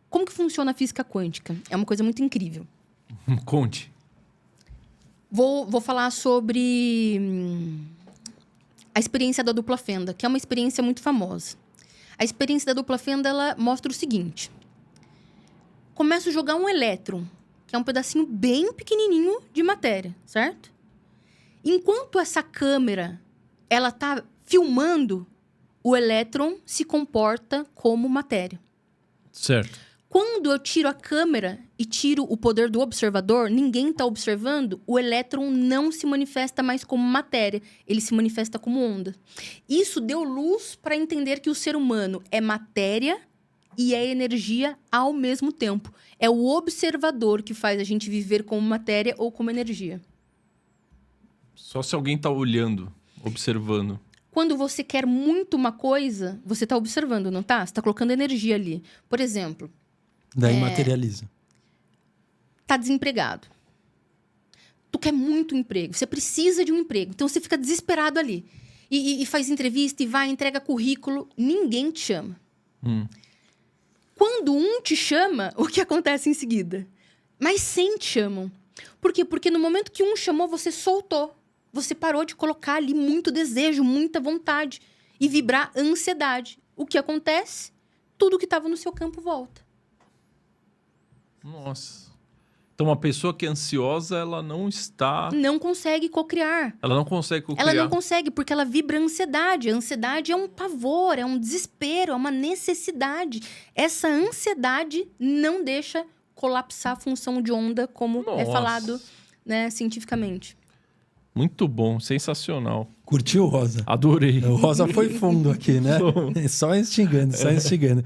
como que funciona a física quântica? É uma coisa muito incrível. Conte. Vou falar sobre a experiência da dupla fenda, que é uma experiência muito famosa. A experiência da dupla fenda, ela mostra o seguinte. Começo a jogar um elétron, que é um pedacinho bem pequenininho de matéria, certo? Enquanto essa câmera, ela tá filmando, o elétron se comporta como matéria. Certo. Quando eu tiro a câmera e tiro o poder do observador, ninguém está observando, o elétron não se manifesta mais como matéria, ele se manifesta como onda. Isso deu luz para entender que o ser humano é matéria e é energia ao mesmo tempo. É o observador que faz a gente viver como matéria ou como energia. Só se alguém tá olhando, observando. Quando você quer muito uma coisa, você está observando, não tá? Você está colocando energia ali. Por exemplo... Daí materializa. Tá desempregado. Tu quer muito emprego. Você precisa de um emprego. Então, você fica desesperado ali. E faz entrevista, e vai, entrega currículo. Ninguém te chama. Quando um te chama, o que acontece em seguida? Mas 100 te chamam. Por quê? Porque no momento que um chamou, você soltou. Você parou de colocar ali muito desejo, muita vontade. E vibrar ansiedade. O que acontece? Tudo que estava no seu campo volta. Nossa. Então, uma pessoa que é ansiosa, ela não está... Não consegue cocriar. Ela não consegue cocriar. Ela não consegue, porque ela vibra ansiedade. A ansiedade é um pavor, é um desespero, é uma necessidade. Essa ansiedade não deixa colapsar a função de onda, como é falado, né, cientificamente. Muito bom, sensacional. Curtiu, Rosa? Adorei. O Rosa foi fundo aqui, né? Só instigando, só instigando.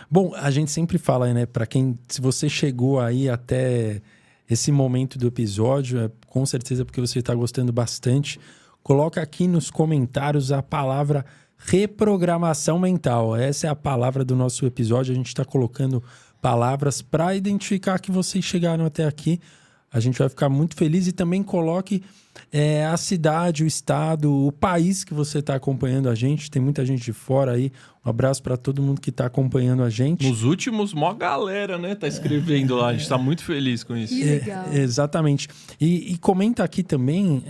Bom, a gente sempre fala, né? Para quem, se você chegou aí até esse momento do episódio, é com certeza porque você está gostando bastante. Coloca aqui nos comentários a palavra reprogramação mental. Essa é a palavra do nosso episódio. A gente está colocando palavras para identificar que vocês chegaram até aqui. A gente vai ficar muito feliz. E também coloque a cidade, o estado, o país que você está acompanhando a gente. Tem muita gente de fora aí. Um abraço para todo mundo que está acompanhando a gente. Nos últimos, mó galera, né? Tá escrevendo lá. A gente tá muito feliz com isso. Que legal. Exatamente. E comenta aqui também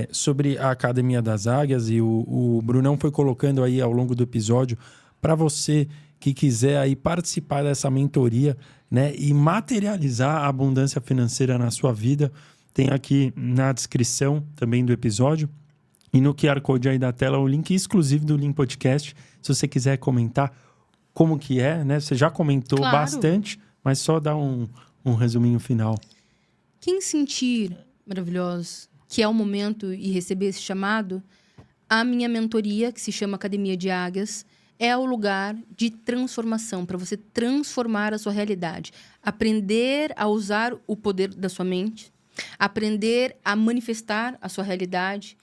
sobre a Academia das Águias. E o Brunão foi colocando aí ao longo do episódio para você que quiser aí participar dessa mentoria, né, e materializar a abundância financeira na sua vida. Tem aqui na descrição também do episódio e no QR Code aí da tela o link exclusivo do Lean Podcast. Se você quiser comentar como que é, né? Você já comentou bastante, mas só dá um resuminho final. Quem sentir, maravilhoso, que é o momento e receber esse chamado, a minha mentoria, que se chama Academia de Águias, é o lugar de transformação, para você transformar a sua realidade. Aprender a usar o poder da sua mente, aprender a manifestar a sua realidade,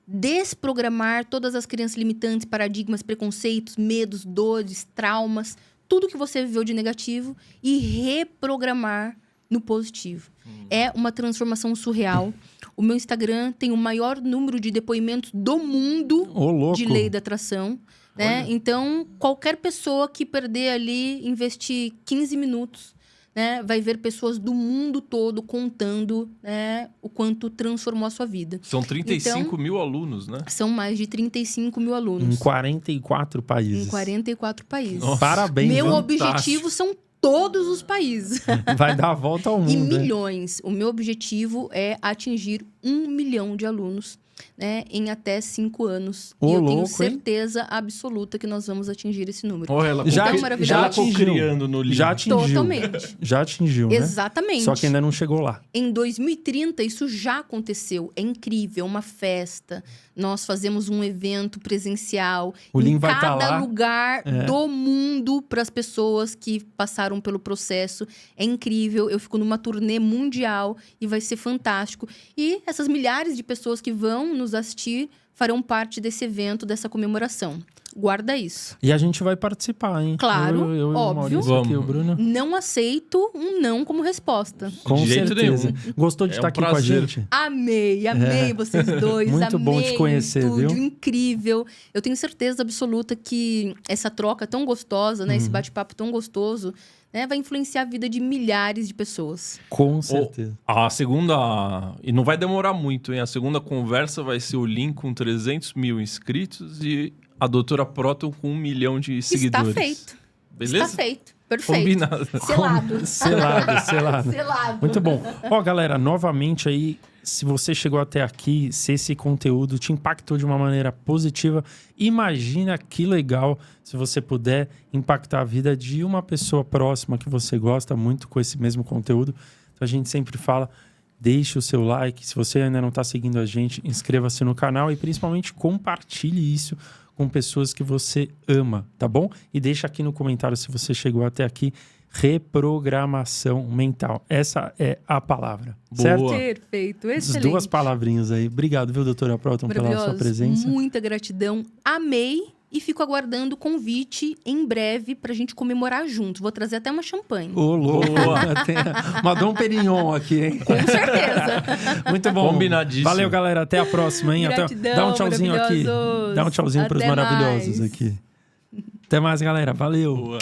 desprogramar todas as crenças limitantes, paradigmas, preconceitos, medos, dores, traumas, tudo que você viveu de negativo e reprogramar no positivo. É uma transformação surreal. O meu Instagram tem o maior número de depoimentos do mundo de lei da atração. Né? Então, qualquer pessoa que perder ali, investir 15 minutos, né, vai ver pessoas do mundo todo contando, né, o quanto transformou a sua vida. São 35 mil alunos, né? São mais de 35 mil alunos. Em 44 países. Em 44 países. Nossa. Parabéns. Meu fantástico. objetivo são todos os países. Vai dar a volta ao mundo. E milhões. O meu objetivo é atingir 1 milhão de alunos, né, em até 5 anos. E eu tenho certeza absoluta que nós vamos atingir esse número. Oh, ela já atingiu. Criando no livro. Já atingiu. Totalmente. Já atingiu, né? Exatamente. Só que ainda não chegou lá. Em 2030, isso já aconteceu. É incrível, uma festa. Nós fazemos um evento presencial O Lean em vai tá lá. cada lugar do mundo para as pessoas que passaram pelo processo. É incrível. Eu fico numa turnê mundial e vai ser fantástico. E essas milhares de pessoas que vão nos assistir farão parte desse evento, dessa comemoração. Guarda isso. E a gente vai participar, hein? Claro, eu óbvio. O Maurício aqui, o Bruno. Não aceito um não como resposta. Com De jeito certeza. nenhum. Gostou de É estar um aqui com a prazer. gente? Amei vocês dois. Muito amei bom te conhecer, o estúdio, viu? incrível. Eu tenho certeza absoluta que essa troca tão gostosa, né? Esse bate-papo tão gostoso, né? Vai influenciar a vida de milhares de pessoas. Com certeza. A segunda... E não vai demorar muito, hein? A segunda conversa vai ser o Lean com 300 mil inscritos e A doutora Próton com 1 milhão de seguidores. Está feito. Beleza? Está feito. Perfeito. Combinado. Selado. Selado. Selado. Muito bom. Ó, galera, novamente aí, se você chegou até aqui, se esse conteúdo te impactou de uma maneira positiva, imagina que legal se você puder impactar a vida de uma pessoa próxima que você gosta muito com esse mesmo conteúdo. Então a gente sempre fala, deixe o seu like. Se você ainda não está seguindo a gente, inscreva-se no canal e principalmente compartilhe isso com pessoas que você ama, tá bom? E deixa aqui no comentário se você chegou até aqui. Reprogramação mental. Essa é a palavra, certo? Perfeito, Essas excelente. 2 palavrinhas aí. Obrigado, viu, doutora Próton, pela sua Maravilhoso. presença. Muita gratidão. Amei e fico aguardando o convite em breve pra gente comemorar junto. Vou trazer até uma champanhe. Ô, louco. Boa. Tem uma Dom Perignon aqui, hein? Com certeza. Muito bom. Combinadíssimo. Valeu, galera. Até a próxima, hein? Gratidão, Dá um tchauzinho aqui. maravilhosos. Dá um tchauzinho pros Até maravilhosos mais. aqui. Até mais, galera. Valeu. Boa.